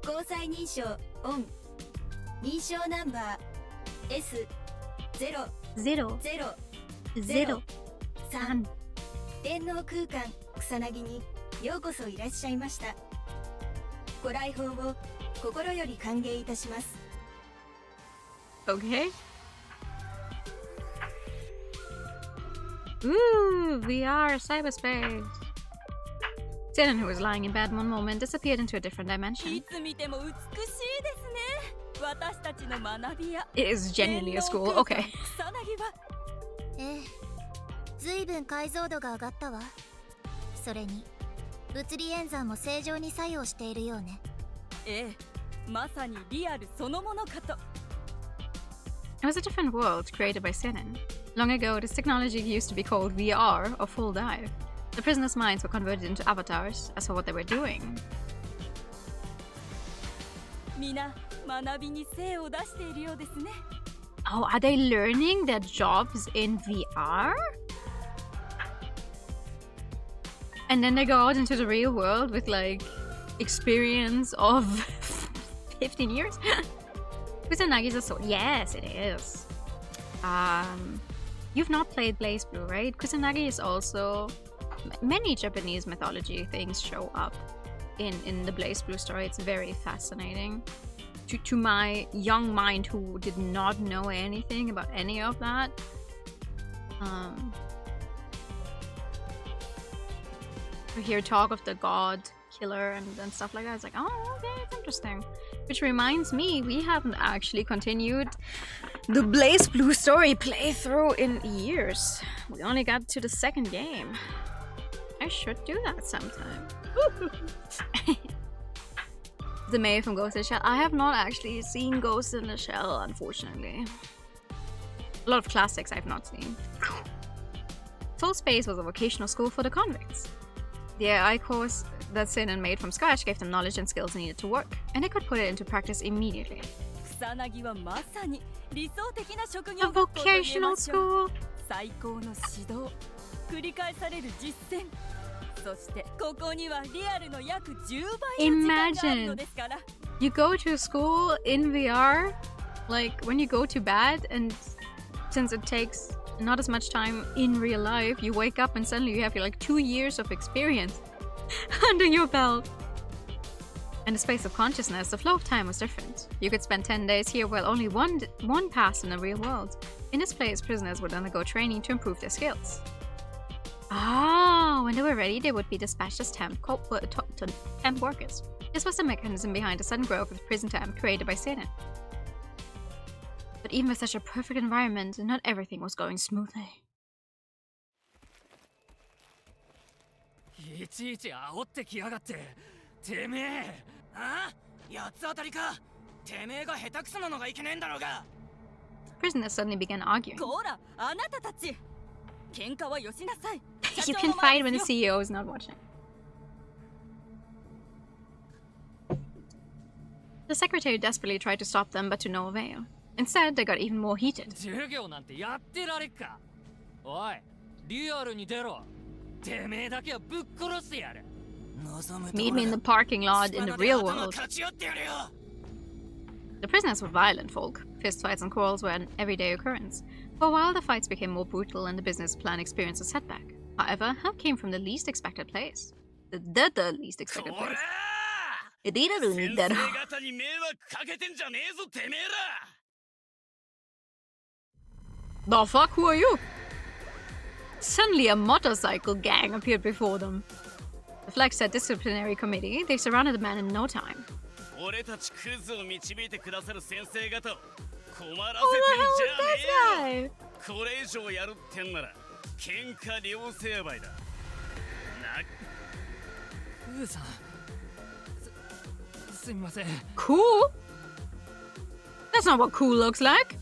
交際認証オン。認証ナンバー S00003 電脳空間草薙にようこそいらっしゃいました。ご来訪を心より歓迎いたします。 Okay. Ooh, VR cyberspace. Senen, who was lying in bed one moment, disappeared into a different dimension. いつ見ても美しいですね。私たちの学びや。 It is genuinely a school. Okay. 草薙は。ええ、ずいぶん解像度が上がったわ。それに物理演算も正常に作用しているようね。ええ、まさにリアルそのものかと。 It was a different world created by Senen. Long ago, this technology used to be called VR, or full dive. The prisoners' minds were converted into avatars as for what they were doing. みな学びに精を出しているようですね。 Oh, are they learning their jobs in VR? And then they go out into the real world with like experience of 15 years? Kusanagi is a sword. Yes, it is. You've not played Blaze Blue, right? Kusanagi is also... Many Japanese mythology things show up in the Blaze Blue story. It's very fascinating. To my young mind who did not know anything about any of that. To hear talk of the god killer and stuff like that, it's like, oh, okay, it's interesting. Which reminds me, we haven't actually continued the Blaze Blue story playthrough in years. We only got to the second game. I should do that sometime. The mayor from Ghost in the Shell. I have not actually seen Ghost in the Shell, unfortunately. A lot of classics I've not seen. Soul Space was a vocational school for the convicts. The AI course that Sinan made from scratch gave them knowledge and skills needed to work, and they could put it into practice immediately. A vocational school? Imagine you go to school in VR, like when you go to bed, and since it takes not as much time in real life, you wake up and suddenly you have like 2 years of experience under your belt. In the space of consciousness, the flow of time was different. You could spend 10 days here while only one passed in the real world. In this place, prisoners would undergo training to improve their skills. Ah, when they were ready, they would be dispatched as temp workers. This was the mechanism behind the sudden growth of the prison temp created by Sinan. But even with such a perfect environment, not everything was going smoothly. いちいち煽ってきやがって。てめえ、あ？八つ当たりか。てめえが下手くそなのがいけねえんだろうが。Prisoners suddenly began arguing. こら、あなたたち。喧嘩はよしなさい。You can fight when the CEO is not watching. The secretary desperately tried to stop them, but to no avail. Instead, they got even more heated. 授業なんてやってられっか。おい、リアルに出ろ。てめえだけはぶっ殺してやる。Meet me in the parking lot in the real world. The prisoners were violent folk. Fistfights and quarrels were an everyday occurrence. For a while, the fights became more brutal and the business plan experienced a setback. However, help came from the least expected place. The least expected place. The fuck? Who are you? Suddenly, a motorcycle gang appeared before them. The flag said disciplinary committee. They surrounded the man in no time. Who the hell is that guy? これ以上やるってんなら喧嘩両成敗だ。ウーさん、すみません。Cool? That's not what cool looks like.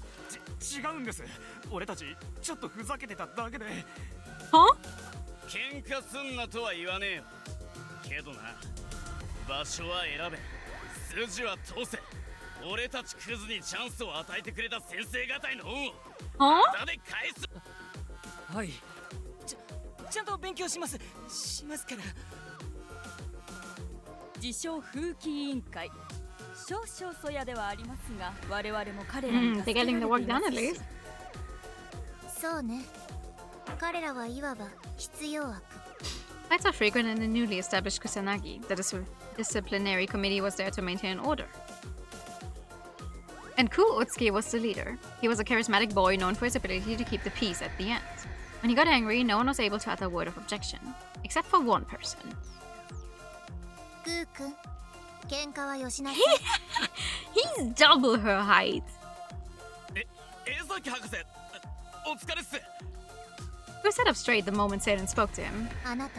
違うんです。俺たちちょっとふざけてただけで。Huh? 喧嘩すんなとは言わねえよ。けどな、場所は選べ、筋は通せ。俺たちクズにチャンスを与えてくれた先生方への恩をまで返す。はい。ちゃんと勉強します。しますから。自称風紀委員会。少々そやではありますが、我々も彼らに助けられています。そうね。彼らはいわば必要悪。Fights are frequent in the newly established Kusanagi. The disciplinary committee was there to maintain order. And Cool Utsuki was the leader. He was a charismatic boy known for his ability to keep the peace at the end. When he got angry, no one was able to utter a word of objection, except for one person. He's double her height. Who sat up straight the moment Seiren spoke to him. That's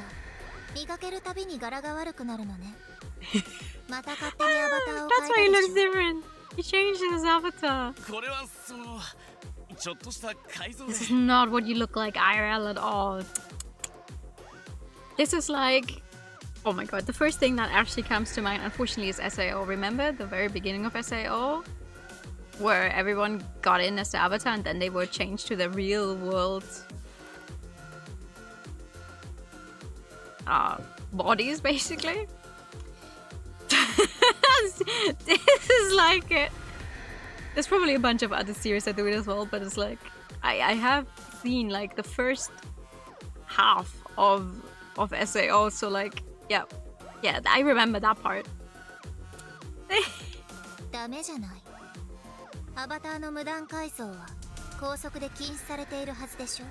why he looks different. He changed his avatar. This is not what you look like IRL at all. This is like... Oh my god, the first thing that actually comes to mind, unfortunately, is SAO. Remember the very beginning of SAO? Where everyone got in as the avatar and then they were changed to the real world... bodies, basically? This is like it. There's probably a bunch of other series that do it as well, but it's like I have seen like the first half of SAO, so like yeah, I remember that part. ダメじゃない。アバターの無断改造は拘束で禁止されているはずでしょ。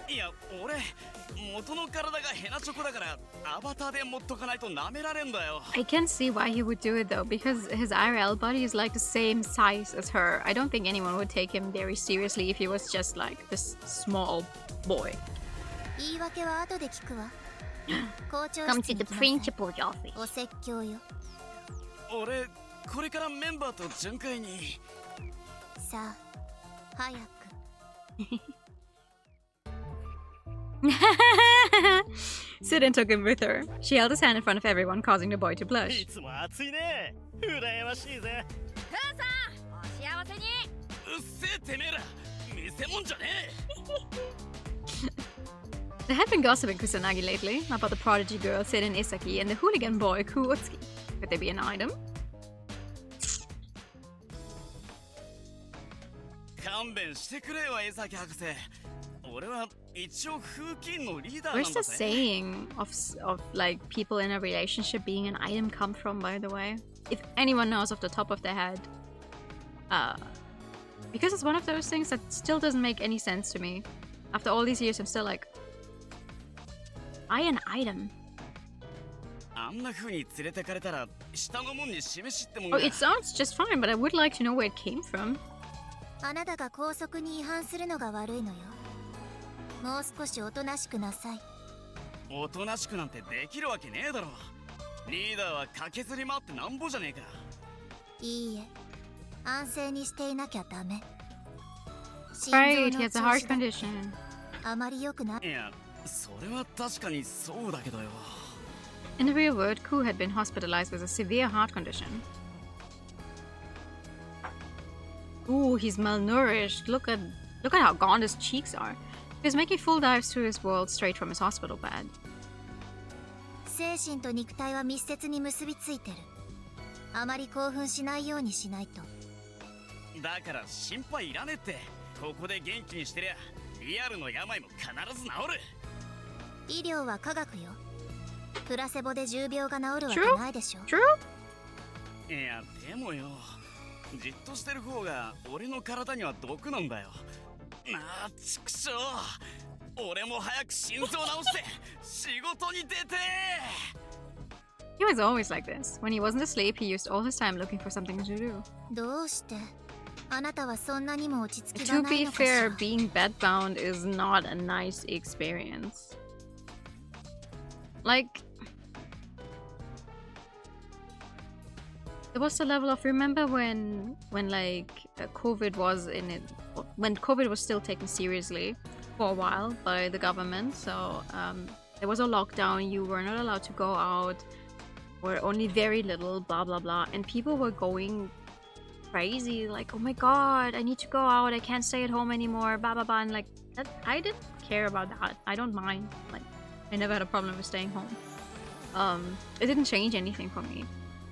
いや、俺元の体がヘナチョコだからアバターで持っとかないと舐められんだよ。I can see why he would do it though, because his IRL body is like the same size as her. I don't think anyone would take him very seriously if he was just like this small boy. 言い訳は後で聞くわ。Come to the principal's office. お説教よ。俺これからメンバーと巡回に。さあ早く。Suden took him with her. She held his hand in front of everyone, causing the boy to blush. いつも暑いね。羨ましいぜ。ふうさん、お幸せに。うっせえてめえら、見せもんじゃねえ。 They had been gossiping Kusanagi lately about the prodigy girl Seden Isaki and the hooligan boy Kuotsuki. Could they be an item? 勘弁してくれよ、江崎博士。俺は一応風紀のリーダー Where's なん the だぜ。 saying of like people in a relationship being an item come from, by the way? If anyone knows off the top of their head. Because it's one of those things that still doesn't make any sense to me. After all these years, I'm still like, I an item? あんな風に連れてかれたら下のもんに示しってもん Oh, が。 it sounds just fine, but I would like to know where it came from. あなたが校則に違反するのが悪いのよ。もう少しおとなしくなさい。おとなしくなんてできるわけねえだろ。リーダーは駆けずり回ってなんぼじゃねえか。いいえ、安静にしていなきゃダメ。 Right, he has a heart condition. あまり良くない。いや、それは確かにそうだけどよ。 In the real world, Ku had been hospitalized with a severe heart condition. Ooh, he's malnourished. Look at how gaunt his cheeks are. He was making full dives through his world straight from his hospital bed. 精神と肉体は密接に結びついてる。あまり興奮しないようにしないと。だから心配いらねえって。ここで元気にしてりゃリアルの病も必ず治る。医療は科学よ。プラセボで重病が治るわけないでしょ。True? いやでもよ、じっとしてる方が俺の体には毒なんだよ。なあ畜生、俺も早く心臓直して仕事に出て。 He was always like this. When he wasn't asleep, he used all his time looking for something to do. どうしてあなたはそんなにも落ち着きが To ない be のかし fair, ら。 being bedbound is not a nice experience. Like, it was the level of, remember when like COVID was in it, when COVID was still taken seriously for a while by the government. So there was a lockdown. You were not allowed to go out, or only very little, blah blah blah, and people were going crazy, like, oh my god, I need to go out, I can't stay at home anymore, blah blah blah. And like that, I didn't care about that. I don't mind. Like, I never had a problem with staying home. It didn't change anything for me.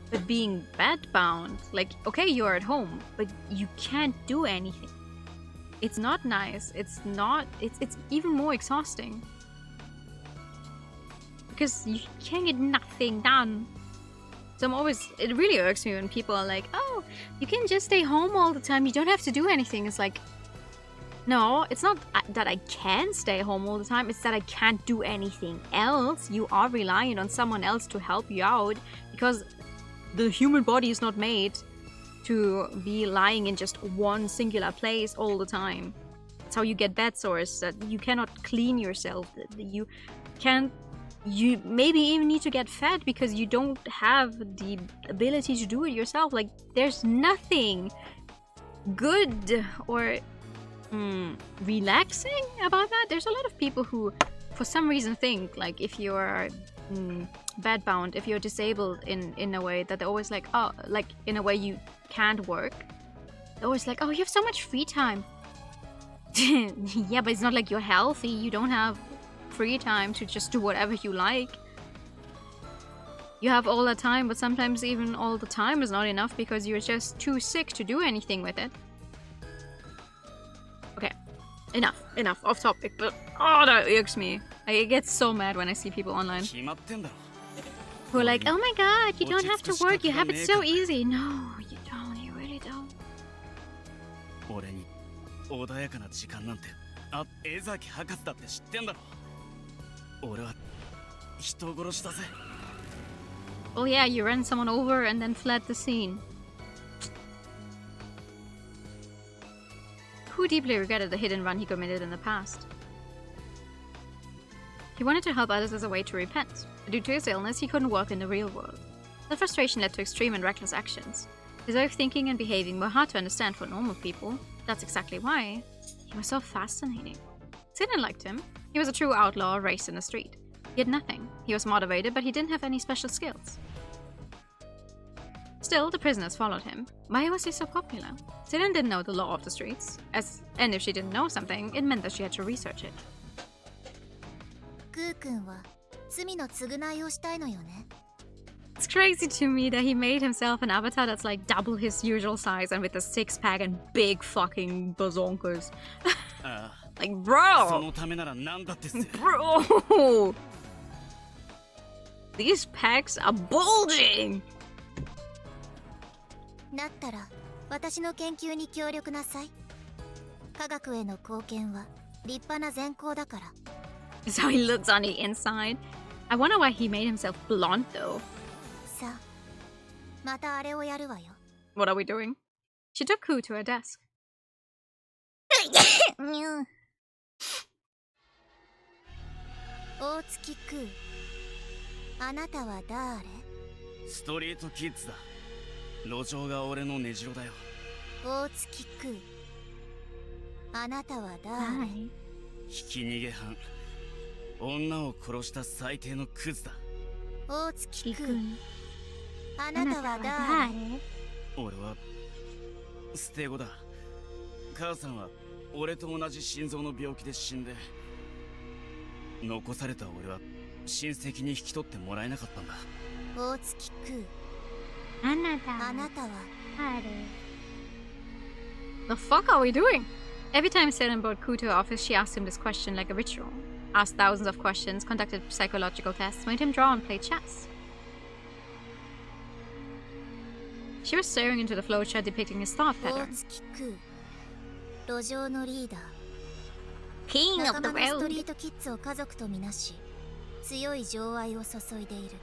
But being bedbound, like, okay, you're at home, but you can't do anything. It's not nice. It's even more exhausting. Because you can't get nothing done. So it really irks me when people are like, oh, you can just stay home all the time, you don't have to do anything. It's like, no, it's not that I can stay home all the time, it's that I can't do anything else. You are reliant on someone else to help you out, because the human body is not made to be lying in just one singular place all the time. That's how you get bed sores, that you cannot clean yourself, that you can't. You maybe even need to get fed because you don't have the ability to do it yourself. Like, there's nothing good or relaxing about that. There's a lot of people who, for some reason, think like if you're bedbound, if you're disabled in a way, that they're always like, oh, like in a way you can't work. They're always like, oh, you have so much free time. Yeah, but it's not like you're healthy. You don't have free time to just do whatever you like. You have all the time, but sometimes even all the time is not enough because you're just too sick to do anything with it. Okay, enough off topic, but oh, that irks me. I get so mad when I see people online who are like, oh my god, you don't have to work, you have it so easy. No, you don't, you really don't. 俺に穏やかな時間なんてあ、江崎博士だって知ってんだろ。俺は人殺しだぜ。 Oh yeah, you ran someone over and then fled the scene. Who deeply regretted the hit and run he committed in the past? He wanted to help others as a way to repent. Due to his illness, he couldn't work in the real world. That frustration led to extreme and reckless actions. His way of thinking and behaving were hard to understand for normal people. That's exactly why he was so fascinating. Zidane liked him. He was a true outlaw raised in the street. He had nothing. He was motivated, but he didn't have any special skills. Still, the prisoners followed him. Why was he so popular? Zidane didn't know the law of the streets, and if she didn't know something, it meant that she had to research it. It's crazy to me that he made himself an avatar that's like double his usual size and with a six-pack and big fucking bazonkers. Like, bro! Bro! These packs are bulging! だったら私の研究に協力なさい。科学への貢献は立派な善行だから。 So he looks on the inside. I wonder why he made himself blonde though. さあ、またあれをやるわよ。 What are we doing? She took Ku to her desk. 大月くあなたは誰？ストリートキッズだ。路上が俺の根城だよ。大月くあなたは誰？ひき逃げ犯。女を殺した最低のクズだ。大月くあなたは誰？俺は捨て子だ。母さんは俺と同じ心臓の病気で死んで、残された俺は親戚に引き取ってもらえなかったんだ。大月くあなたは誰？ The fuck are we doing? Every time Zidane brought Ku to her office, she asked him this question like a ritual. Asked thousands of questions, conducted psychological tests, made him draw and play chess. She was staring into the flowchart depicting his thought pattern. King of the road. ストリートキッズを家族とみなし、強い情愛を注いでいる。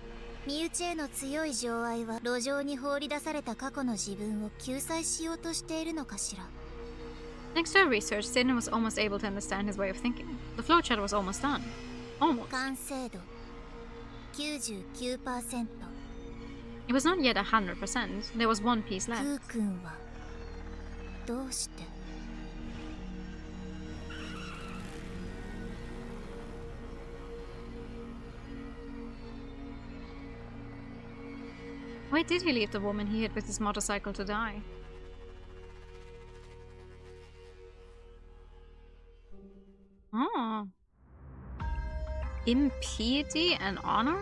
身内への強い情愛は路上に放り出された過去の自分を救済しようとしているのかしら。 Thanks to her research, Zidane was almost able to understand his way of thinking. The flowchart was almost done. Almost. 完成度 99%。 It was not yet 100%. There was one piece left. クー君はどうして？ Why did he leave the woman he hit with his motorcycle to die? Oh. Impiety and honor?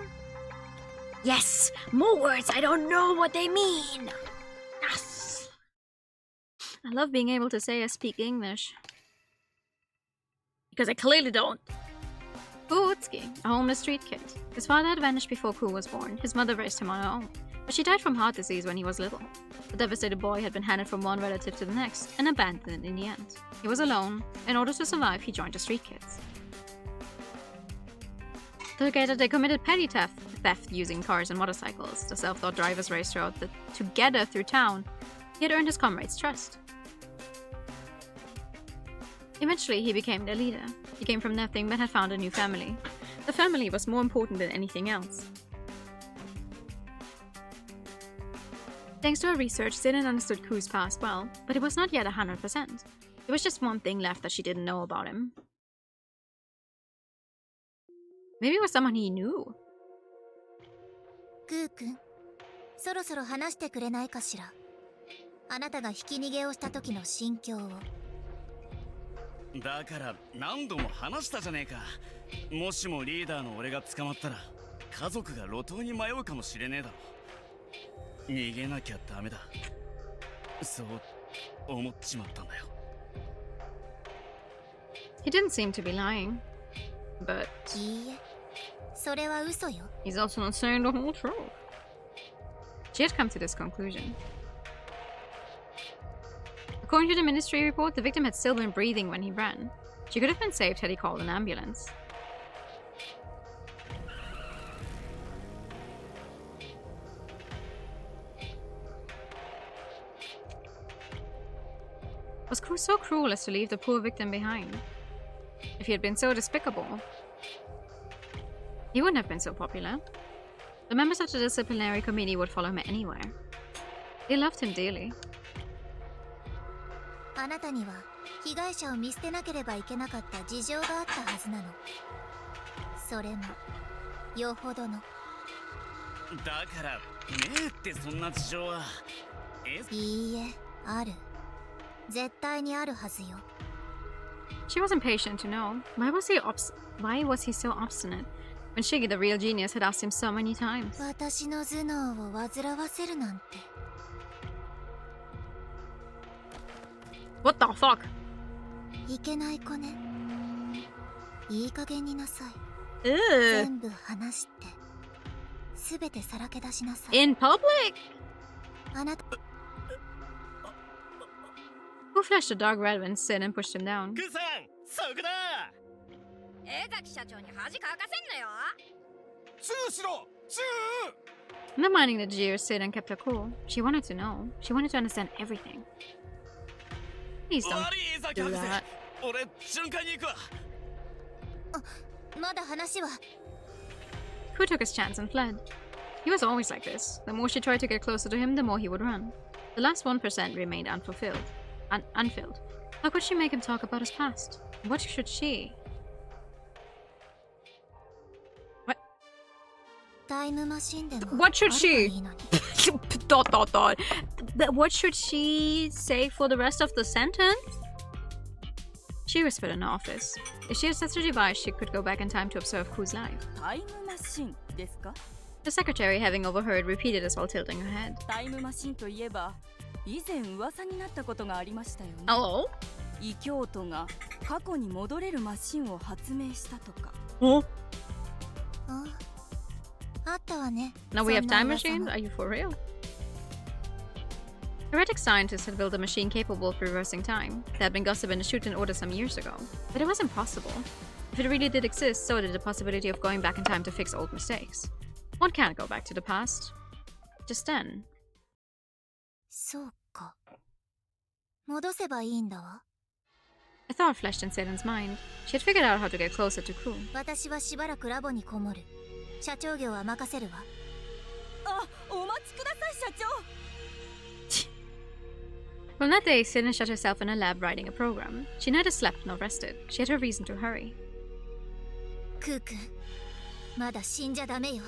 Yes! More words! I don't know what they mean! Yes! I love being able to say I speak English. Because I clearly don't. Kuutski, a homeless street kid. His father had vanished before Ku was born. His mother raised him on her own. But she died from heart disease when he was little. The devastated boy had been handed from one relative to the next and abandoned in the end. He was alone. In order to survive, he joined the street kids. Together, they committed petty theft using cars and motorcycles. The self-taught drivers raced together through town. He had earned his comrades' trust. Eventually, he became their leader. He came from nothing but had found a new family. The family was more important than anything else. Thanks to her research, Zidane understood Ku's past well, but it was not yet 100%. There was just one thing left that she didn't know about him. Maybe it was someone he knew. クー君、そろそろ話してくれないかしら。あなたがひき逃げをした時の心境を。だから何度も話したじゃねえか。もしもリーダーの俺が捕まったら、家族が路頭に迷うかもしれねえだろ。逃げなきゃダメだ。そう思っちまったんだよ。He didn't seem to be lying, but いいえ、それは嘘よ。 he's also not saying the whole truth. She had come to this conclusion. According to the ministry report, the victim had still been breathing when he ran. She could have been saved had he called an ambulance. Was Ku so cruel as to leave the poor victim behind? If he had been so despicable, he wouldn't have been so popular. The members of the disciplinary committee would follow him anywhere. They loved him dearly. あなたには被害者を見捨てなければいけなかった事情があったはずなの。それもよほどの。だからねえってそんな事情は。いいえ、ある。絶対にあるはずよ。She was impatient to know. Why was he so obstinate? When Shiggy, the real genius, had asked him so many times. 私の頭脳を煩わせるなんて。What the fuck? いけない子ね。いい加減になさい。全部話して、すべてさらけ出しなさい。In public? あなた。Who flashed a dark red when Sid and pushed him down? グさん、そこだ。江崎社長に恥かかせんなよ。チューしろ、チュー。 Not minding the jeers, Sid and kept her cool. She wanted to know. She wanted to understand everything. Please don't do that. 俺瞬間に行くわ。まだ話は。Who took his chance and fled? He was always like this. The more she tried to get closer to him, the more he would run. The last 1% remained unfulfilled. Unfilled. How could she make him talk about his past? What should she? What? What should she? What should she say for the rest of the sentence? She whispered in her office. If she had such a device, she could go back in time to observe Ku's life. The secretary, having overheard, repeated as while tilting her head. Hello? 異教徒が過去に戻れるマシンを発明したとか。Oh? あったわね。 Now we have time machines? Are you for real? Heretic scientists had built a machine capable of reversing time. That had been gossip in the SHUTEN order some years ago. But it was impossible. If it really did exist, so did the possibility of going back in time to fix old mistakes. One can't go back to the past. Just then. そうか。戻せばいいんだわ。A thought flashed in Seren's mind. She had figured out how to get closer to Ku. 私はしばらくラボにこもる。社長業は任せるわ。あ、お待ちください、社長。Well, that day, Seren shut herself in a lab writing a program. She neither slept nor rested. She had her reason to hurry. クー君、まだ死んじゃダメよ。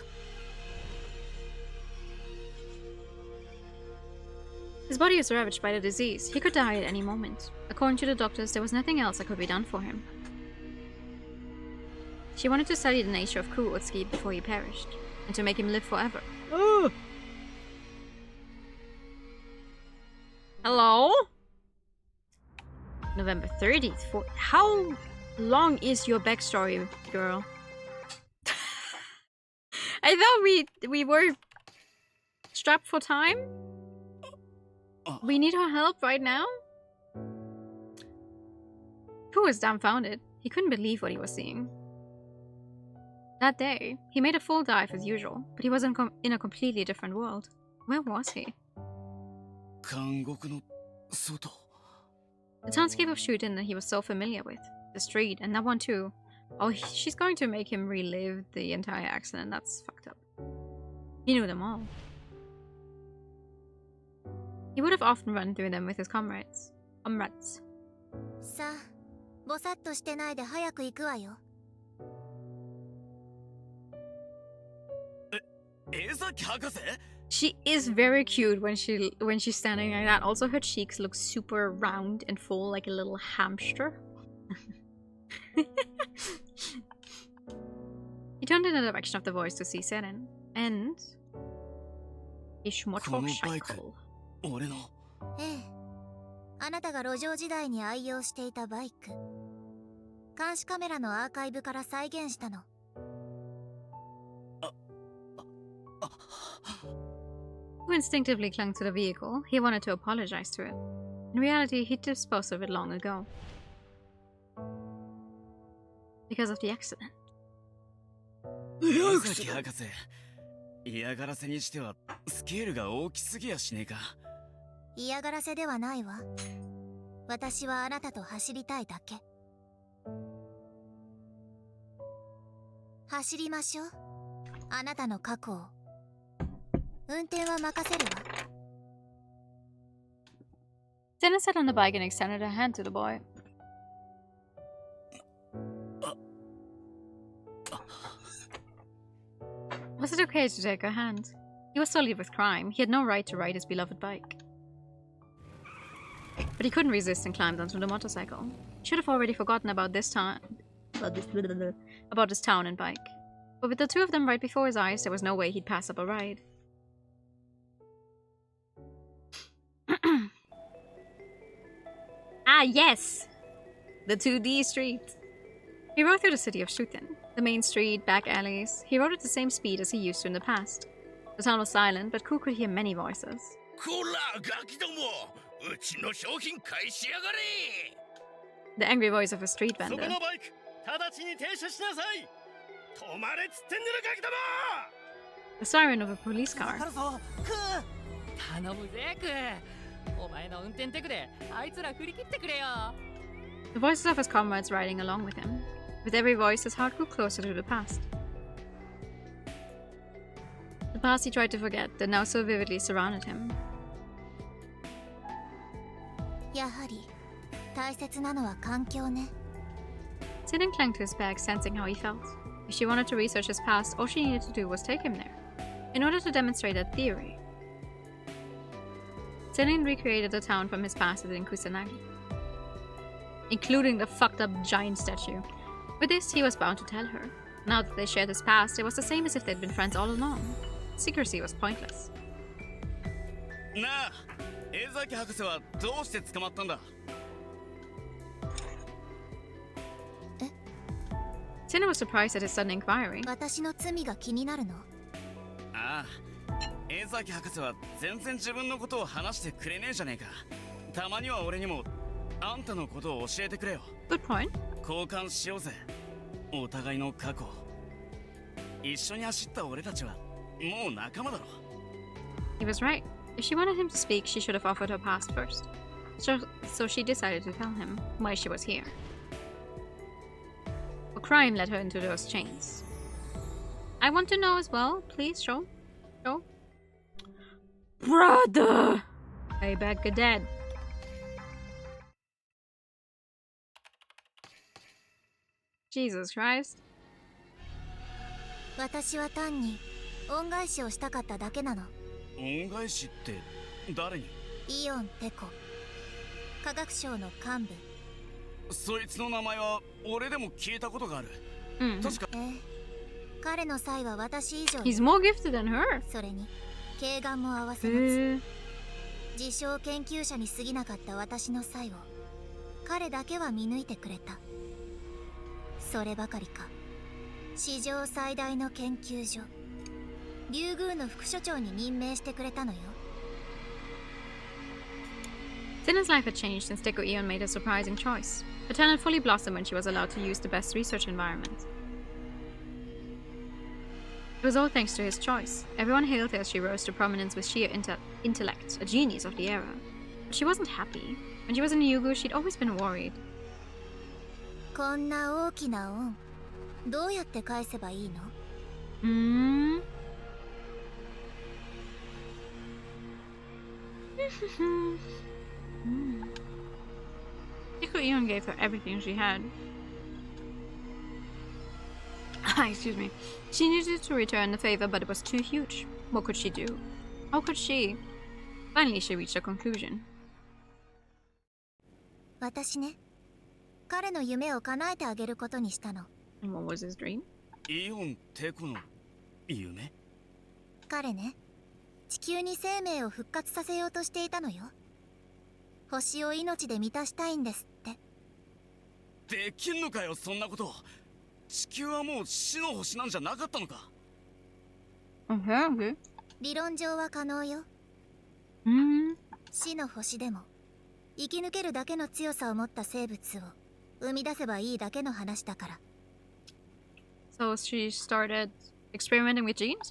His body was ravaged by the disease. He could die at any moment. According to the doctors, there was nothing else that could be done for him. She wanted to study the nature of Ku Utsuki before he perished, and to make him live forever. Hello? November 30th. How long is your backstory, girl? I thought we were strapped for time? We need her help right now? Ku was dumbfounded. He couldn't believe what he was seeing. That day, he made a full dive as usual, but he was in a completely different world. Where was he? The townscape of Shuten that he was so familiar with. The street, and that one too. Oh, she's going to make him relive the entire accident. That's fucked up. He knew them all. He would have often run through them with his comrades. さあ、ぼさっとしてないで早く行くわよ。She is very cute when she's standing like that. Also, her cheeks look super round and full, like a little hamster. He turned in the direction of the voice to see Seren, and his motorcycle. ええ、あなたが路上時代に愛用していたバイク。監視カメラのアーカイブから再現したの。Who instinctively clung to the vehicle. He wanted to apologize to it. In reality, he'd disposed of it long ago. Because of the accident. 博士、嫌がらせにしてはスケールが大きすぎやしねえか。嫌がらせではないわ。私はあなたと走りたいだけ。走りましょう。あなたの過去を運転は任せるわ。 Senna sat on the bike and extended a hand to the boy. Was it okay to take her hand? He was sullied with crime. He had no right to ride his beloved bike. But he couldn't resist and climbed onto the motorcycle. He should have already forgotten about this town, about his town and bike. But with the two of them right before his eyes, there was no way he'd pass up a ride. Ah, yes! The 2D street. He rode through the city of Shuten. The main street, back alleys. He rode at the same speed as he used to in the past. The town was silent, but Ku could hear many voices. The angry voice of a street vendor. The siren of a police car. The voices of his comrades riding along with him. With every voice, his heart grew closer to the past. The past he tried to forget that now so vividly surrounded him. やはり大切なのは環境ね。 Sinan clung to his bag, sensing how he felt. If she wanted to research his past, all she needed to do was take him there, in order to demonstrate that theory. Sinan recreated the town from his past within Kusanagi, including the fucked up giant statue. With this, he was bound to tell her. Now that they shared his past, it was the same as if they'd been friends all along. Secrecy was pointless. Sinan was surprised at his sudden inquiry. 私の罪が気になるの？ああ、江崎博士は全然自分のことを話してくれねえじゃねえか。たまには俺にもあんたのことを教えてくれよ。Good point. 交換しようぜ。お互いの過去。一緒に走った俺たちはもう仲間だろ。He was right. If she wanted him to speak, she should have offered her past first. So she decided to tell him why she was here. What crime led her into those chains? I want to know as well. Please, show. Show. Brother! Payback dead. Jesus Christ. 私は単に恩返しをしたかっただけなの。恩返しって誰に？イオンテコ。科学省の幹部。そいつの名前は俺でも聞いたことがある。確か。彼の才は私以上。He's more gifted than her. それに慧眼も合わせ持つ。自称研究者に過ぎなかった私の才を彼だけは見抜いてくれた。そればかりか。史上最大の研究所リュウグウの副所長に任命してくれたのよ。Sinan's life had changed since Deku Eon made a surprising choice. Her talent fully blossomed when she was allowed to use the best research environment. It was all thanks to his choice. Everyone hailed her as she rose to prominence with sheer intellect, a genius of the era. But she wasn't happy. When she was in Ryugu, she'd always been worried. こんな大きな恩、どうやって返せばいいの？Deku Eon gave her everything she had. Excuse me. She needed to return the favor, but it was too huge. What could she do? How could she? Finally, she reached a conclusion. 私ね、彼の夢を叶えてあげることにしたの。And what was his dream? イオンテコの夢？彼ね、地球に生命を復活させようとしていたのよ。星を命で満たしたいんですって。できんのかよ、そんなこと。地球はもう死の星なんじゃなかったのか。理論上は可能よ。死の星でも生き抜けるだけの強さを持った生物を生み出せばいいだけの話だから。So she started experimenting with genes?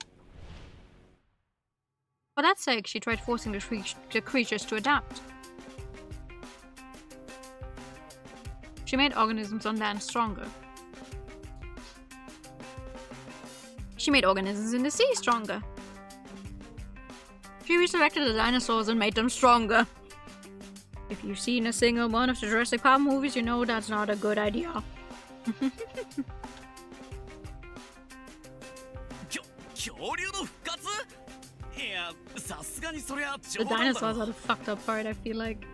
For that sake, she tried forcing the creatures to adapt. She made organisms on land stronger. She made organisms in the sea stronger. She resurrected the dinosaurs and made them stronger. If you've seen a single one of the Jurassic Park movies, you know that's not a good idea. The dinosaurs are the fucked up part, I feel like.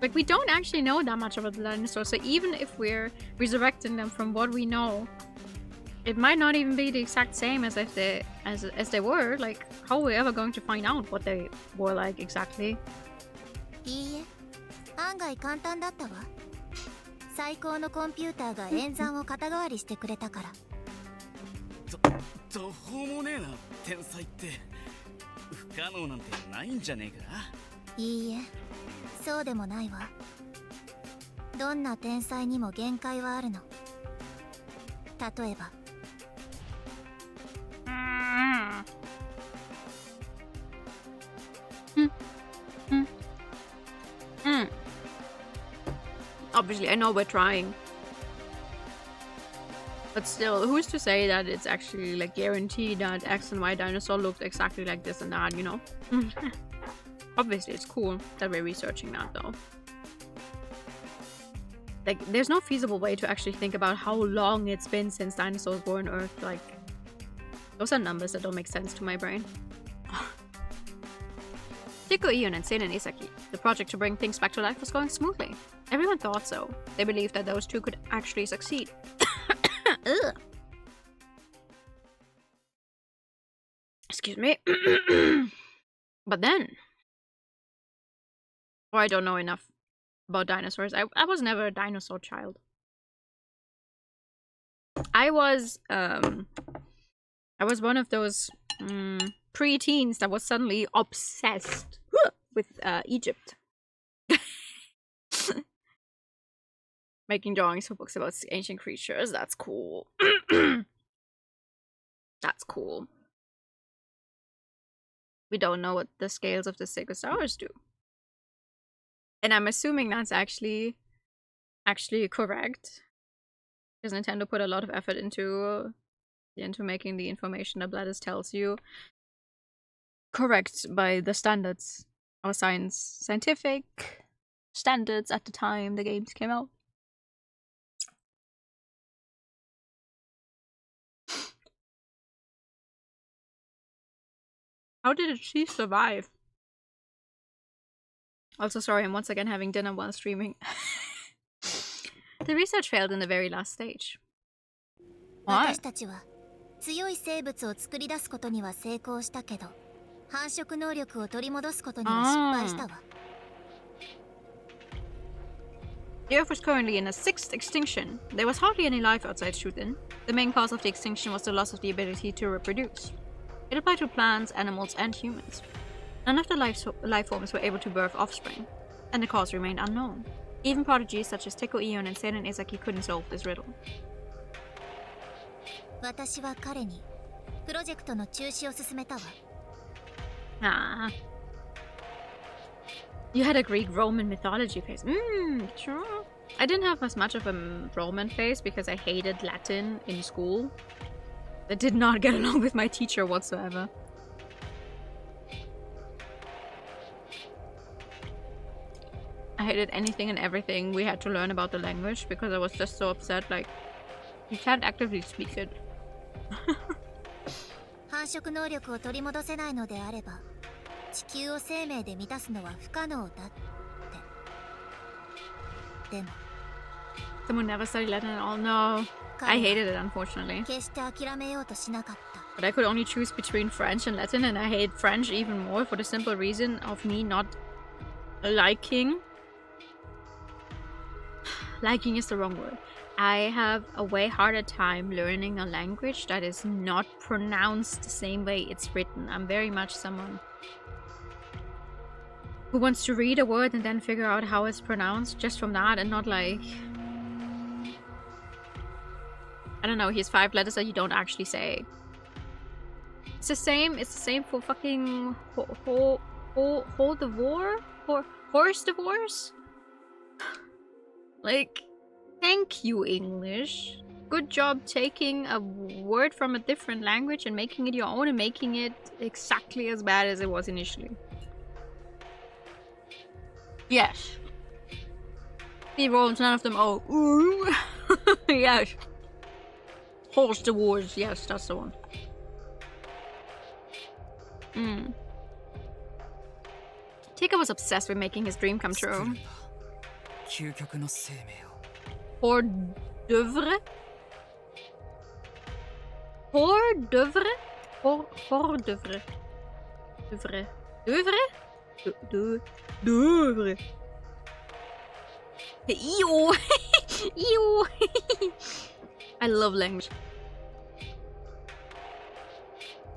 Like, we don't actually know that much about the dinosaurs, so even if we're resurrecting them from what we know, it might not even be the exact same as if they were. Like, how are we ever going to find out what they were like exactly? いいえ、案外簡単だったわ。最高のコンピューターが演算を肩代わりしてくれたから。途方もねえな、天才って。不可能なんてないんじゃねえか。いいえ、そうでもないわ。どんな天才にも限界はあるの。例えば。Obviously, I know we're trying. But still, who's to say that it's actually, like, guaranteed that X and Y dinosaur looked exactly like this and that, you know? Obviously, it's cool that we're researching that, though. Like, there's no feasible way to actually think about how long it's been since dinosaurs were on Earth. Like, those are numbers that don't make sense to my brain. Tiko Ion and Seinen Isaki, the project to bring things back to life was going smoothly. Everyone thought so. They believed that those two could actually succeed. Excuse me. But then... Or I don't know enough about dinosaurs. I was never a dinosaur child. I was one of those pre-teens that was suddenly obsessed with Egypt. Making drawings for books about ancient creatures. That's cool. That's cool. We don't know what the scales of the Stegosaurus do. And I'm assuming that's actually correct. Because Nintendo put a lot of effort into making the information that Bladis tells you correct by the standards or scientific standards at the time the games came out. How did she survive? Also, sorry, I'm once again having dinner while streaming. The research failed in the very last stage. Why? 私たちは強い生物を作り出すことには成功したけど、繁殖能力を取り戻すことには失敗したわ。The Earth was currently in a 6th extinction. There was hardly any life outside Shuten. The main cause of the extinction was the loss of the ability to reproduce. It applied to plants, animals, and humans. None of the life forms were able to birth offspring, and the cause remained unknown. Even prodigies such as Teko Ion and Seinen Isaki couldn't solve this riddle. 私は彼にプロジェクトの中止を勧めたわ。Ah. You had a Greek Roman mythology phase. Sure. I didn't have as much of a Roman phase because I hated Latin in school. I did not get along with my teacher whatsoever. I hated anything and everything we had to learn about the language because I was just so upset, like, you can't actively speak it. 繁殖能力を取り戻せないのであれば、地球を生命で満たすのは不可能だって。でも Someone never studied Latin at all. No, I hated it, unfortunately. 決して諦めようとしなかった。But I could only choose between French and Latin, and I hate French even more for the simple reason of me not liking. Liking is the wrong word. I have a way harder time learning a language that is not pronounced the same way it's written. I'm very much someone who wants to read a word and then figure out how it's pronounced just from that, and not like, I don't know, here's 5 letters that you don't actually say. It's the same for fucking horse divorce? Like, thank you, English. good job taking a word from a different language and making it your own and making it exactly as bad as it was initially. Yes. The rolls, none of them. Oh, ooh. Yes. Horse the Wars. Yes, that's the one. Tika was obsessed with making his dream come true. Hors d'oeuvre? Hors d'oeuvre? Hors d'oeuvre. D'oeuvre. D'oeuvre? D'oeuvre. Ew. Ew. I love language.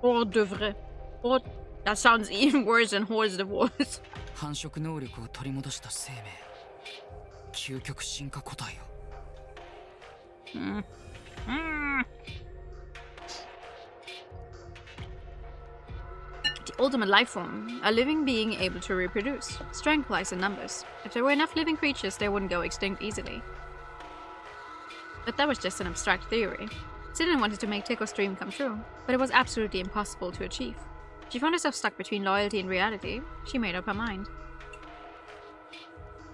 Hors d'oeuvre. That sounds even worse than Hors the Wars. 繁殖能力を取り戻した生命。究極進化個体よ。The ultimate life form, a living being able to reproduce. Strength lies in numbers. If there were enough living creatures, they wouldn't go extinct easily. But that was just an abstract theory. Sidon wanted to make Teko's dream come true, but it was absolutely impossible to achieve. She found herself stuck between loyalty and reality. She made up her mind.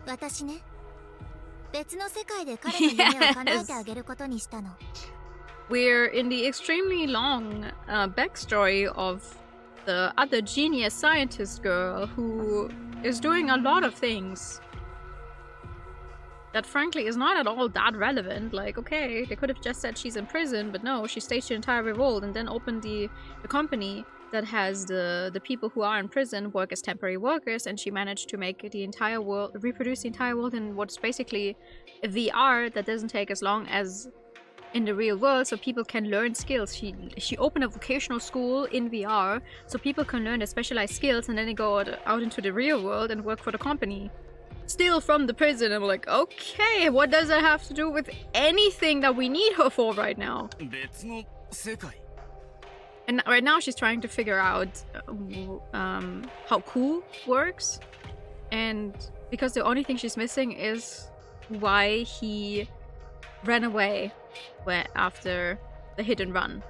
私ね、別の世界で彼の夢を叶えてあげることにしたの。We're in the extremely long backstory of the other genius scientist girl who is doing a lot of things that frankly is not at all that relevant. Like, okay, they could have just said she's in prison, but no, she staged the entire revolt and then opened the company that has the people who are in prison work as temporary workers, and she managed to make the entire world, reproduce the entire world in what's basically a VR that doesn't take as long as in the real world, so people can learn skills. She opened a vocational school in VR so people can learn their specialized skills and then they go out into the real world and work for the company. Still from the prison. I'm like, okay, what does that have to do with anything that we need her for right now? And right now she's trying to figure out how cool works, and because the only thing she's missing is why he ran away after the hit and run.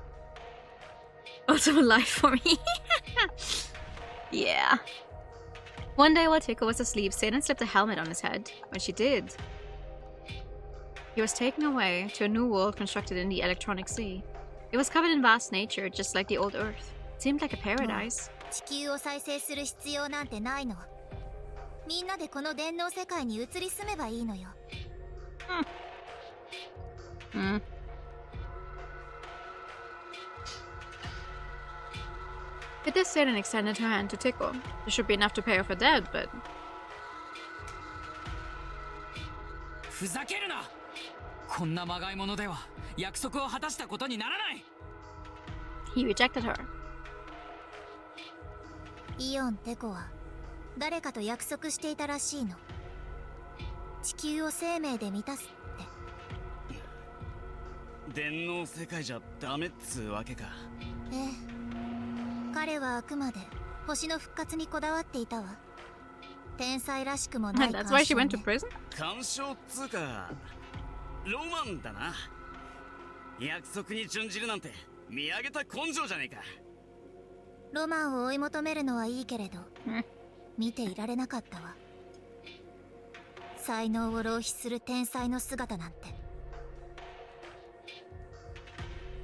Ultimate life for me. Yeah. One day while Tiko was asleep, Satan slipped a helmet on his head. When she did, he was taken away to a new world constructed in the electronic sea. It was covered in vast nature, just like the old Earth. It seemed like a paradise. 地球を再生する必要なんてないの。みんなでこの電脳世界に移り住めばいいのよ。With this, Satan extended her hand to Tiko. This should be enough to pay off her debt, but... ふざけるな! こんなまがいものでは約束を果たしたことにならない! He rejected her. イオン・テコは誰かと約束していたらしいの。地球を生命で満たすって。電脳世界じゃダメっつうわけか。ええ。彼はあくまで星の復活にこだわっていたわ。天才らしくもない。That's why she went to prison? 干渉っつうか、ロマンだな。約束に準じるなんて見上げた根性じゃねえか。ロマンを追い求めるのはいいけれど、見ていられなかったわ。才能を浪費する天才の姿なんて。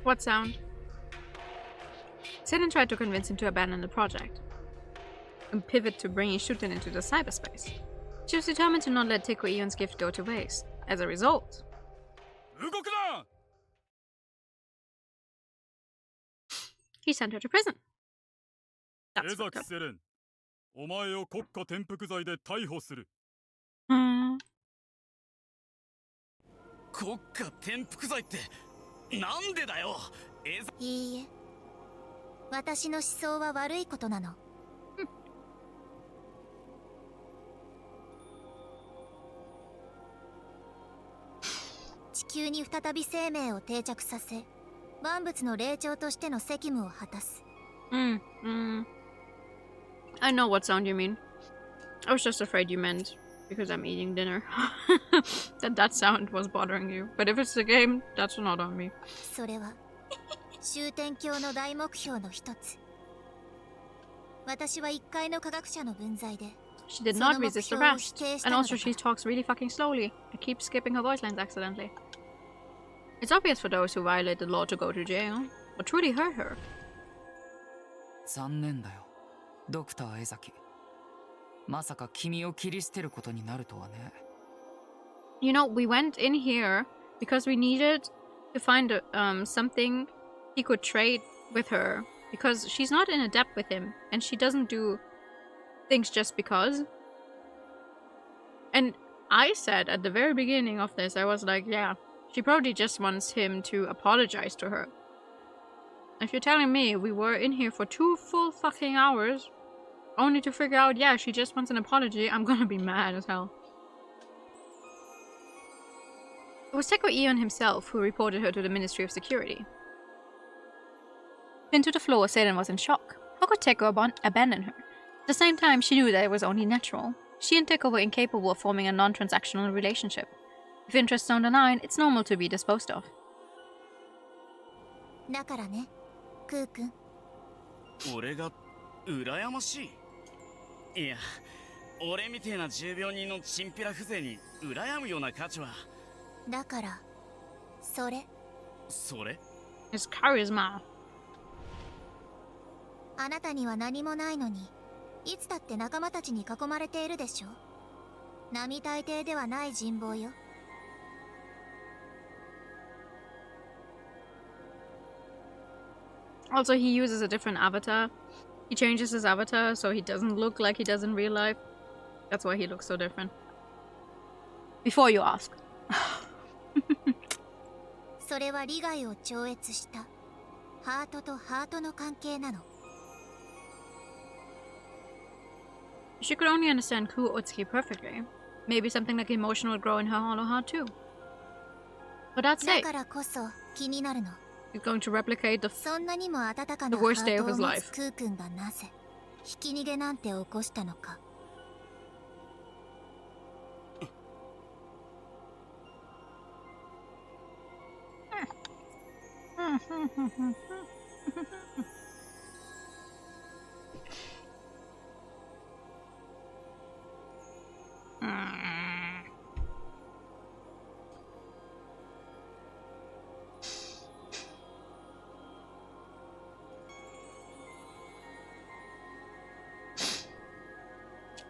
What sound? Satan tried to convince him to abandon the project and pivot to bringing Shuten into the cyberspace. She was determined to not let Tiko Eon's gift go to waste. As a result, he sent her to prison. That's fucked up. お前を国家転覆罪で逮捕する。国家転覆罪ってなんでだよ。いいえ、私の思想は悪いことなの。地球に再び生命を定着させ、万物の霊長としての責務を果たす。I know what sound you mean. I was just afraid you meant Because I'm eating dinner. that sound was bothering you. But if it's the game, that's not on me. それは終点鏡の大目標の一つ。私は1階の科学者の分際で She did not resist arrest. And also she talks really fucking slowly. I keep skipping her voice lines accidentally. It's obvious for those who violate the law to go to jail. What truly hurt her? 残念だよ、ドクター江崎。まさか君を切り捨てることになるとはね。You know, we went in here because we needed to find something he could trade with her. Because she's not in a debt with him. And she doesn't do things just because. And I said at the very beginning of this, I was like, yeah, she probably just wants him to apologize to her. If you're telling me we were in here for 2 full fucking hours, only to figure out, yeah, she just wants an apology, I'm gonna be mad as hell. It was Teko Ion himself who reported her to the Ministry of Security. Pinned to the floor, Seiren was in shock. How could Teko abandon her? At the same time, she knew that it was only natural. She and Teko were incapable of forming a non-transactional relationship. If interests don't align, it's normal to be disposed of. だからね、クー君。俺が羨ましい。いや、俺みてえな重病人のチンピラ風情に羨むような価値は。だから、それ。それ？ His charisma. あなたには何もないのに、いつだって仲間たちに囲まれているでしょ。並大抵ではない人望よ。Also, he uses a different avatar. He changes his avatar so he doesn't look like he does in real life. That's why he looks so different. Before you ask. それは利害を超越したハートとハートの関係なの。She could only understand Ku Otsuki perfectly. Maybe something like emotion would grow in her hollow heart too. But that's it. だからこそ気になるの。He's going to replicate the そんなにも温かな the ハ worst day ー of ト his を持 life. つクー君がなぜひき逃げなんて起こしたのか。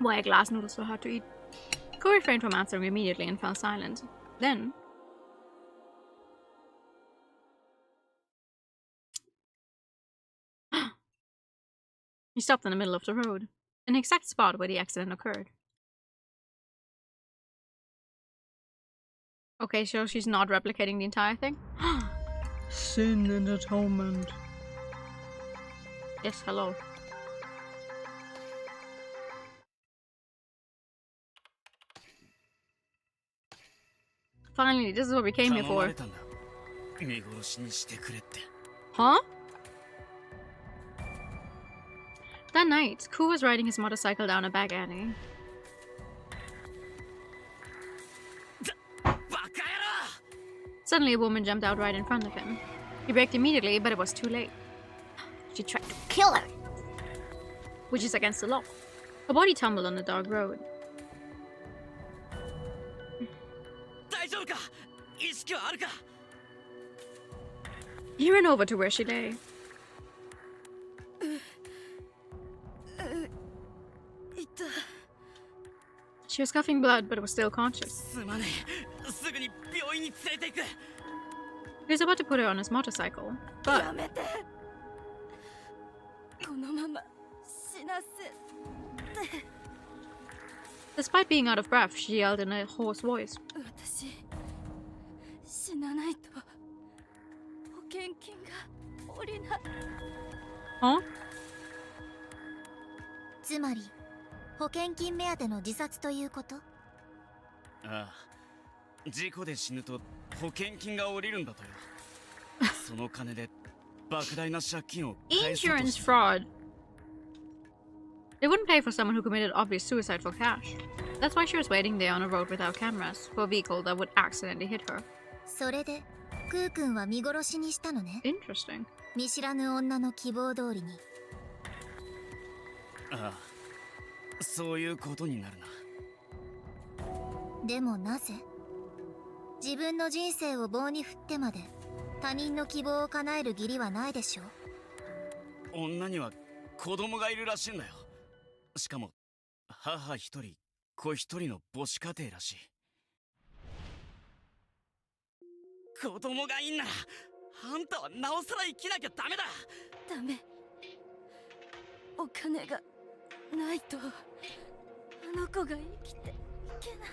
Why are glass noodles so hard to eat? Ko refrained from answering immediately and fell silent. Then... he stopped in the middle of the road, in the exact spot where the accident occurred. Okay, so she's not replicating the entire thing? Sin and atonement. Yes, hello. Finally, this is what we came here for. Huh? That night, Ku was riding his motorcycle down a back alley. Suddenly, a woman jumped out right in front of him. He braked immediately, but it was too late. She tried to kill her, which is against the law. Her body tumbled on the dark road. He ran over to where she lay. She was coughing blood, but was still conscious. He was about to put her on his motorcycle, but... Despite being out of breath, she yelled in a hoarse voice. Huh? つまり保険金目当ての自殺ということ？ああ、事故で死ぬと保険金が下りるんだとよ。その金で莫大な借金を返そうと Insurance fraud. They wouldn't pay for someone who committed obvious suicide for cash. That's why she was waiting there on a road without cameras for a vehicle that would accidentally hit her. それでクー君は見殺しにしたのね。 Interesting. 見知らぬ女の希望通りに。ああ、そういうことになるな。でもなぜ自分の人生を棒に振ってまで他人の希望を叶える義理はないでしょ。女には子供がいるらしいんだよ。しかも母一人子一人の母子家庭らしい。子供がいんならあんたはなおさら生きなきゃダメだ。ダメ。お金がないとあの子が生きていけない。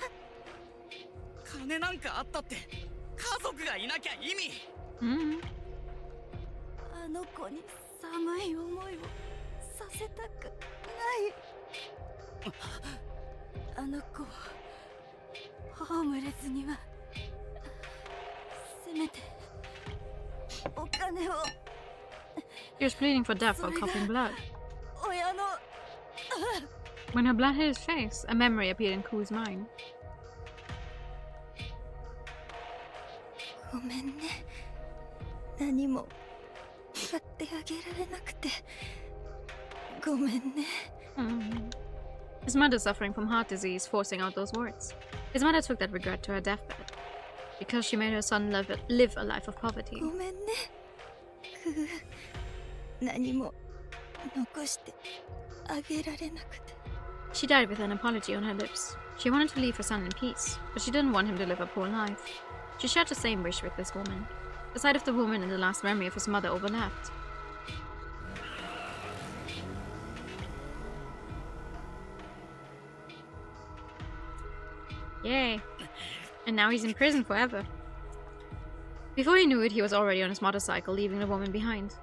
金なんかあったって家族がいなきゃ意味。あの子に寒い思いをさせたくない。あの子をホームレスにはせめてお金を。 He was bleeding for death while coughing blood. 親の When her blood hit his face, a memory appeared in Ku's mind. ごめんね。何もやってあげられなくてごめんね。His mother suffering from heart disease, forcing out those words. His mother took that regret to her deathbed because she made her son live a life of poverty. ごめんね。何も残してあげられなくて。 She died with an apology on her lips. She wanted to leave her son in peace, but she didn't want him to live a poor life. She shared the same wish with this woman. The sight of the woman and the last memory of his mother overlapped. Yay. And now he's in prison forever. Before he knew it, he was already on his motorcycle, leaving the woman behind.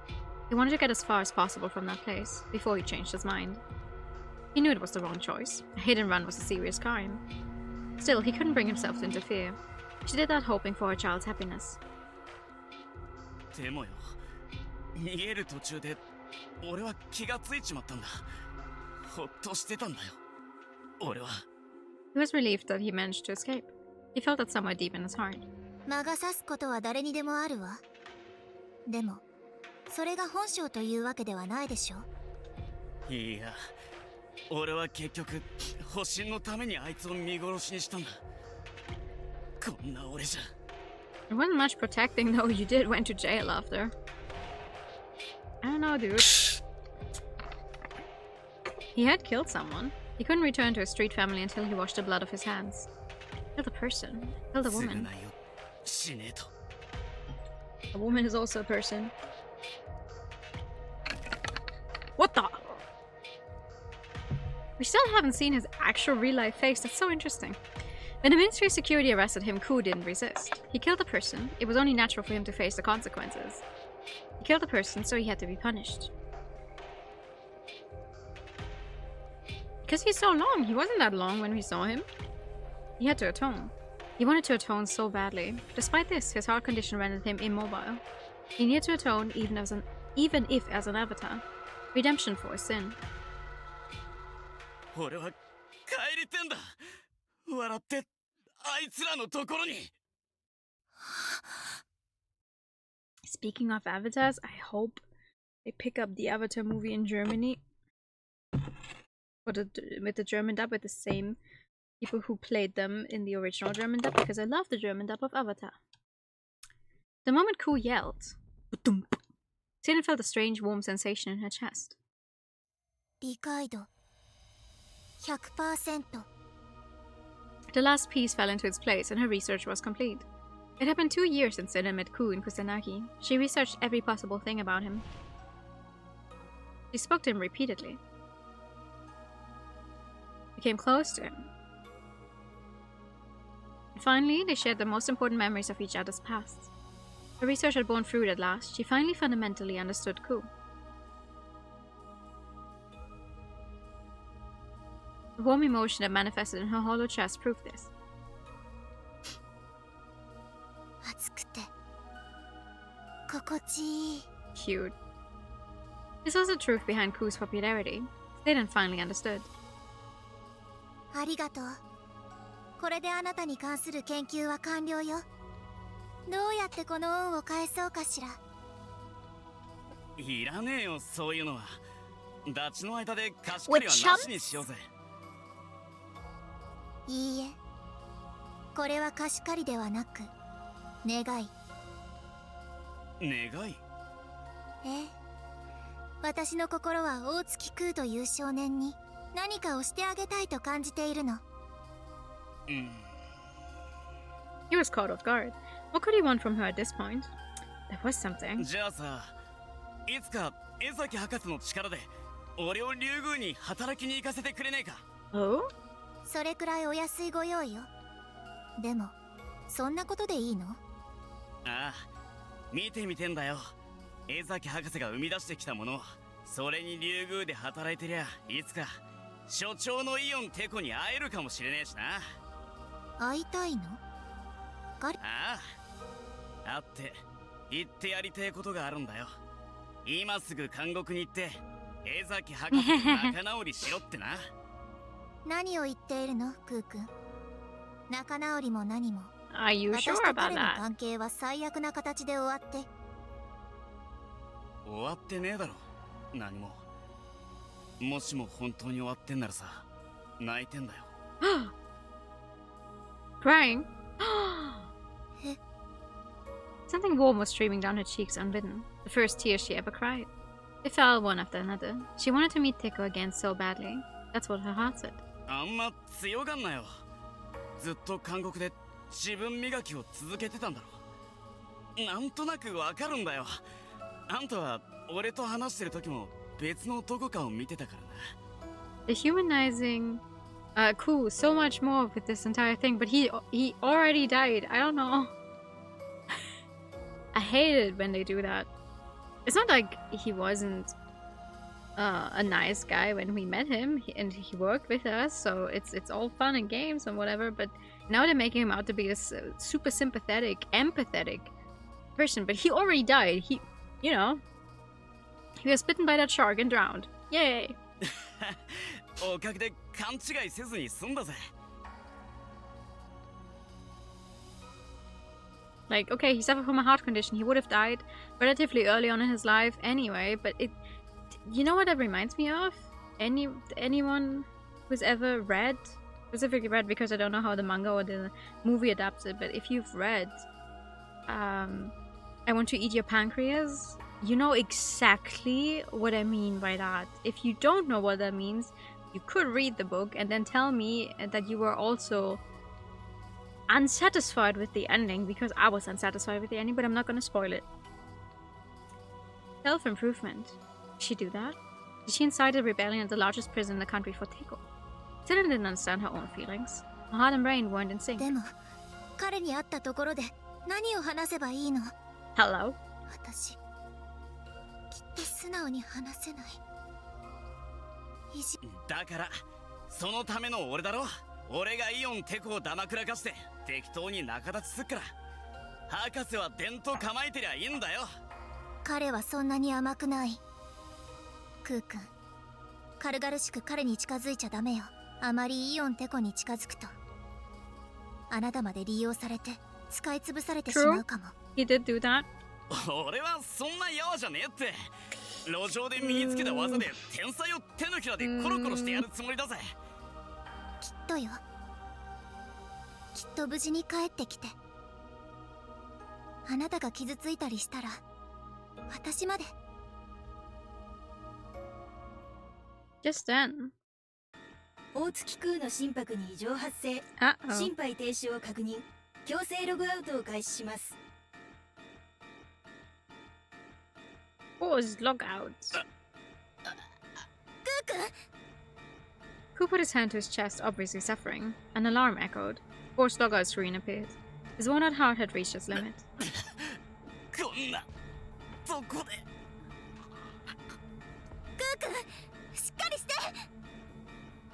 He wanted to get as far as possible from that place, before he changed his mind. He knew it was the wrong choice. A hit and run was a serious crime. Still, he couldn't bring himself to interfere. She did that hoping for her child's happiness. でもよ、逃げる途中で俺は気がついちまったんだ。ほっとしてたんだよ。俺は。He was relieved that he managed to escape. He felt that somewhere deep in his heart. 魔が差すことは誰にでもあるわ。でもそれが本性というわけではないでしょ。いや、俺は結局保身のためにあいつを見殺しにしたんだ。こんな俺じゃ。It wasn't much protecting though. You did went to jail after. I don't know, dude. He had killed someone. He couldn't return to his street family until he washed the blood off his hands. Killed a person. Killed a woman. A woman is also a person. What the? We still haven't seen his actual real-life face. That's so interesting. When the Ministry of Security arrested him, Ku didn't resist. He killed a person. It was only natural for him to face the consequences. He killed a person, so he had to be punished. Because he's so long. He wasn't that long when we saw him. He had to atone. He wanted to atone so badly. Despite this, his heart condition rendered him immobile. He needed to atone even if as an avatar. Redemption for his sin. 俺は帰りてんだ。笑ってあいつらのところに。Speaking of avatars, I hope they pick up the Avatar movie in Germany. With the German dub, with the same people who played them in the original German dub, because I love the German dub of Avatar. The moment Ku yelled, Tina felt a strange warm sensation in her chest. 理解度 100%. The last piece fell into its place and her research was complete. It had been 2 years since Tina met Ku in Kusanagi. She researched every possible thing about him. She spoke to him repeatedly. Became close to him. And finally, they shared the most important memories of each other's past. Her research had borne fruit at last. She finally fundamentally understood Ku. The warm emotion that manifested in her hollow chest proved this. 熱くて心地いい Cute. This was the truth behind Ku's popularity. They didn't finally understood. ありがとうこれであなたに関する研究は完了よ。どうやってこの恩を返そうかしら。いらねえよそういうのは。ダチの間で貸し借りはなしにしようぜ。いいえ、これは貸し借りではなく願い。願い？ええ、私の心は大月空という少年に何かをしてあげたいと感じているの。He was caught off guard. What could he want from her at this point? There was something. じゃあさ、いつか江崎博士の力で俺を竜宮に働きに行かせてくれねえか。Oh? それくらいお安いご用意よ。でもそんなことでいいの？ああ、見てみてんだよ。江崎博士が生み出してきたもの、それに竜宮で働いてりゃいつか所長のイオンテコに会えるかもしれねえしな。会いたいの？ああ、会って言ってやりてえことがあるんだよ。今すぐ監獄に行って江崎博士と仲直りしろってな。何を言っているの、クー君。仲直りも何も。Are you sure 私と about 彼の that? 関係は最悪な形で終わって。終わってねえだろ、何も。もしも本当に終わってんならさ、泣いてんだよ。Crying? Something warm was streaming down her cheeks unbidden. The first tears she ever cried. They fell one after another. She wanted to meet Teiko again so badly. That's what her heart said. あんま強がんなよ。ずっと監獄で自分磨きを続けてたんだろ。なんとなくわかるんだよ。あんたは俺と話してる時も別のどこかを見てたからな。The humanizing Ku so much more with this entire thing, but he already died. I don't know. I hate it when they do that. It's not like he wasn't a nice guy when we met him, and he worked with us, so it's all fun and games and whatever, but now they're making him out to be this super sympathetic, empathetic person, but he already died. He, you know, he was bitten by that shark and drowned. Yay! おかげで勘違いせずに済んだぜ。Like, okay, he suffered from a heart condition. He would have died relatively early on in his life anyway, but you know what that reminds me of? Anyone who's ever read, specifically read because I don't know how the manga or the movie adapts it, but if you've read I Want to Eat Your Pancreas, you know exactly what I mean by that. If you don't know what that means, you could read the book and then tell me that you were also unsatisfied with the ending, because I was unsatisfied with the ending, but I'm not gonna spoil it. Self-improvement. Did she do that? Did she incite a rebellion at the largest prison in the country for Teiko? Selen didn't understand her own feelings. Her heart and brain weren't in sync. でも、彼に会ったところで何を話せばいいの？ Hello? 私、きっと素直に話せない。だから、そのための俺だろ。俺がイオンテコをだまくらかして適当に仲立ちすっから。博士は伝統構えてりゃいいんだよ。彼はそんなに甘くない。クー君、軽々しく彼に近づいちゃダメよ。あまりイオンテコに近づくとあなたまで利用されて使い潰されてしまうかも。 He did do that. 俺はそんなヤワじゃねえって。路上で身につけた技で天才を手のひらでコロコロしてやるつもりだぜ。きっとよ。きっと無事に帰ってきて。あなたが傷ついたりしたら私まで。 Just then. 大月空の心拍に異常発生。心肺停止を確認。強制ログアウトを開始します。Pause logout. Ku put his hand to his chest, obviously suffering. An alarm echoed. Forced logout screen appeared. His worn-out heart had reached its limit. こんなどこで。クー君、しっかりして。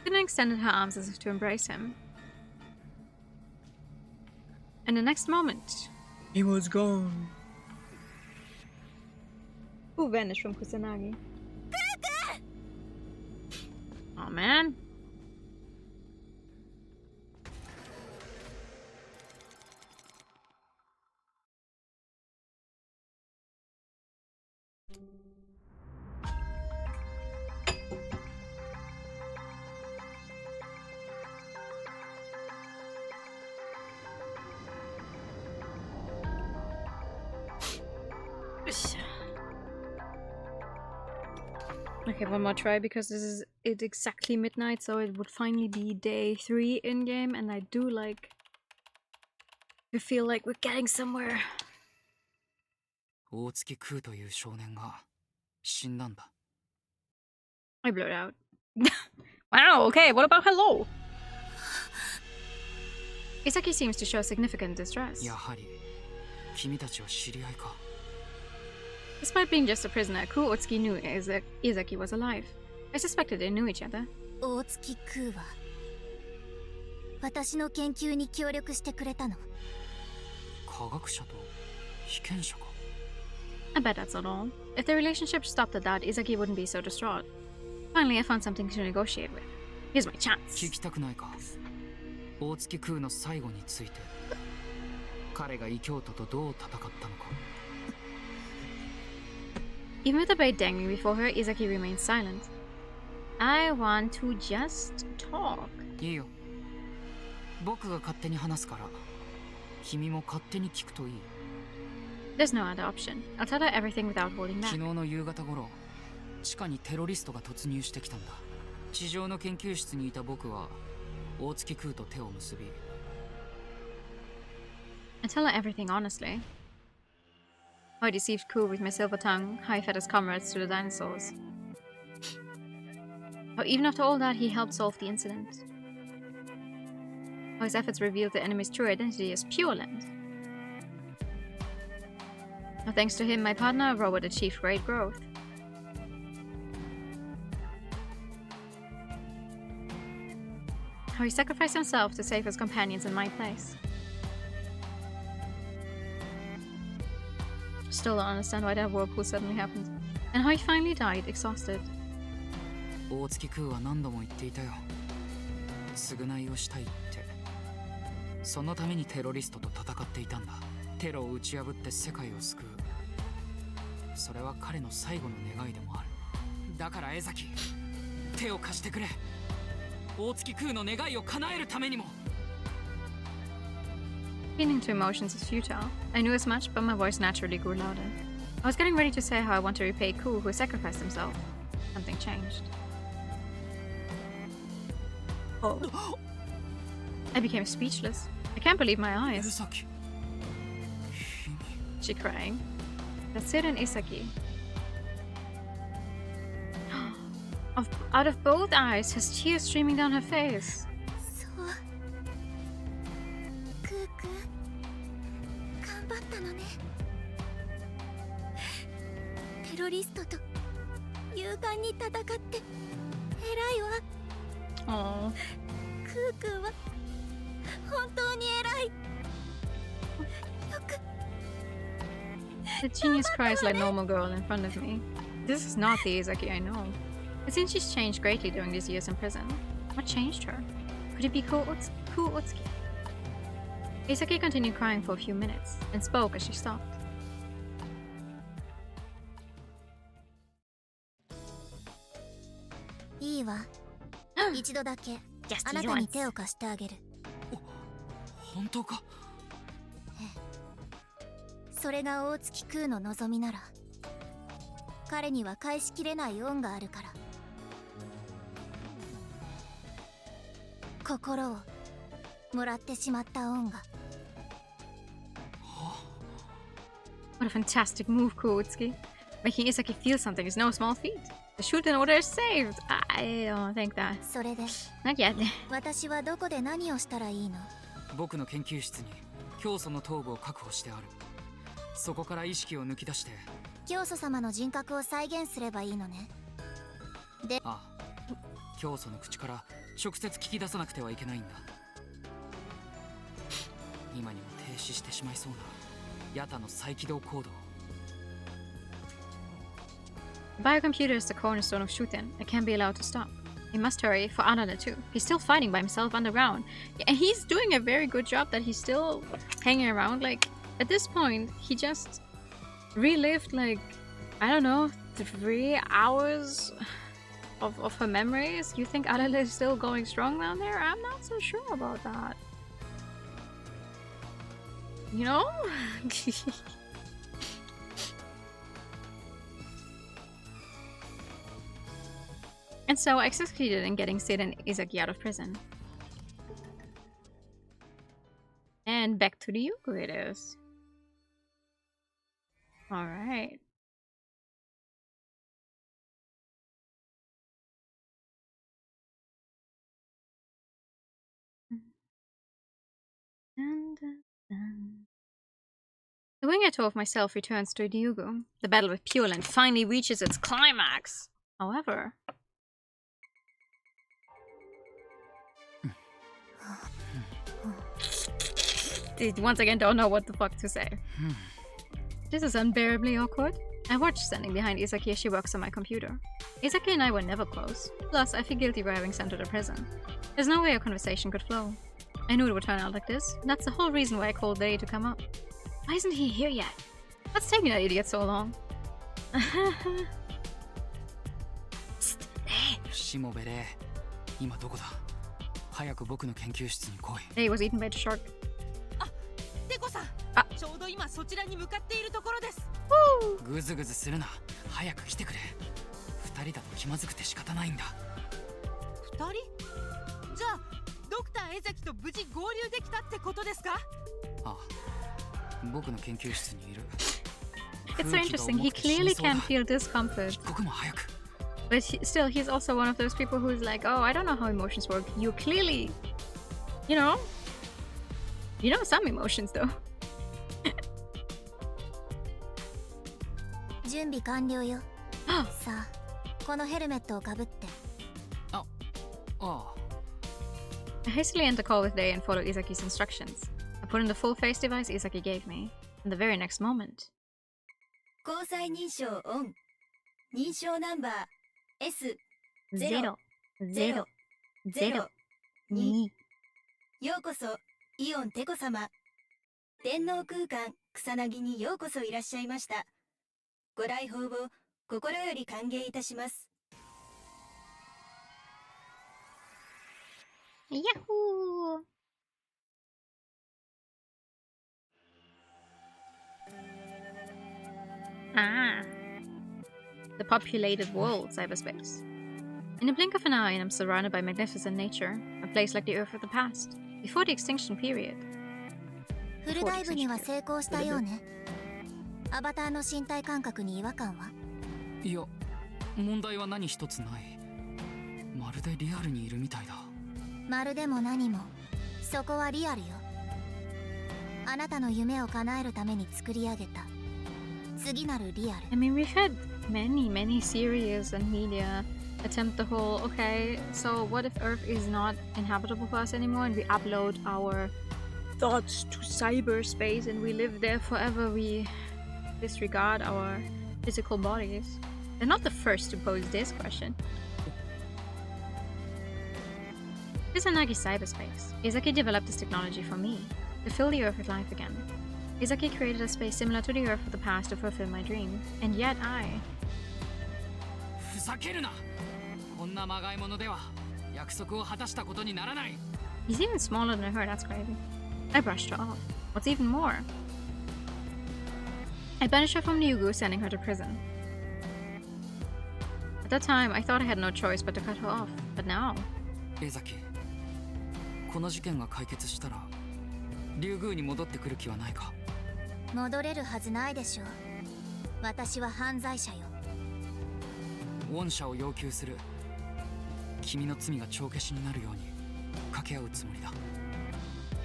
Then extended her arms as if to embrace him. And the next moment, he was gone. Who vanished from Kusanagi? Oh man. Okay, one more try because this is exactly midnight, so it would finally be day 3 in game, and I do like to feel like we're getting somewhere. 大月空という少年が死んだんだ。 I blew it out. Wow, okay, what about hello? Isaki seems to show significant distress. やはり君たちは知り合いか。 Despite being just a prisoner, Ku-Otsuki knew Izaki was alive. I suspected they knew each other. 大月空は私の研究に協力してくれたの。科学者と被験者か。 I bet that's not all. If the relationship stopped at that, Izaki wouldn't be so distraught. Finally, I found something to negotiate with. Here's my chance. 聞きたくないか。大月空の最後について。彼が異教徒とどう戦ったのか。 Even with the bait dangling before her, Izaki remains silent. I want to just talk. いいよ。僕が勝手に話すから、君も勝手に聞くといい。 There's no other option. I'll tell her everything without holding back. 昨日の夕方頃、地下にテロリストが突入してきたんだ。地上の研究室にいた僕は、大月空と手を結び。I tell her everything honestly. How I deceived Ku with my silver tongue, how I fed his comrades to the dinosaurs. How even after all that, he helped solve the incident. How his efforts revealed the enemy's true identity as Pure Land. How thanks to him, my partner, Robert, achieved great growth. How he sacrificed himself to save his companions in my place. Still don't understand why that whirlpool suddenly happened. And how he finally died, exhausted. 大月空は何度も言っていたよ。償いをしたいって。そのためにテロリストと戦っていたんだ。テロを打ち破って世界を救う。それは彼の最後の願いでもある。だから江崎、手を貸してくれ。大月空の願いを叶えるためにも。 Feeling to emotions is futile. I knew as much, but my voice naturally grew louder. I was getting ready to say how I want to repay Ku, who sacrificed himself. Something changed. Oh. I became speechless. I can't believe my eyes. She crying. That's it and Isaki. Out of both eyes, has tears streaming down her face. そうクーくん頑張ったのね。テロリストと勇敢に戦って偉いわ。Oh. クーくんは本当に偉い。よく The genius cries like a normal girl in front of me. This is not the Izaki I know. It seems she's changed greatly during these years in prison. What changed her? Could it be Ku-Otsuki? Izaki continued crying for a few minutes, and spoke as she stopped.いいわ。一度だけあなたに手を貸してあげる。本当か？それが大月空の望みなら、彼には返しきれない恩があるから。心をもらってしまった恩が。What a fantastic move, Ku-Otsuki. Making Izaki feel something is no small feat. The SHUTEN order is saved. I don't think that. それで Not yet. 私はどこで何をしたらいいの？僕の研究室に教祖の頭部を確保してある。そこから意識を抜き出して。教祖様の人格を再現すればいいのね。で、ああ、教祖の口から直接聞き出さなくてはいけないんだ。今にも停止してしまいそうなヤタの再起動コード。 The biocomputer is the cornerstone of SHUTEN. It can't be allowed to stop. He must hurry for Anada too. He's still fighting by himself underground. And he's doing a very good job that he's still hanging around. Like, at this point, he just relived, like, I don't know, 3 hours of her memories. You think Anada is still going strong down there? I'm not so sure about that. You know? And so I succeeded in getting Sid and Izaki out of prison. And back to the Yugo it is. Alright. The wing I tore of myself returns to Ryugu. The battle with Pure Land finally reaches its climax. However... They once again don't know what the fuck to say. This is unbearably awkward. I watched standing behind Izaki as she works on my computer. Izaki and I were never close. Plus, I feel guilty for having sent her to prison. There's no way a conversation could flow. I knew it would turn out like this. That's the whole reason why I called Day to come up. Why isn't he here yet? What's taking that idiot so long? Day was eaten by the shark. Woo! グズグズするな。早く来てくれ。二人だと気まずくて仕方ないんだ。二人？じゃあドクター江崎と無事合流できたってことですか？ああ、僕の研究室にいる。It's so interesting. He clearly can feel discomfort. But he's also one of those people who's like, oh, I don't know how emotions work. You clearly, you know some emotions though. 準備完了よ。さあ、このヘルメットをかぶって。I hastily end the call with Day and follow Izaki's instructions. I put in the full face device Izaki gave me. In the very next moment. 交際認証オン。認証ナンバー S00002。ようこそイオンテコ様。電脳空間草薙にようこそいらっしゃいました。ご来訪を心より歓迎いたします。Yahoo! Ah. The populated world, cyberspace. In a blink of an eye, and I'm surrounded by magnificent nature, a place like the Earth of the past, before the extinction period. フルダイブには成功したようね。アバターの身体感覚に違和感は？いや、問題は何一つない。まるでリアルにいるみたいだ。まるでも何も、そこはリアルよ。あなたの夢を叶えるために作り上げた次なるリアル。I mean, we've had many series and media attempt the whole, okay, so what if Earth is not inhabitable for us anymore and we upload our thoughts to cyberspace and we live there forever, we disregard our physical bodies? They're not the first to pose this question. Kusanagi cyberspace. Izaki developed this technology for me, to fill the Earth with life again. Izaki created a space similar to the Earth of the past to fulfill my dream, and yet I... ふざけるな。こんなまがいものでは約束を果たしたことにならない。 He's even smaller than her, that's crazy. I brushed her off. What's even more? I banished her from Ryugu, sending her to prison. At that time, I thought I had no choice but to cut her off, but now... 江崎、この事件が解決したら、竜宮に戻ってくる気はないか？戻れるはずないでしょう。私は犯罪者よ。恩赦を要求する。君の罪が帳消しになるように掛け合うつもりだ。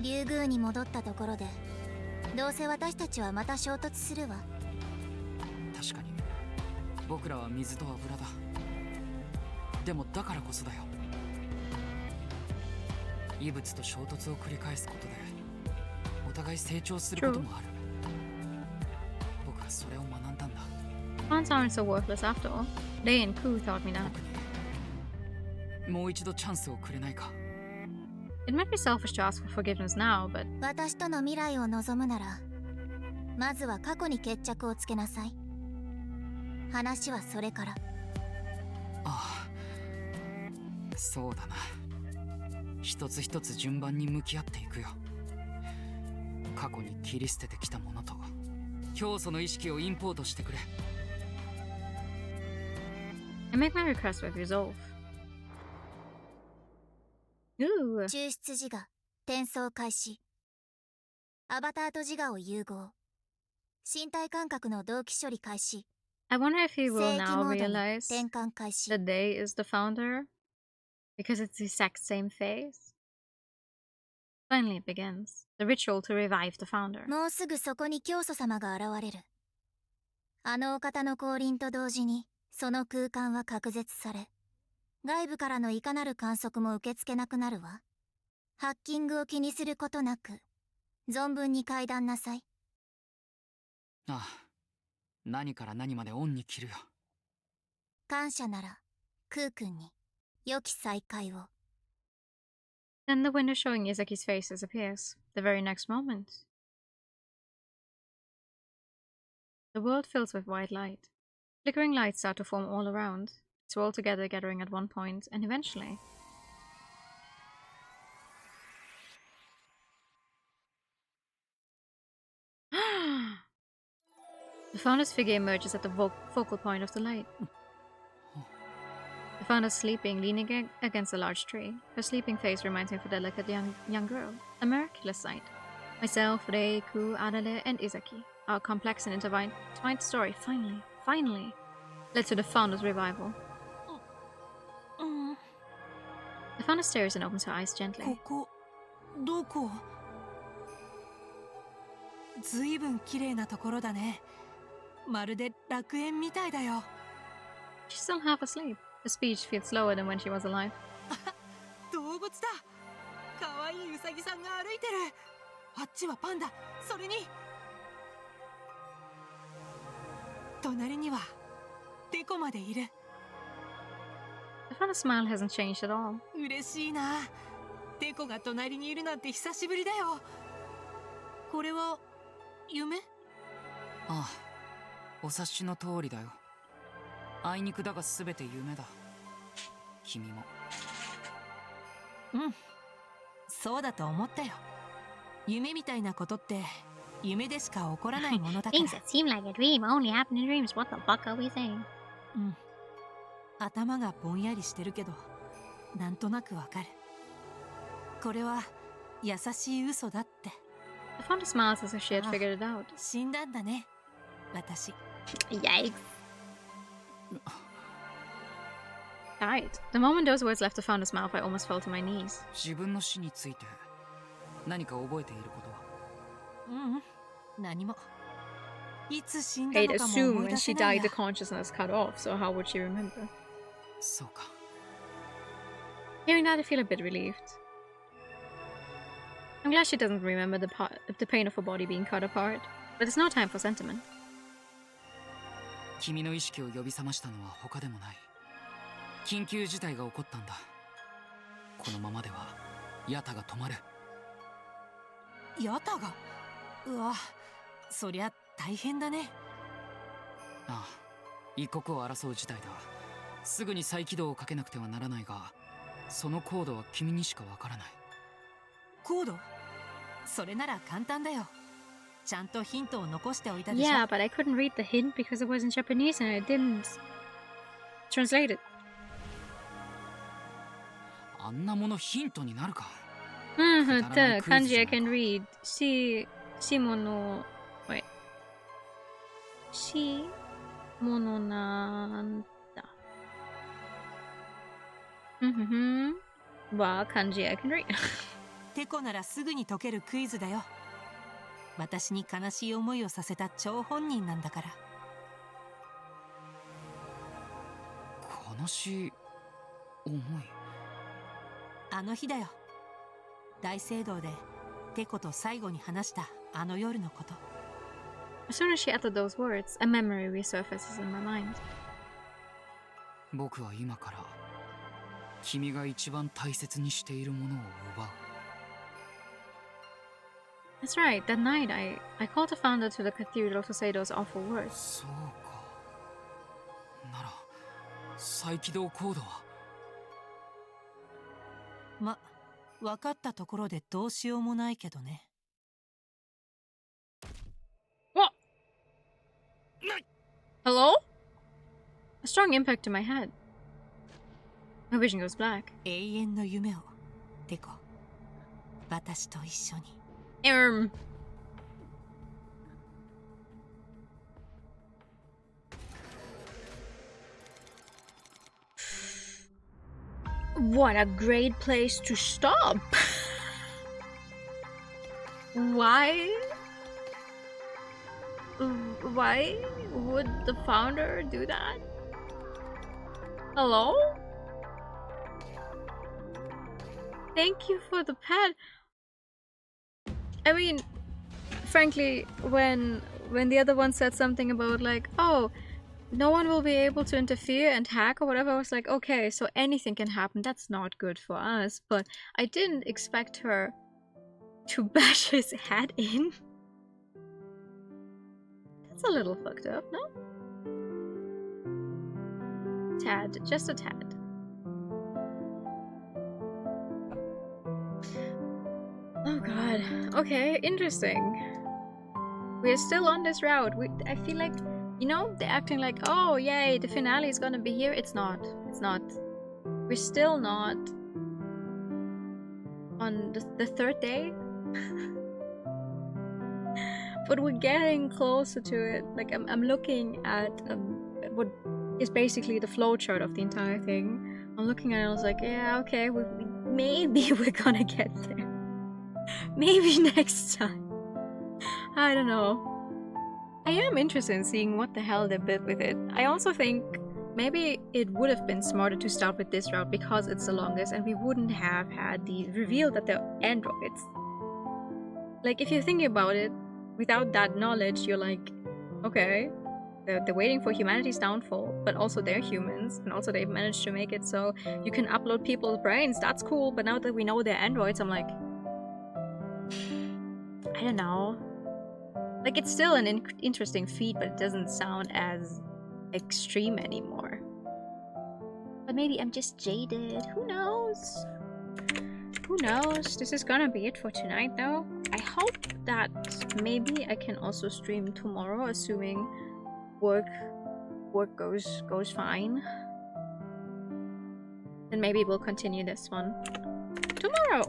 竜宮に戻ったところで、どうせ私たちはまた衝突するわ。確かに、僕らは水と油だ。でもだからこそだよ。異物と衝突を繰り返すことでお互い成長することもある。僕はそれを学んだんだ。Bonds aren't so worthless after all. They and Ku taught me that. もう一度チャンスをくれないか？ It might be selfish to ask for forgiveness now, but... 私との未来を望むなら、まずは過去に決着をつけなさい。話はそれから。ああ、そうだな。一つ一つ順番に向き合っていくよ。過去に切り捨ててきたものと教祖の意識をインポートしてくれ。 I make my request with resolve. Ooh. 抽出自我、転送開始。アバターと自我を融合。身体感覚の同期処理開始。 I wonder if he 聖 will 域 now モードに realize 転換開始。 that they is the founder because it's the exact same face. Finally it begins. The ritual to revive the founder. もうすぐそこに教祖様が現れる。あのお方の降臨と同時にその空間は隔絶され、外部からのいかなる観測も受け付けなくなるわ。ハッキングを気にすることなく存分に階段なさい。ああ、何から何までオンに切るよ。感謝なら空君に良き再会を。 Then the window showing Izaki's face disappears. The very next moment, the world fills with white light. Flickering lights start to form all around, swirl together, gathering at one point, and eventually... The founder's figure emerges at the focal point of the light. The founder's sleeping, leaning against a large tree. Her sleeping face reminds me of a delicate young girl. A miraculous sight. Myself, Rei, Ku, Adale, and Izaki. Our complex and intertwined story finally led to the founder's revival. The founder stares and opens her eyes gently. ここどこ？ずいぶん綺麗なところだね。まるで楽園みたいだよ。 She's still half asleep. Her speech feels slower than when she was alive. 動物だ。可愛いウサギさんが歩いてる。あっちはパンダ。それに隣にはテコまでいる。 The founder's smile hasn't changed at all. 嬉しいな。テコが隣にいるなんて久しぶりだよ。これは夢？ああ、お察しの通りだよ。あいにくだが全て夢だ。君も。うん、そうだと思ったよ。夢みたいなことって夢でしか起こらないものだから。 Things that seem like a dream only happen in dreams. What the fuck are we saying? うん。頭がぼんやりしてるけど、なんとなくわかる。これは優しい嘘だって。 The founder smiles as if she had figured it out. 死んだんだね、私。 Yikes. Died. The moment those words left the founder's mouth, I almost fell to my knees. 自分の死について何か覚えていることは？何も。いつ死んだ I'd のかも assume 思い when 出 she せない died, や。 the consciousness cut off, so how would she remember? そうか。 Hearing that, I feel a bit relieved. I'm glad she doesn't remember the pain of her body being cut apart, but there's no time for sentiment. 君の意識を呼び覚ましたのは他でもない。緊急事態が起こったんだ。このままではヤタが止まる。ヤタが？うわ、そりゃ大変だね。ああ、一刻を争う事態だ。すぐに再起動をかけなくてはならないが、そのコードは君にしかわからない。コード？それなら簡単だよ。ちゃんとヒントを残しておいたでしょ。 Yeah, but I couldn't read the hint because it was in Japanese and I didn't translate it. あんなものヒントになるか。The kanji I can read. Shimono. Wait. Shimono nanda. Wa kanji I can read. テコならすぐに解けるクイズだよ。私に悲しい思いをさせた張本人なんだから。悲しい思い。あの日だよ。大聖堂でテコと最後に話したあの夜のこと。 As soon as she uttered those words, a memory resurfaces in my mind. 僕は今から君が一番大切にしているものを奪う。 That's right, that night I called the founder to the cathedral to say those awful words. そうか。なら再起動コードは？ま、分かったところでどうしようもないけどね。 What? Hello? A strong impact to my head. My vision goes black. 永遠の夢をテコ、私と一緒に。What a great place to stop! Why would the founder do that? Hello? Thank you for the pet. I mean, frankly, when the other one said something about like, oh, no one will be able to interfere and hack or whatever, I was like, okay, so anything can happen. That's not good for us. But I didn't expect her to bash his head in. That's a little fucked up, no? Tad, just a tad. Oh god. Okay, interesting. We're still on this route. I feel like, you know, they're acting like, oh yay, the finale is gonna be here. It's not. It's not. We're still not on the third day. But we're getting closer to it. Like, I'm looking at what is basically the flowchart of the entire thing. I'm looking at it and I was like, yeah, okay, maybe we're gonna get there. Maybe next time. I don't know. I am interested in seeing what the hell they did with it. I also think maybe it would have been smarter to start with this route because it's the longest and we wouldn't have had the reveal that they're androids. Like, if you're thinking about it, without that knowledge, you're like, okay, they're waiting for humanity's downfall, but also they're humans, and also they've managed to make it so you can upload people's brains. That's cool, but now that we know they're androids, I'm like, I don't know. Like, it's still an interesting feat, but it doesn't sound as extreme anymore. But maybe I'm just jaded. Who knows? Who knows? This is gonna be it for tonight, though. I hope that maybe I can also stream tomorrow, assuming work goes fine. Then maybe we'll continue this one tomorrow.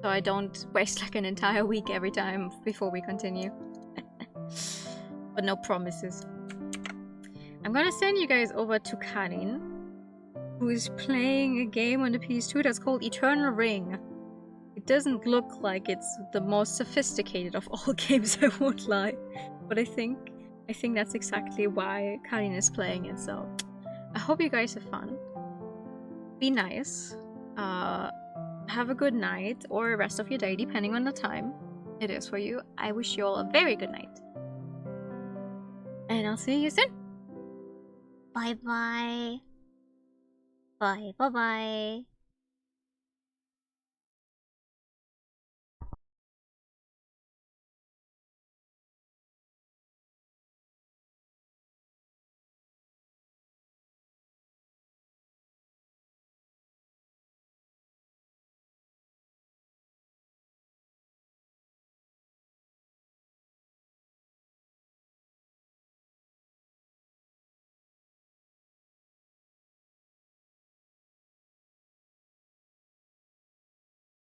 So I don't waste like an entire week every time before we continue. But no promises. I'm gonna send you guys over to Karin, who is playing a game on the PS2 that's called Eternal Ring. It doesn't look like it's the most sophisticated of all games, I won't lie. But I think that's exactly why Karin is playing it, so I hope you guys have fun. Be nice. Have a good night or rest of your day, depending on the time it is for you. I wish you all a very good night. And I'll see you soon. Bye bye. Bye bye bye.